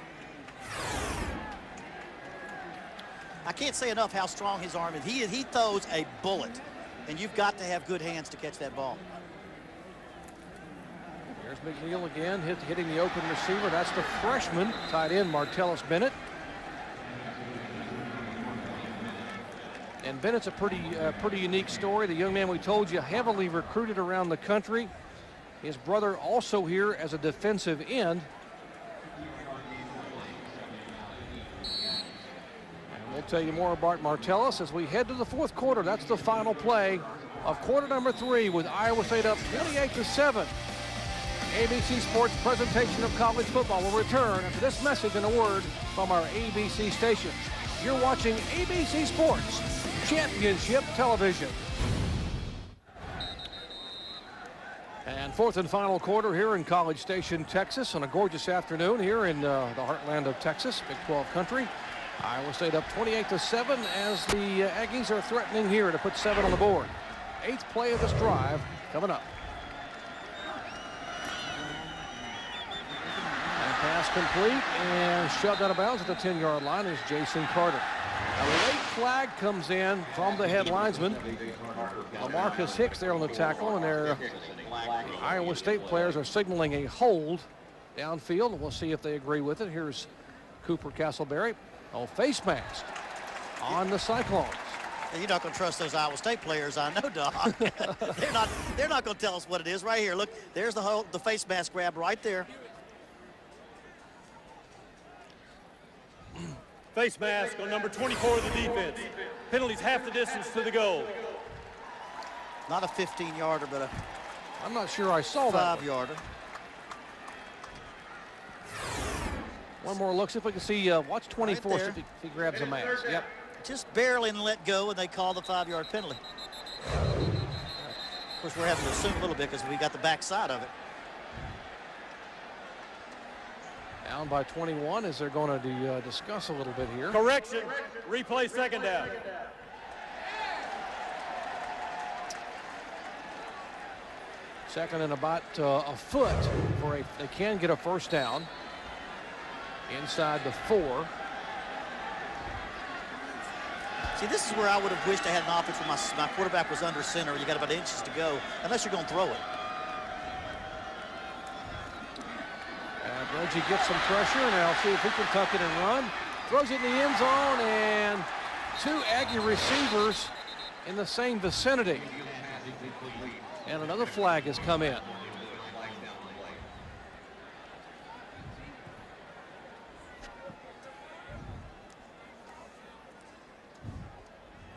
I can't say enough how strong his arm is. He throws a bullet, and you've got to have good hands to catch that ball. There's McNeil again, hitting the open receiver. That's the freshman, tight end Martellus Bennett. And Bennett's a pretty unique story. The young man we told you, heavily recruited around the country. His brother also here as a defensive end. We'll tell you more about Martellus as we head to the fourth quarter. That's the final play of quarter number 3 with Iowa State up 28-7. ABC Sports presentation of college football will return after this message and a word from our ABC stations. You're watching ABC Sports Championship Television. And fourth and final quarter here in College Station, Texas, on a gorgeous afternoon here in the heartland of Texas, Big 12 country. Iowa State up 28-7 as the Aggies are threatening here to put 7 on the board. 8th play of this drive coming up. And pass complete and shoved out of bounds at the 10-yard line is Jason Carter. A late flag comes in from the head linesman, Marcus Hicks, there on the tackle, and their Iowa State players are signaling a hold downfield. We'll see if they agree with it. Here's Cooper Castleberry. Oh, face mask on the Cyclones. You're not going to trust those Iowa State players, I know, Doc. they're not going to tell us what it is. Right here, look, there's the face mask grab right there. Face mask on number 24 of the defense. Penalties half the distance to the goal. Not a 15-yarder, but I'm not sure I saw that. 5-yarder. One more look, see if we can see, watch 24, Right see if he grabs a mask. Yep. Just barely and let go, and they call the 5-yard penalty. Of course, we're having to assume a little bit because we got the backside of it. Down by 21 as they're going to discuss a little bit here. Correction, replay second down. Second and about a foot for they can get a first down inside the 4. See, this is where I would have wished I had an offense where my quarterback was under center. You got about inches to go, unless you're going to throw it. And Reggie gets some pressure, and I'll see if he can tuck it and run. Throws it in the end zone, and 2 Aggie receivers in the same vicinity. And another flag has come in.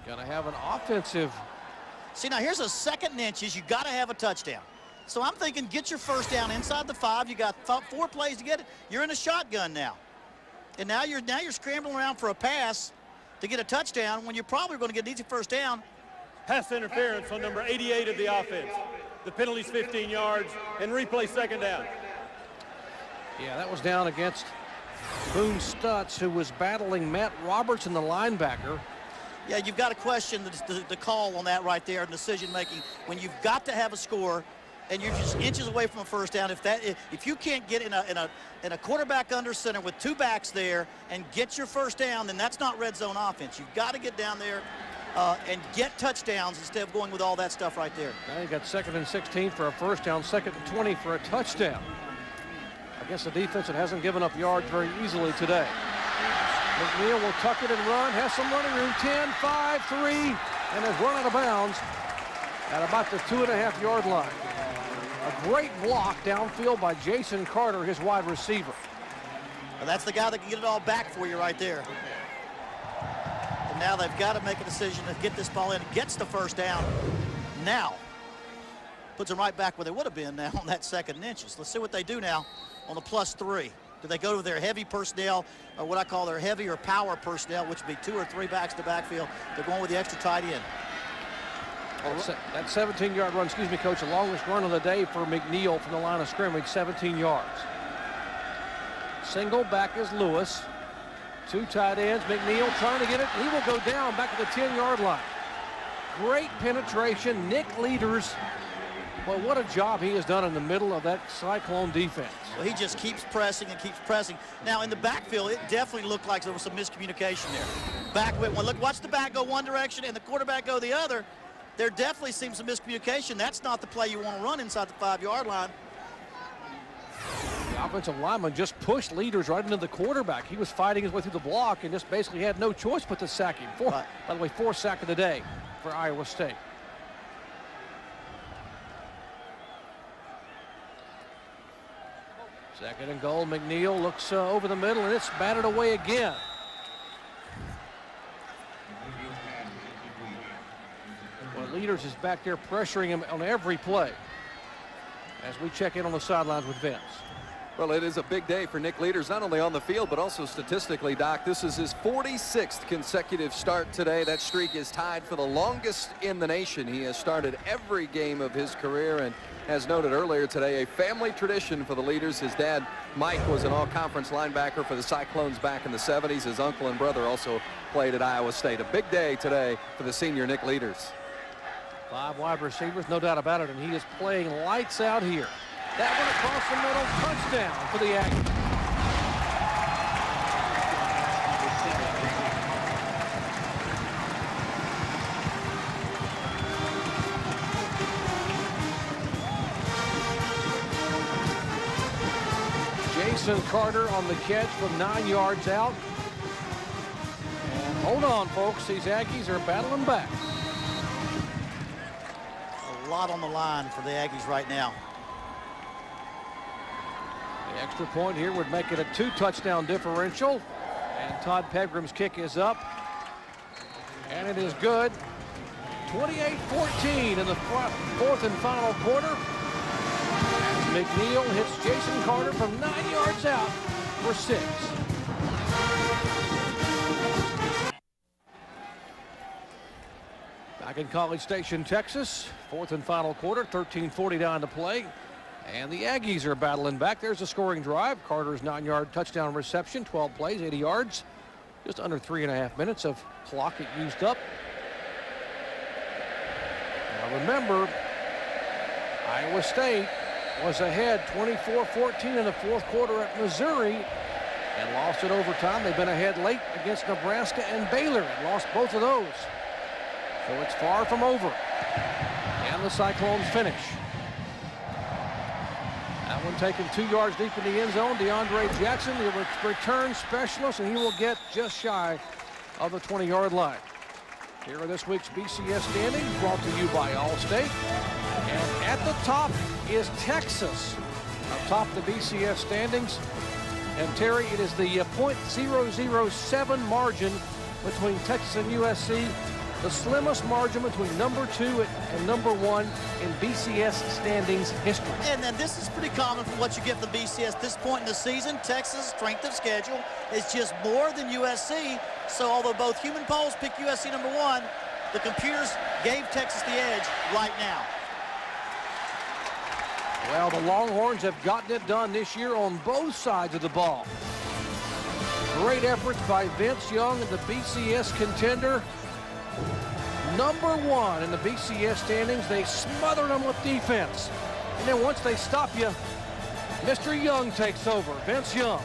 Gonna have an offensive. See, now here's a 2nd and inches. You got to have a touchdown. So I'm thinking get your first down inside the 5. You got 4 plays to get it. You're in a shotgun now. And now you're scrambling around for a pass to get a touchdown when you're probably going to get an easy first down. Pass interference on number 88 of the offense. The penalty's 15 yards, and replay second down. Yeah, that was down against Boone Stutz, who was battling Matt Robertson, the linebacker. Yeah, you've got to question the call on that right there, decision making. When you've got to have a score, and you're just inches away from a first down. If you can't get in a quarterback under center with 2 backs there and get your first down, then that's not red zone offense. You've got to get down there and get touchdowns instead of going with all that stuff right there. Now you got 2nd and 16 for a first down, 2nd and 20 for a touchdown. Against a defense that hasn't given up yards very easily today. McNeil will tuck it and run, has some running room, 10, 5, 3, and has run out of bounds at about the 2.5-yard line. A great block downfield by Jason Carter, his wide receiver. Well, that's the guy that can get it all back for you right there. And now they've got to make a decision to get this ball in. Gets the first down. Now puts them right back where they would have been now on that 2nd and inches. Let's see what they do now on the +3. Do they go to their heavy personnel, or what I call their heavy or power personnel, which would be 2 or 3 backs to backfield? They're going with the extra tight end. That 17-yard run, excuse me, Coach, the longest run of the day for McNeil from the line of scrimmage, 17 yards. Single back is Lewis. 2 tight ends. McNeil trying to get it. He will go down back at the 10-yard line. Great penetration. Nick Leaders. Well, what a job he has done in the middle of that Cyclone defense. Well, he just keeps pressing and keeps pressing. Now, in the backfield, it definitely looked like there was some miscommunication there. Look, watch the back go one direction and the quarterback go the other. There definitely seems some miscommunication. That's not the play you want to run inside the 5-yard line. The offensive lineman just pushed Leaders right into the quarterback. He was fighting his way through the block and just basically had no choice but to sack him. By the way, 4th sack of the day for Iowa State. Second and goal. McNeil looks over the middle, and it's batted away again. Well, Leaders is back there pressuring him on every play as we check in on the sidelines with Vince. Well, it is a big day for Nick Leaders, not only on the field, but also statistically, Doc. This is his 46th consecutive start today. That streak is tied for the longest in the nation. He has started every game of his career, and as noted earlier today, a family tradition for the Leaders. His dad, Mike, was an all-conference linebacker for the Cyclones back in the 70s. His uncle and brother also played at Iowa State. A big day today for the senior Nick Leaders. 5 wide receivers, no doubt about it, and he is playing lights out here. That one across the middle, touchdown for the Aggies. Jason Carter on the catch from 9 yards out. And hold on, folks, these Aggies are battling back. A lot on the line for the Aggies right now. The extra point here would make it a 2-touchdown differential. And Todd Pegram's kick is up. And it is good. 28-14 in the 4th and final quarter. As McNeil hits Jason Carter from 9 yards out for 6. Back in College Station, Texas, 4th and final quarter, 13:49 to play. And the Aggies are battling back. There's a scoring drive. Carter's 9-yard touchdown reception, 12 plays, 80 yards. Just under 3.5 minutes of clock it used up. Now remember, Iowa State was ahead 24-14 in the 4th quarter at Missouri and lost it overtime. They've been ahead late against Nebraska and Baylor and lost both of those. So it's far from over. And the Cyclones finish. That one taken 2 yards deep in the end zone. DeAndre Jackson, the return specialist, and he will get just shy of the 20-yard line. Here are this week's BCS standings, brought to you by Allstate. And at the top is Texas, atop the BCS standings. And Terry, it is the .007 margin between Texas and USC, the slimmest margin between number 2 and number 1 in BCS standings history. And then this is pretty common for what you get from BCS at this point in the season. Texas' strength of schedule is just more than USC. So although both human polls pick USC number 1, the computers gave Texas the edge right now. Well, the Longhorns have gotten it done this year on both sides of the ball. Great efforts by Vince Young and the BCS contender. Number 1 in the BCS standings. They smothered them with defense. And then once they stop you, Mr. Young takes over, Vince Young.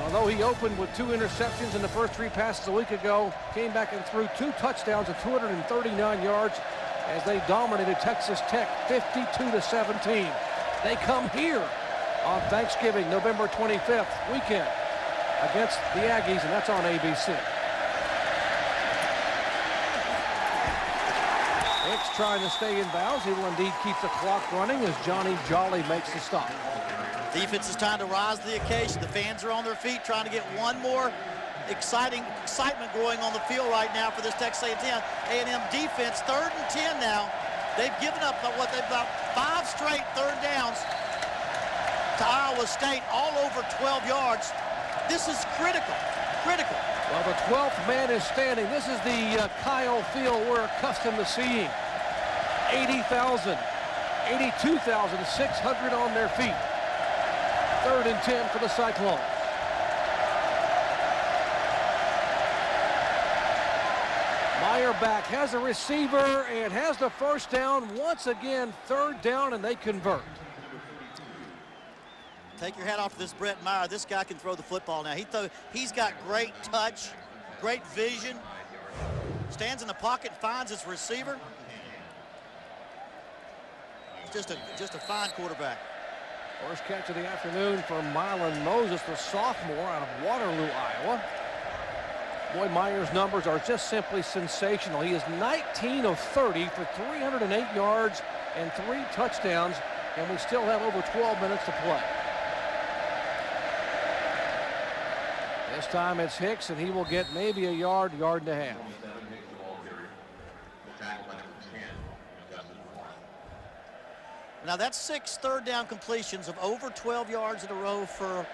Although he opened with 2 interceptions in the first 3 passes a week ago, came back and threw 2 touchdowns at 239 yards as they dominated Texas Tech 52-17. They come here on Thanksgiving, November 25th weekend against the Aggies, and that's on ABC. Hicks trying to stay in bounds. He will indeed keep the clock running as Johnny Jolly makes the stop. Defense is trying to rise to the occasion. The fans are on their feet trying to get one more excitement growing on the field right now for this Texas A&M defense. 3rd and 10 now. They've given up about 5 straight 3rd downs to Iowa State, all over 12 yards. This is critical. Well, the 12th man is standing. This is the Kyle Field we're accustomed to seeing. 82,600 on their feet. 3rd and 10 for the Cyclones. Meyer back, has a receiver and has the first down. Once again, 3rd down, and they convert. Take your hat off to this Brett Meyer. This guy can throw the football now. He's got great touch, great vision. Stands in the pocket, finds his receiver. Just a fine quarterback. First catch of the afternoon for Mylan Moses, the sophomore out of Waterloo, Iowa. Boy, Meyer's numbers are just simply sensational. He is 19 of 30 for 308 yards and 3 touchdowns, and we still have over 12 minutes to play. This time it's Hicks, and he will get maybe a yard and a half. Now that's 6 3rd down completions of over 12 yards in a row for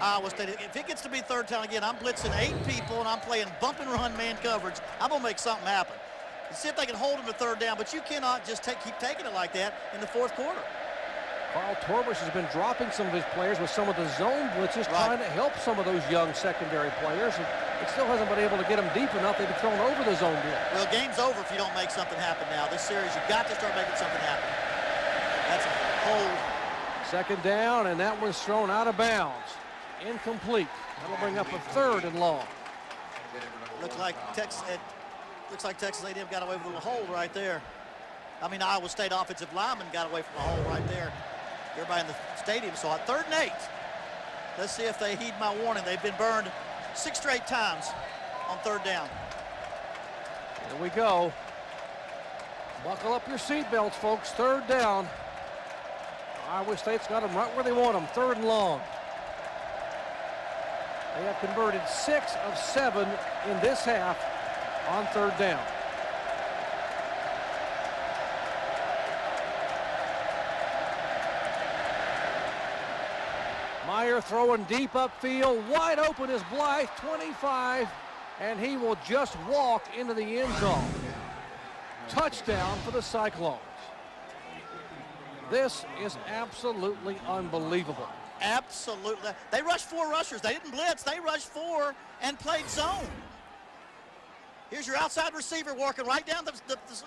Iowa State. If it gets to be 3rd down again, I'm blitzing 8 people and I'm playing bump and run man coverage. I'm gonna make something happen. Let's see if they can hold him to 3rd down, but you cannot just keep taking it like that in the 4th quarter. Carl Torbush has been dropping some of his players with some of the zone blitzes, trying to help some of those young secondary players. And it still hasn't been able to get them deep enough. They've been thrown over the zone blitz. Well, game's over if you don't make something happen now. This series, you've got to start making something happen. That's a hold. 2nd down, and that one's thrown out of bounds. Incomplete. That'll bring up a 3rd and long. Looks like Texas A&M got away with a little hold right there. I mean, Iowa State offensive lineman got away from a hole right there. Everybody in the stadium saw it. 3rd and 8. Let's see if they heed my warning. They've been burned 6 straight times on 3rd down. Here we go. Buckle up your seatbelts, folks. 3rd down. Iowa State's got them right where they want them. 3rd and long. They have converted 6 of 7 in this half on 3rd down. Meyer They're throwing deep upfield. Wide open is Blythe, 25, and he will just walk into the end zone. Touchdown for the Cyclones. This is absolutely unbelievable. Absolutely. They rushed 4 rushers. They didn't blitz. They rushed 4 and played zone. Here's your outside receiver working right down the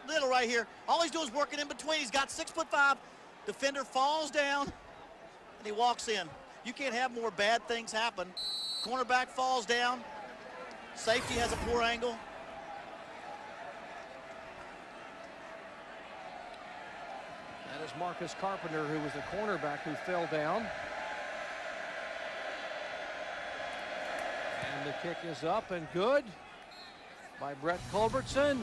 middle right here. All he's doing is working in between. He's got 6'5". Defender falls down, and he walks in. You can't have more bad things happen. Cornerback falls down. Safety has a poor angle. That is Marcus Carpenter, who was the cornerback who fell down. And the kick is up and good by Brett Culbertson.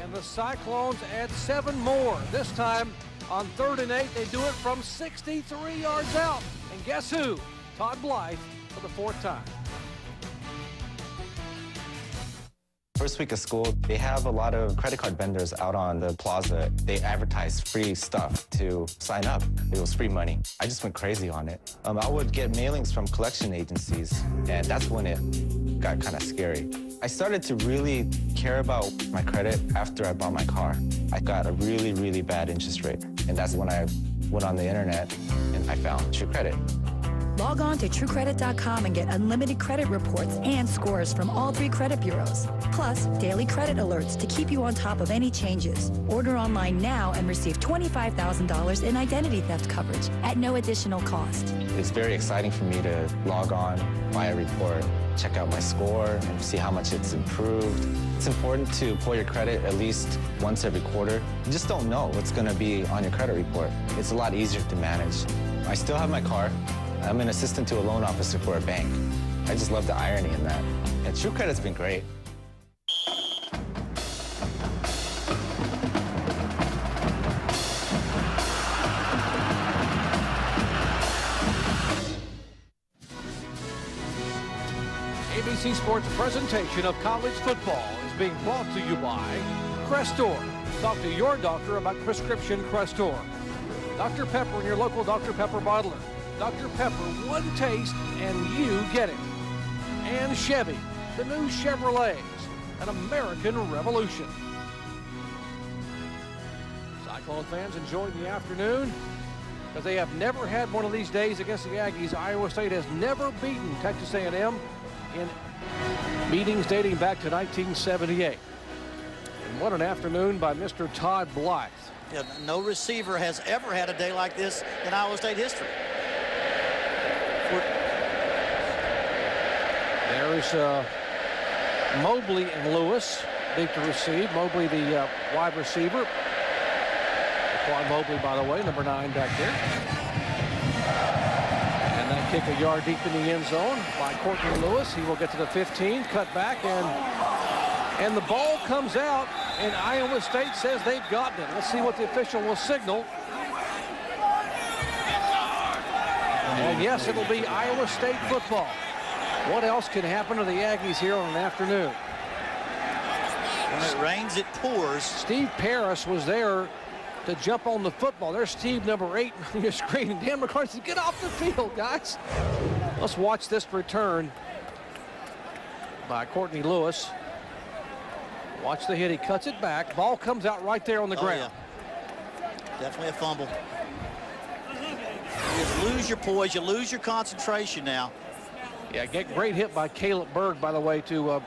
And the Cyclones add 7 more. This time on 3rd and 8, they do it from 63 yards out. And guess who? Todd Blythe for the 4th time. First week of school, they have a lot of credit card vendors out on the plaza. They advertise free stuff to sign up. It was free money. I just went crazy on it. I would get mailings from collection agencies, and that's when it got kind of scary. I started to really care about my credit after I bought my car. I got a really, really bad interest rate, and that's when I went on the internet and I found True Credit. Log on to TrueCredit.com and get unlimited credit reports and scores from all 3 credit bureaus. Plus, daily credit alerts to keep you on top of any changes. Order online now and receive $25,000 in identity theft coverage at no additional cost. It's very exciting for me to log on, buy a report, check out my score, and see how much it's improved. It's important to pull your credit at least once every quarter. You just don't know what's going to be on your credit report. It's a lot easier to manage. I still have my car. I'm an assistant to a loan officer for a bank. I just love the irony in that. And True Credit's been great. ABC Sports presentation of college football is being brought to you by Crestor. Talk to your doctor about prescription Crestor. Dr. Pepper in your local Dr. Pepper bottler. Dr. Pepper, one taste and you get it. And Chevy, the new Chevrolets, an American revolution. Cyclone fans enjoying the afternoon because they have never had one of these days against the Aggies. Iowa State has never beaten Texas A&M in meetings dating back to 1978. And what an afternoon by Mr. Todd Blythe. Yeah, no receiver has ever had a day like this in Iowa State history. There's Mobley and Lewis deep to receive. Mobley, the wide receiver. Quan Mobley, by the way, number 9 back there. And that kick a yard deep in the end zone by Courtney Lewis. He will get to the 15, cut back, and the ball comes out, and Iowa State says they've gotten it. Let's see what the official will signal. And yes, it'll be Iowa State football. What else can happen to the Aggies here on an afternoon? When it rains, it pours. Steve Paris was there to jump on the football. There's Steve, number 8 on your screen. And Dan McCarthy says, get off the field, guys. Let's watch this return by Courtney Lewis. Watch the hit. He cuts it back. Ball comes out right there on the ground. Yeah. Definitely a fumble. You lose your poise. You lose your concentration now. Yeah, great hit by Caleb Berg, by the way, to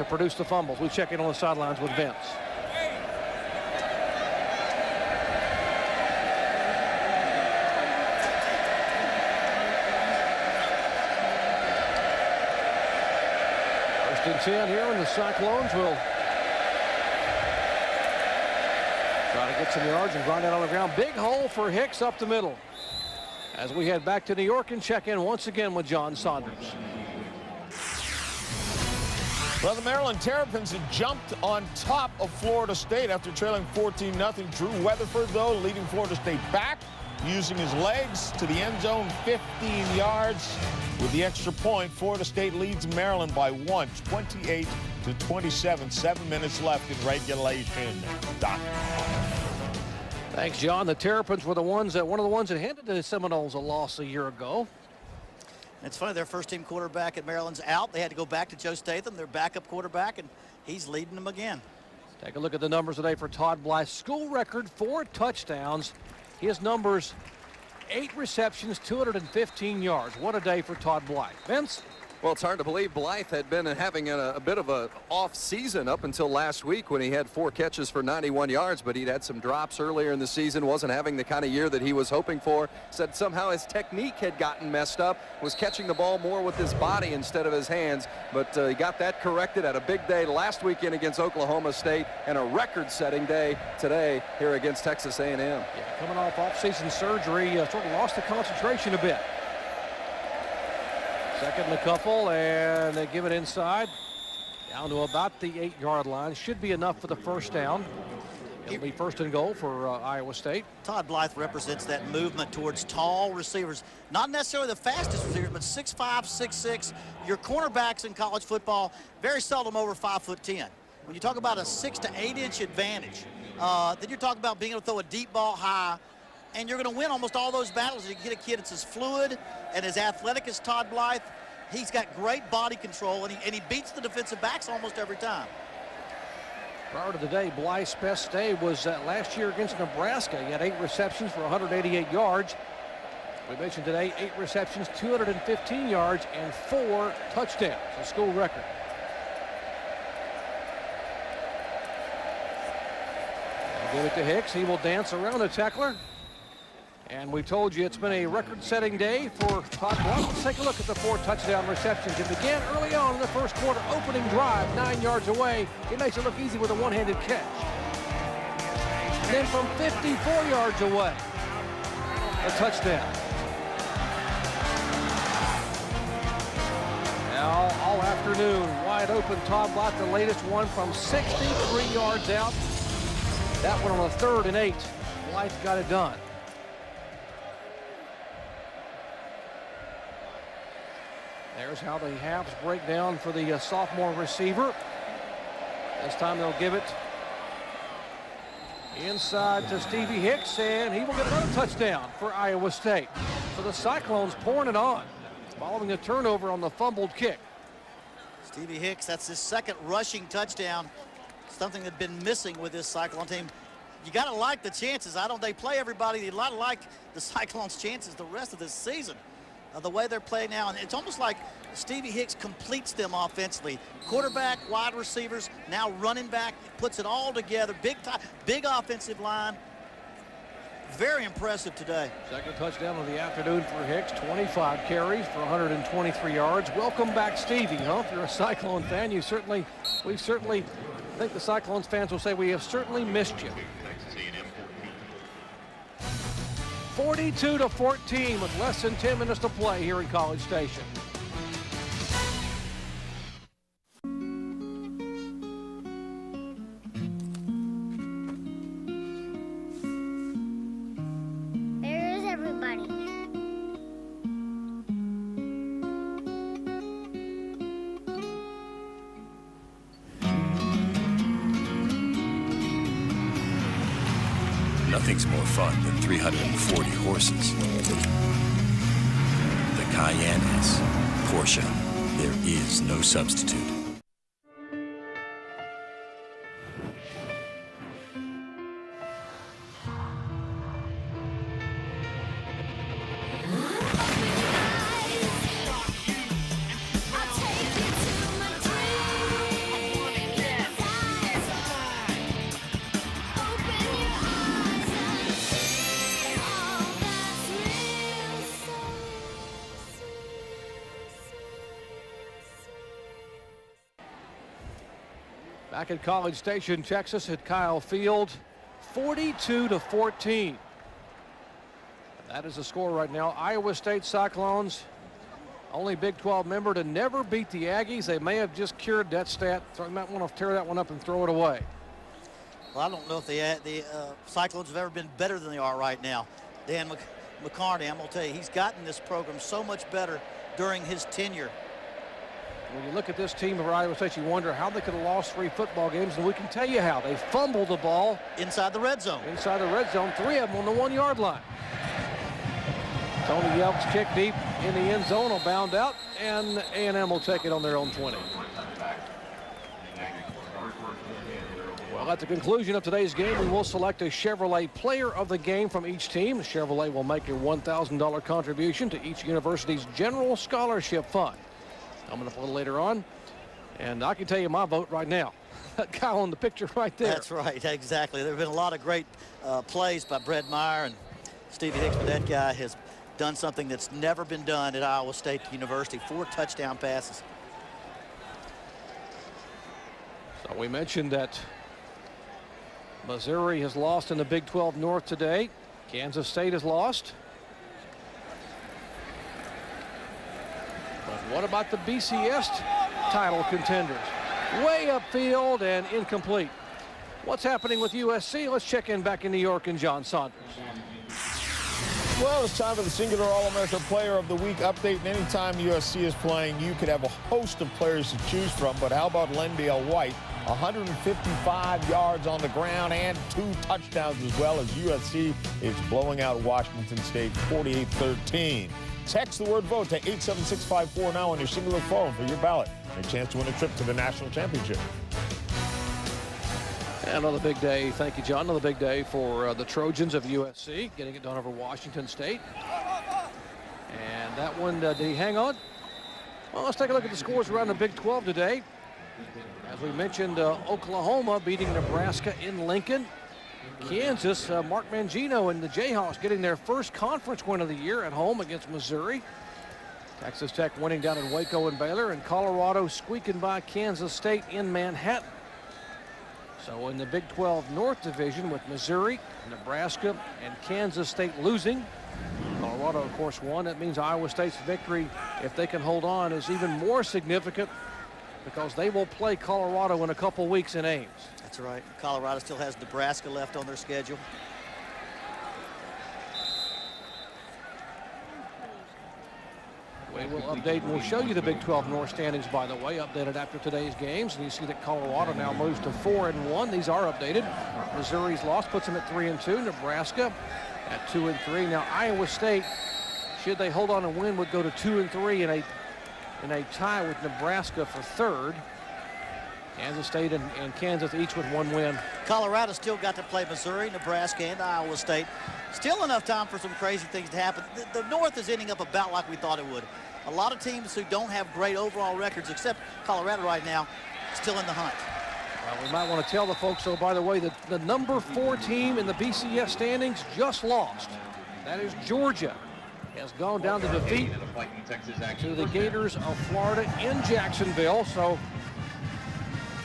produce the fumbles. We check in on the sidelines with Vince. First and 10 here, and the Cyclones will try to get some yards and grind it on the ground. Big hole for Hicks up the middle. As we head back to New York and check in once again with John Saunders. Well, the Maryland Terrapins have jumped on top of Florida State after trailing 14-0. Drew Weatherford, though, leading Florida State back, using his legs to the end zone, 15 yards. With the extra point, Florida State leads Maryland by 1, 28-27. 7 minutes left in regulation. Doc. Thanks, John. The Terrapins were one of the ones that handed the Seminoles a loss a year ago. It's funny, their first-team quarterback at Maryland's out. They had to go back to Joe Statham, their backup quarterback, and he's leading them again. Take a look at the numbers today for Todd Blythe. School record, 4 touchdowns. His numbers, 8 receptions, 215 yards. What a day for Todd Blythe. Vince? Well, it's hard to believe Blythe had been having a bit of a off season up until last week when he had 4 catches for 91 yards, but he'd had some drops earlier in the season, wasn't having the kind of year that he was hoping for. Said somehow his technique had gotten messed up, was catching the ball more with his body instead of his hands, but he got that corrected. At a big day last weekend against Oklahoma State and a record-setting day today here against Texas A&M. Yeah, coming off season surgery, sort of lost the concentration a bit. Second and a couple, and they give it inside. Down to about the 8-yard line. Should be enough for the first down. It'll be first and goal for Iowa State. Todd Blythe represents that movement towards tall receivers. Not necessarily the fastest receiver, but 6'5", 6'6". Your cornerbacks in college football, very seldom over 5'10". When you talk about a 6 to 8 inch advantage, then you're talking about being able to throw a deep ball high, and you're going to win almost all those battles. You get a kid that's as fluid and as athletic as Todd Blythe. He's got great body control, and he beats the defensive backs almost every time. Prior to the day, Blythe's best day was last year against Nebraska. He had 8 receptions for 188 yards. We mentioned today 8 receptions, 215 yards, and 4 touchdowns, a school record. Give it to Hicks. He will dance around the tackler. And we told you it's been a record-setting day for Todd Blythe. Let's take a look at the 4 touchdown receptions. It began early on in the first quarter, opening drive, 9 yards away. He makes it look easy with a one-handed catch. And then from 54 yards away, a touchdown. Now, all afternoon, wide open, Todd Blythe, the latest one from 63 yards out. That one on a 3rd and 8. Blythe got it done. There's how the halves break down for the sophomore receiver. This time they'll give it inside to Stevie Hicks, and he will get another touchdown for Iowa State. So the Cyclones pouring it on, following a turnover on the fumbled kick. Stevie Hicks, that's his 2nd rushing touchdown. Something that's been missing with this Cyclone team. You got to like the chances. They play everybody. You got to like the Cyclones' chances the rest of this season. The way they're playing now, and it's almost like Stevie Hicks completes them offensively. Quarterback, wide receivers, now running back, puts it all together. Big offensive line. Very impressive today. Second touchdown of the afternoon for Hicks. 25 carries for 123 yards. Welcome back, Stevie. If you're a Cyclone fan, we certainly, I think the Cyclones fans will say we have certainly missed you. 42-14 with less than 10 minutes to play here in College Station. Where is everybody? Nothing's more fun than 340 horses. The Cayenne S. Porsche. There is no substitute. Back at College Station, Texas at Kyle Field, 42-14. That is the score right now. Iowa State Cyclones, only Big 12 member to never beat the Aggies. They may have just cured that stat. So you might want to tear that one up and throw it away. Well, I don't know if the Cyclones have ever been better than they are right now. Dan McCarney, I'm going to tell you, he's gotten this program so much better during his tenure. When you look at this team of Iowa State, you wonder how they could have lost 3 football games, and we can tell you how. They fumbled the ball. Inside the red zone. Inside the red zone, 3 of them on the 1-yard line. Tony Yelp's kick deep in the end zone will bound out, and A&M will take it on their own 20. Well, at the conclusion of today's game, we will select a Chevrolet player of the game from each team. Chevrolet will make a $1,000 contribution to each university's general scholarship fund. Coming up a little later on, and I can tell you my vote right now. That guy on the picture right there. That's right, exactly. There have been a lot of great plays by Brett Meyer and Stevie Hicks, but that guy has done something that's never been done at Iowa State University. 4 touchdown passes. So we mentioned that Missouri has lost in the Big 12 North today. Kansas State has lost. But what about the BCS title contenders? Way upfield and incomplete. What's happening with USC? Let's check in back in New York and John Saunders. Well, it's time for the singular All-America Player of the Week update. And anytime USC is playing, you could have a host of players to choose from. But how about Lendale White? 155 yards on the ground and 2 touchdowns as well, as USC is blowing out Washington State 48-13. Text the word vote to 87654 now on your singular phone for your ballot and a chance to win a trip to the national championship. Another big day. Thank you, John. Another big day for the Trojans of USC, getting it done over Washington State. And that one, did he hang on? Well, let's take a look at the scores around the Big 12 today. As we mentioned, Oklahoma beating Nebraska in Lincoln. Kansas, Mark Mangino and the Jayhawks getting their first conference win of the year at home against Missouri. Texas Tech winning down in Waco and Baylor, and Colorado squeaking by Kansas State in Manhattan. So in the Big 12 North Division, with Missouri, Nebraska, and Kansas State losing, Colorado, of course, won. That means Iowa State's victory, if they can hold on, is even more significant, because they will play Colorado in a couple weeks in Ames. That's right. Colorado still has Nebraska left on their schedule. We will update, and we'll show you the Big 12 North standings, by the way, updated after today's games. And you see that Colorado now moves to 4-1. These are updated. Missouri's loss puts them at 3-2. Nebraska at 2-3. Now Iowa State, should they hold on and win, would go to 2-3 in a tie with Nebraska for third. Kansas State and Kansas each with 1 win. Colorado still got to play Missouri, Nebraska, and Iowa State. Still enough time for some crazy things to happen. The North is ending up about like we thought it would. A lot of teams who don't have great overall records, except Colorado right now, still in the hunt. Well, we might want to tell the folks, though, by the way, that the number 4 team in the BCS standings just lost. That is Georgia. Has gone down to defeat to the Gators of Florida in Jacksonville. So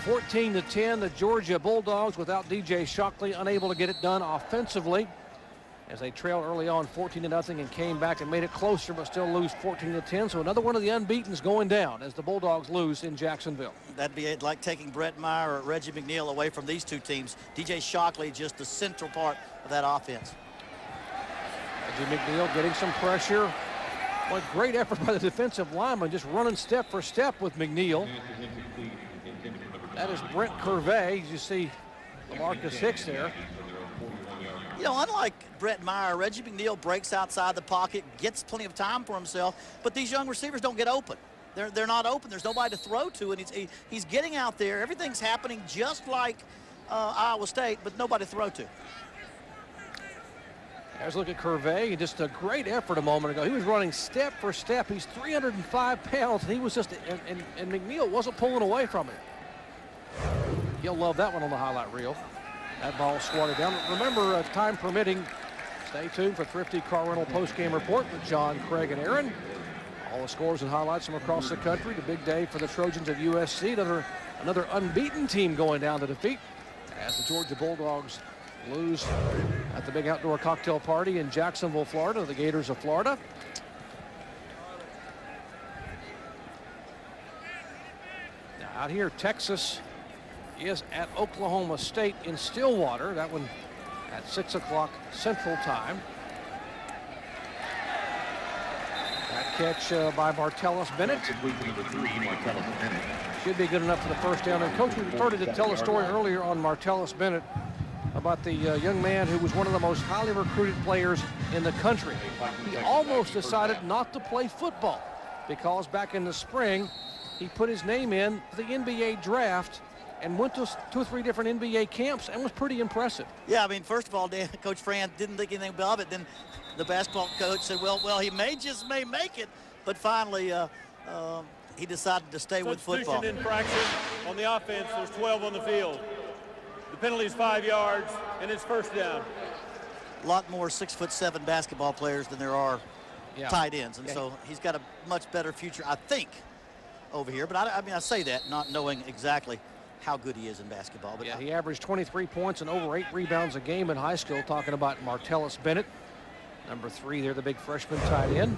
14-10, the Georgia Bulldogs without DJ Shockley, unable to get it done offensively, as they trailed early on 14-0 and came back and made it closer, but still lose 14-10. So another one of the unbeatens going down as the Bulldogs lose in Jacksonville. That'd be like taking Brett Meyer or Reggie McNeil away from these two teams. DJ Shockley just the central part of that offense. Reggie McNeil getting some pressure. What great effort by the defensive lineman, just running step for step with McNeil. That is Brent Curvey. You see Marcus Hicks there. You know, unlike Brett Meyer, Reggie McNeil breaks outside the pocket, gets plenty of time for himself, but these young receivers don't get open. They're not open. There's nobody to throw to, and he's getting out there. Everything's happening just like Iowa State, but nobody to throw to. There's a look at Curvey. Just a great effort a moment ago. He was running step for step. He's 305 pounds, and he was just, and McNeil wasn't pulling away from him. You'll love that one on the highlight reel. That ball swatted down. Remember, time permitting, stay tuned for Thrifty Car Rental post-game report with John, Craig, and Aaron. All the scores and highlights from across the country. The big day for the Trojans of USC. Another unbeaten team going down to defeat as the Georgia Bulldogs lose at the big outdoor cocktail party in Jacksonville, Florida, the Gators of Florida. Now out here, Texas is at Oklahoma State in Stillwater. That one at 6 o'clock Central Time. That catch by Martellus Bennett. Should be good enough for the first down. And Coach started to tell a story earlier on Martellus Bennett about the young man who was one of the most highly recruited players in the country. He almost decided not to play football because back in the spring, he put his name in for the NBA draft and went to 2 or 3 different NBA camps and was pretty impressive. Yeah, I mean, first of all, Coach Fran didn't think anything of it. Then the basketball coach said, well, he may make it, but finally he decided to stay with football. Substitution infraction on the offense. There's 12 on the field. The penalty is 5 yards, and it's first down. A lot more 6'7" basketball players than there are tight ends, and so he's got a much better future, I think, over here. But I mean, I say that not knowing exactly how good he is in basketball. But yeah, he averaged 23 points and over 8 rebounds a game in high school. Talking about Martellus Bennett, number 3 there, the big freshman tight end.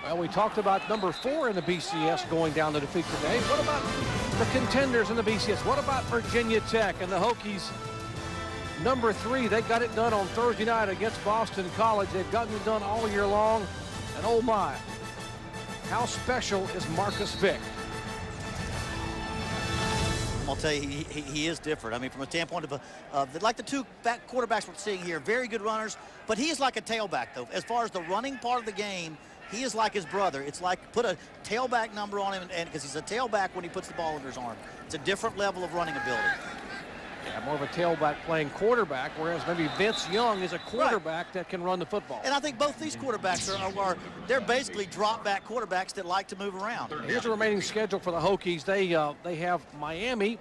Well, we talked about number 4 in the BCS going down to defeat today. What about the contenders in the BCS? What about Virginia Tech and the Hokies? Number 3, they got it done on Thursday night against Boston College. They've gotten it done all year long. And oh my, how special is Marcus Vick? I'll tell you, he is different. I mean, from a standpoint of like the 2 quarterbacks we're seeing here, very good runners, but he is like a tailback, though. As far as the running part of the game, he is like his brother. It's like put a tailback number on him, and because he's a tailback when he puts the ball under his arm. It's a different level of running ability. Yeah, more of a tailback playing quarterback, whereas maybe Vince Young is a quarterback that can run the football. And I think both these quarterbacks they're basically drop-back quarterbacks that like to move around. Here's the remaining schedule for the Hokies. They have Miami,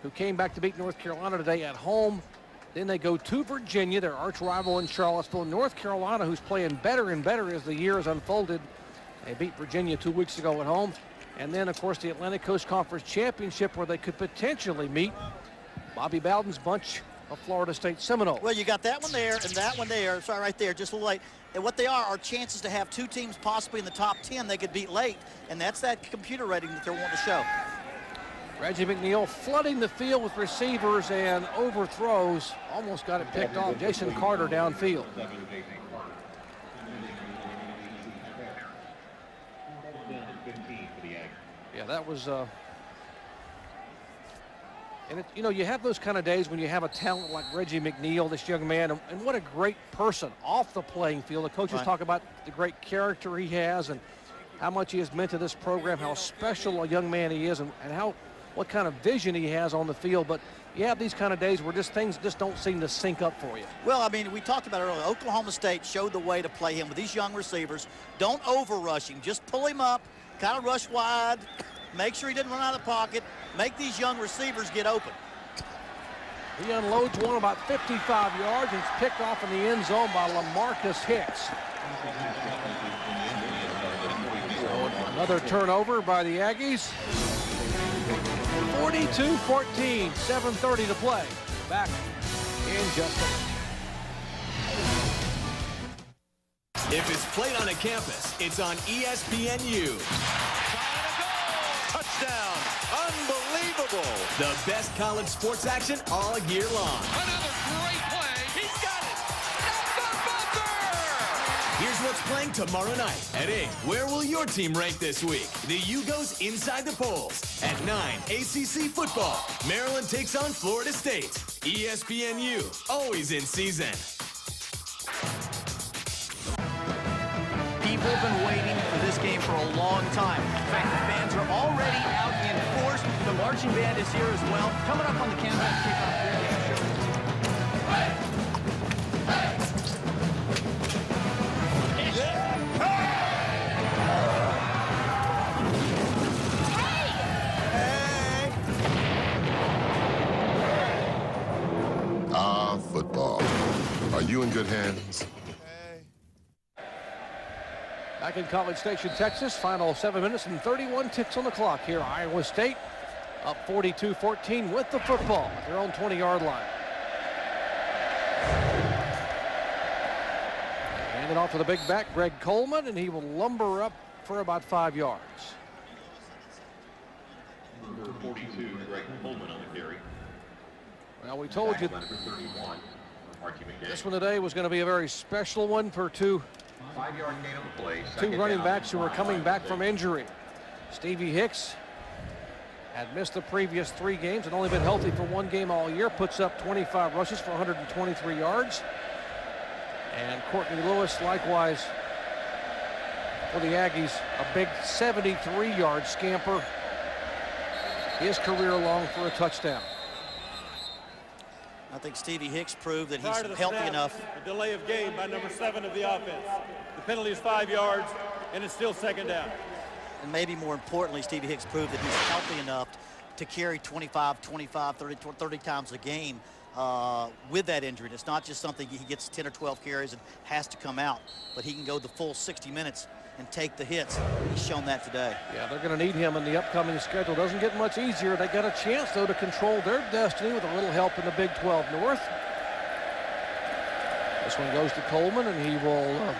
who came back to beat North Carolina today at home. Then they go to Virginia, their arch rival in Charlottesville. North Carolina, who's playing better and better as the year has unfolded. They beat Virginia 2 weeks ago at home. And then, of course, the Atlantic Coast Conference Championship, where they could potentially meet Bobby Bowden's bunch of Florida State Seminoles. Well, you got that one there and that one there. Sorry, right there, just a little late. And what they are chances to have 2 teams possibly in the top 10 they could beat late. And that's that computer rating that they're wanting to show. Reggie McNeil flooding the field with receivers and overthrows. Almost got it picked off. Jason Carter downfield. Yeah, that was and you know, you have those kind of days when you have a talent like Reggie McNeil, this young man, and what a great person off the playing field. The coaches talk about the great character he has and how much he has meant to this program, how special a young man he is, and what kind of vision he has on the field. But you have these kind of days where things just don't seem to sync up for you. Well, I mean, we talked about it earlier. Oklahoma State showed the way to play him with these young receivers. Don't over-rush him. Just pull him up, kind of rush wide, make sure he doesn't run out of the pocket, make these young receivers get open. He unloads one about 55 yards and it's picked off in the end zone by LaMarcus Hicks. So another turnover by the Aggies. 42-14, 7:30 to play. Back in just a minute. If it's played on a campus, it's on ESPNU. Touchdown. Unbelievable. The best college sports action all year long. Another great play. He's got it. The buzzer. Here's what's playing tomorrow night at 8. Where will your team rank this week? The Ugos inside the polls. At 9, ACC football. Maryland takes on Florida State. ESPNU, always in season. People have been waiting for this game for a long time. In fact, the fans are already out in force. The marching band is here as well. Coming up on the countdown kickoff here. Football. Are you in good hands? Back in College Station, Texas, final 7 minutes and 31 ticks on the clock here. Iowa State up 42-14 with the football at their own 20-yard line. Hand it off to the big back, Greg Coleman, and he will lumber up for about 5 yards. Number 42, Greg Coleman on the carry. Well, we told you This one today was going to be a very special one for two 5-yard gain on the play. two running backs who are coming back from injury. Stevie Hicks had missed the previous 3 games and only been healthy for 1 game all year. Puts up 25 rushes for 123 yards. And Courtney Lewis, likewise, for the Aggies, a big 73-yard scamper. His career long for a touchdown. I think Stevie Hicks proved that he's Prior to the healthy snap, enough. The delay of game by number 7 of the offense. The penalty is 5 yards, and it's still second down. And maybe more importantly, Stevie Hicks proved that he's healthy enough to carry 25, 30 times a game with that injury. It's not just something he gets 10 or 12 carries and has to come out, but he can go the full 60 minutes and take the hits. He's shown that today. Yeah, they're going to need him in the upcoming schedule. Doesn't get much easier. They got a chance, though, to control their destiny with a little help in the Big 12 North. This one goes to Coleman, and he will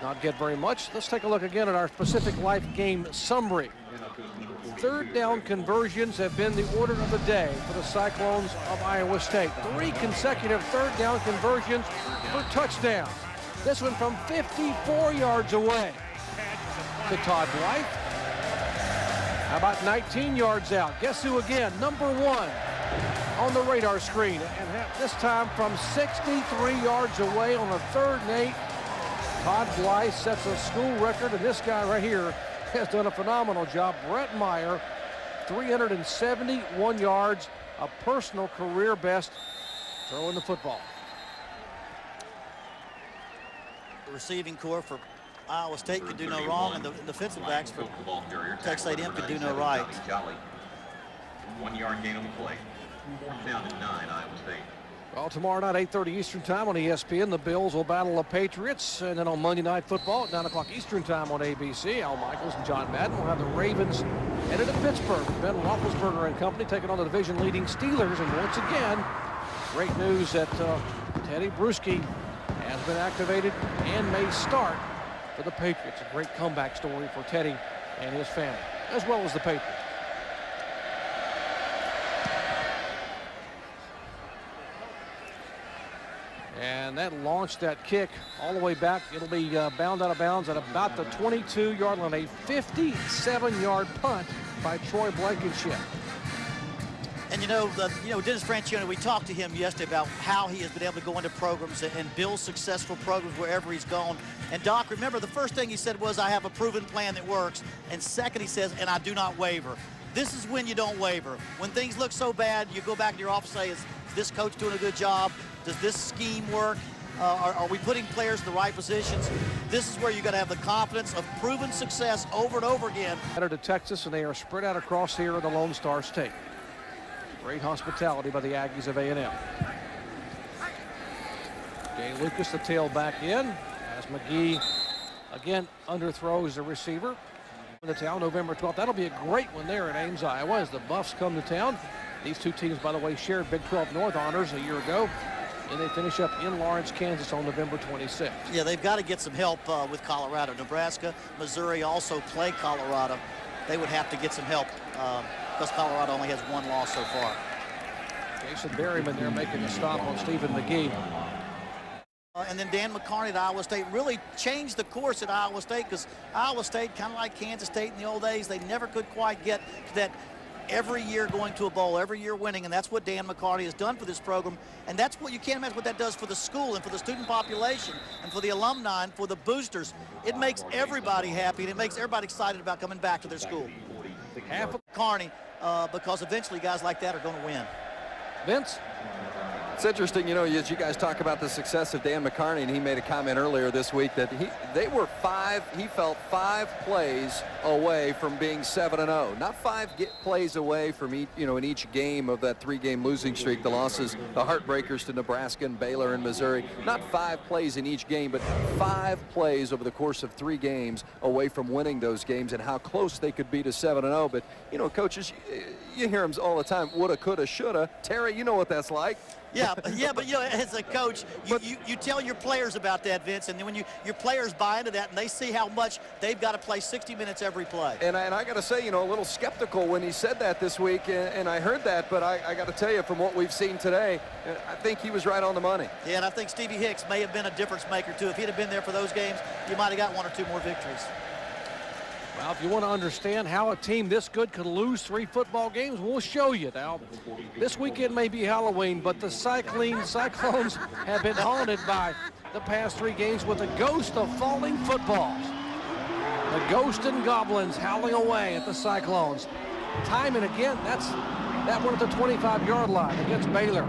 not get very much. Let's take a look again at our Pacific Life game summary. 3rd down conversions have been the order of the day for the Cyclones of Iowa State. 3 consecutive 3rd down conversions for touchdowns. This one from 54 yards away to Todd Blythe. How about 19 yards out? Guess who again? Number 1 on the radar screen. And this time from 63 yards away on a 3rd and 8. Todd Blythe sets a school record, and this guy right here has done a phenomenal job. Brett Meyer, 371 yards, a personal career best throwing the football. The receiving core for Iowa State could do no wrong, and the defensive backs for Texas A&M could do no right. 1-yard gain on the play. 4th down and 9, Iowa State. Well, tomorrow night, 8:30 Eastern time on ESPN, the Bills will battle the Patriots. And then on Monday Night Football at 9 o'clock Eastern time on ABC, Al Michaels and John Madden will have the Ravens headed to Pittsburgh. Ben Roethlisberger and company taking on the division-leading Steelers. And once again, great news that Teddy Bruschi has been activated and may start for the Patriots. A great comeback story for Teddy and his family, as well as the Patriots. And that launched that kick all the way back. It'll be bound out of bounds at about the 22-yard line. A 57-yard punt by Troy Blankenship. And you know, Dennis Franchione, we talked to him yesterday about how he has been able to go into programs and build successful programs wherever he's gone. And Doc, remember, the first thing he said was, I have a proven plan that works. And second, he says, and I do not waver. This is when you don't waver. When things look so bad, you go back to your office and say, is this coach doing a good job? Does this scheme work? Are we putting players in the right positions? This is where you got to have the confidence of proven success over and over again. Headed to Texas, and they are spread out across here in the Lone Star State. Great hospitality by the Aggies of A&M. Jay Lucas, the tailback in, as McGee again underthrows the receiver. In the town, November 12th. That'll be a great one there in Ames, Iowa, as the Buffs come to town. These two teams, by the way, shared Big 12 North honors a year ago. And they finish up in Lawrence, Kansas on November 26th. Yeah, they've got to get some help with Colorado. Nebraska, Missouri also play Colorado. They would have to get some help because Colorado only has 1 loss so far. Jason Berryman there making the stop on Stephen McGee. And then Dan McCarney at Iowa State really changed the course at Iowa State, because Iowa State, kind of like Kansas State in the old days, they never could quite get to that every year going to a bowl, every year winning, and that's what Dan McCarney has done for this program. And that's what you can't imagine what that does for the school and for the student population and for the alumni and for the boosters. It makes everybody happy, and it makes everybody excited about coming back to their school. Half of McCarney, because eventually guys like that are going to win. Vince? It's interesting, you know, as you guys talk about the success of Dan McCarney, and he made a comment earlier this week that he felt 5 plays away from being 7-0. Not 5 plays away from each, in each game of that 3-game losing streak, the losses, the heartbreakers to Nebraska and Baylor and Missouri. Not 5 plays in each game, but 5 plays over the course of 3 games away from winning those games, and how close they could be to 7-0. But, coaches, you hear them all the time, woulda, coulda, shoulda. Terry, you know what that's like. Yeah, but you know, as a coach, you tell your players about that, Vince, and then when your players buy into that and they see how much they've got to play 60 minutes every play. And I got to say, you know, a little skeptical when he said that this week, and I heard that, but I got to tell you, from what we've seen today, I think he was right on the money. Yeah, and I think Stevie Hicks may have been a difference maker too. If he'd have been there for those games, you might have got 1 or 2 more victories. Well, if you want to understand how a team this good could lose 3 football games, we'll show you. Now, this weekend may be Halloween, but the Cyclones have been haunted by the past 3 games with a ghost of falling footballs. The ghost and goblins howling away at the Cyclones. Time and again, that one at the 25-yard line against Baylor.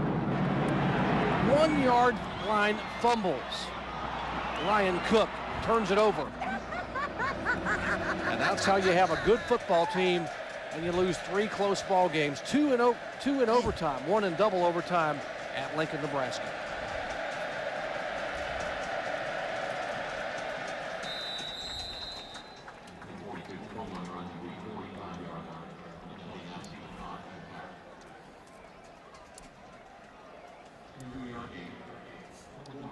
1-yard line fumbles. Ryan Cook turns it over. And that's how you have a good football team and you lose 3 close ball games, 2 in overtime, 1 in double overtime at Lincoln, Nebraska.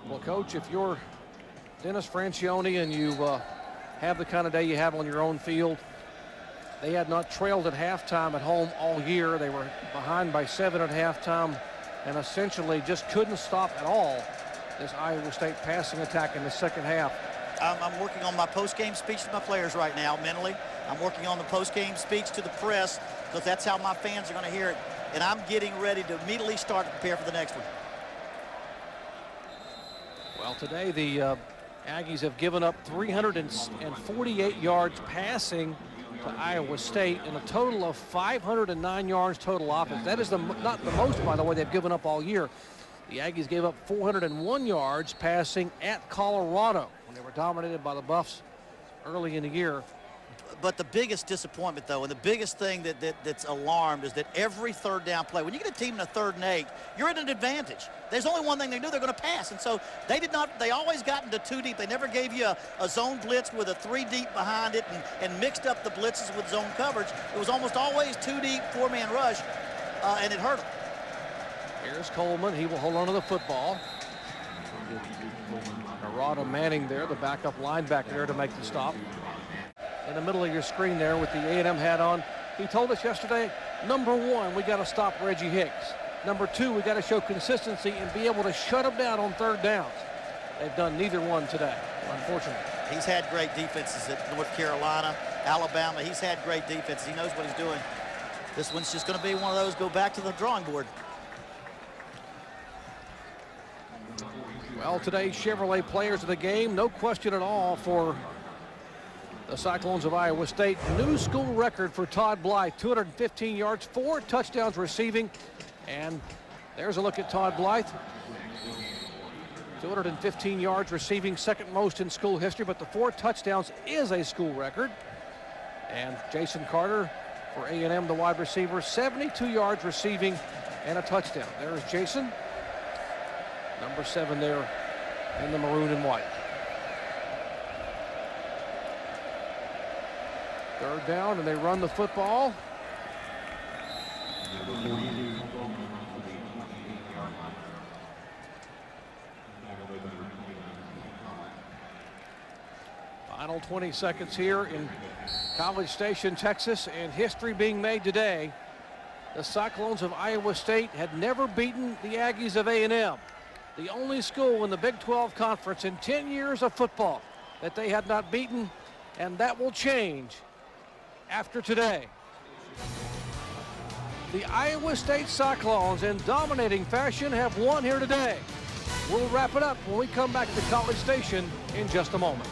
Well, Coach, if you're Dennis Francione and you have the kind of day you have on your own field, they had not trailed at halftime at home all year. They were behind by 7 at halftime and essentially just couldn't stop at all this Iowa State passing attack in the second half. I'm working on my post-game speech to my players right now mentally. I'm working on the post-game speech to the press because that's how my fans are going to hear it. And I'm getting ready to immediately start to prepare for the next one. Well, today the Aggies have given up 348 yards passing to Iowa State and a total of 509 yards total offense. That is not the most, by the way, they've given up all year. The Aggies gave up 401 yards passing at Colorado when they were dominated by the Buffs early in the year. But the biggest disappointment, though, and the biggest thing that's alarmed is that every third down play, when you get a team in a 3rd and 8, you're at an advantage. There's only one thing they do, they're going to pass. And so they always got into 2 deep. They never gave you a zone blitz with a 3 deep behind it and mixed up the blitzes with zone coverage. It was almost always 2 deep, 4-man rush, and it hurt them. Here's Coleman. He will hold on to the football. Arada Manning there, the backup linebacker there to make the stop. In the middle of your screen there with the A&M hat on. He told us yesterday, number 1, we got to stop Reggie Hicks. Number 2, we got to show consistency and be able to shut him down on 3rd downs. They've done neither one today, unfortunately. He's had great defenses at North Carolina, Alabama. He's had great defenses. He knows what he's doing. This one's just going to be one of those go back to the drawing board. Well, today's Chevrolet players of the game, no question at all for the Cyclones of Iowa State. New school record for Todd Blythe, 215 yards, 4 touchdowns receiving. And there's a look at Todd Blythe. 215 yards receiving, 2nd most in school history, but the 4 touchdowns is a school record. And Jason Carter for A&M, the wide receiver, 72 yards receiving and a touchdown. There's Jason, number 7 there in the maroon and white. 3rd down, and they run the football. Final 20 seconds here in College Station, Texas, and history being made today. The Cyclones of Iowa State had never beaten the Aggies of A&M, the only school in the Big 12 Conference in 10 years of football that they had not beaten, and that will change after today. The Iowa State Cyclones, in dominating fashion, have won here today. We'll wrap it up when we come back to College Station in just a moment.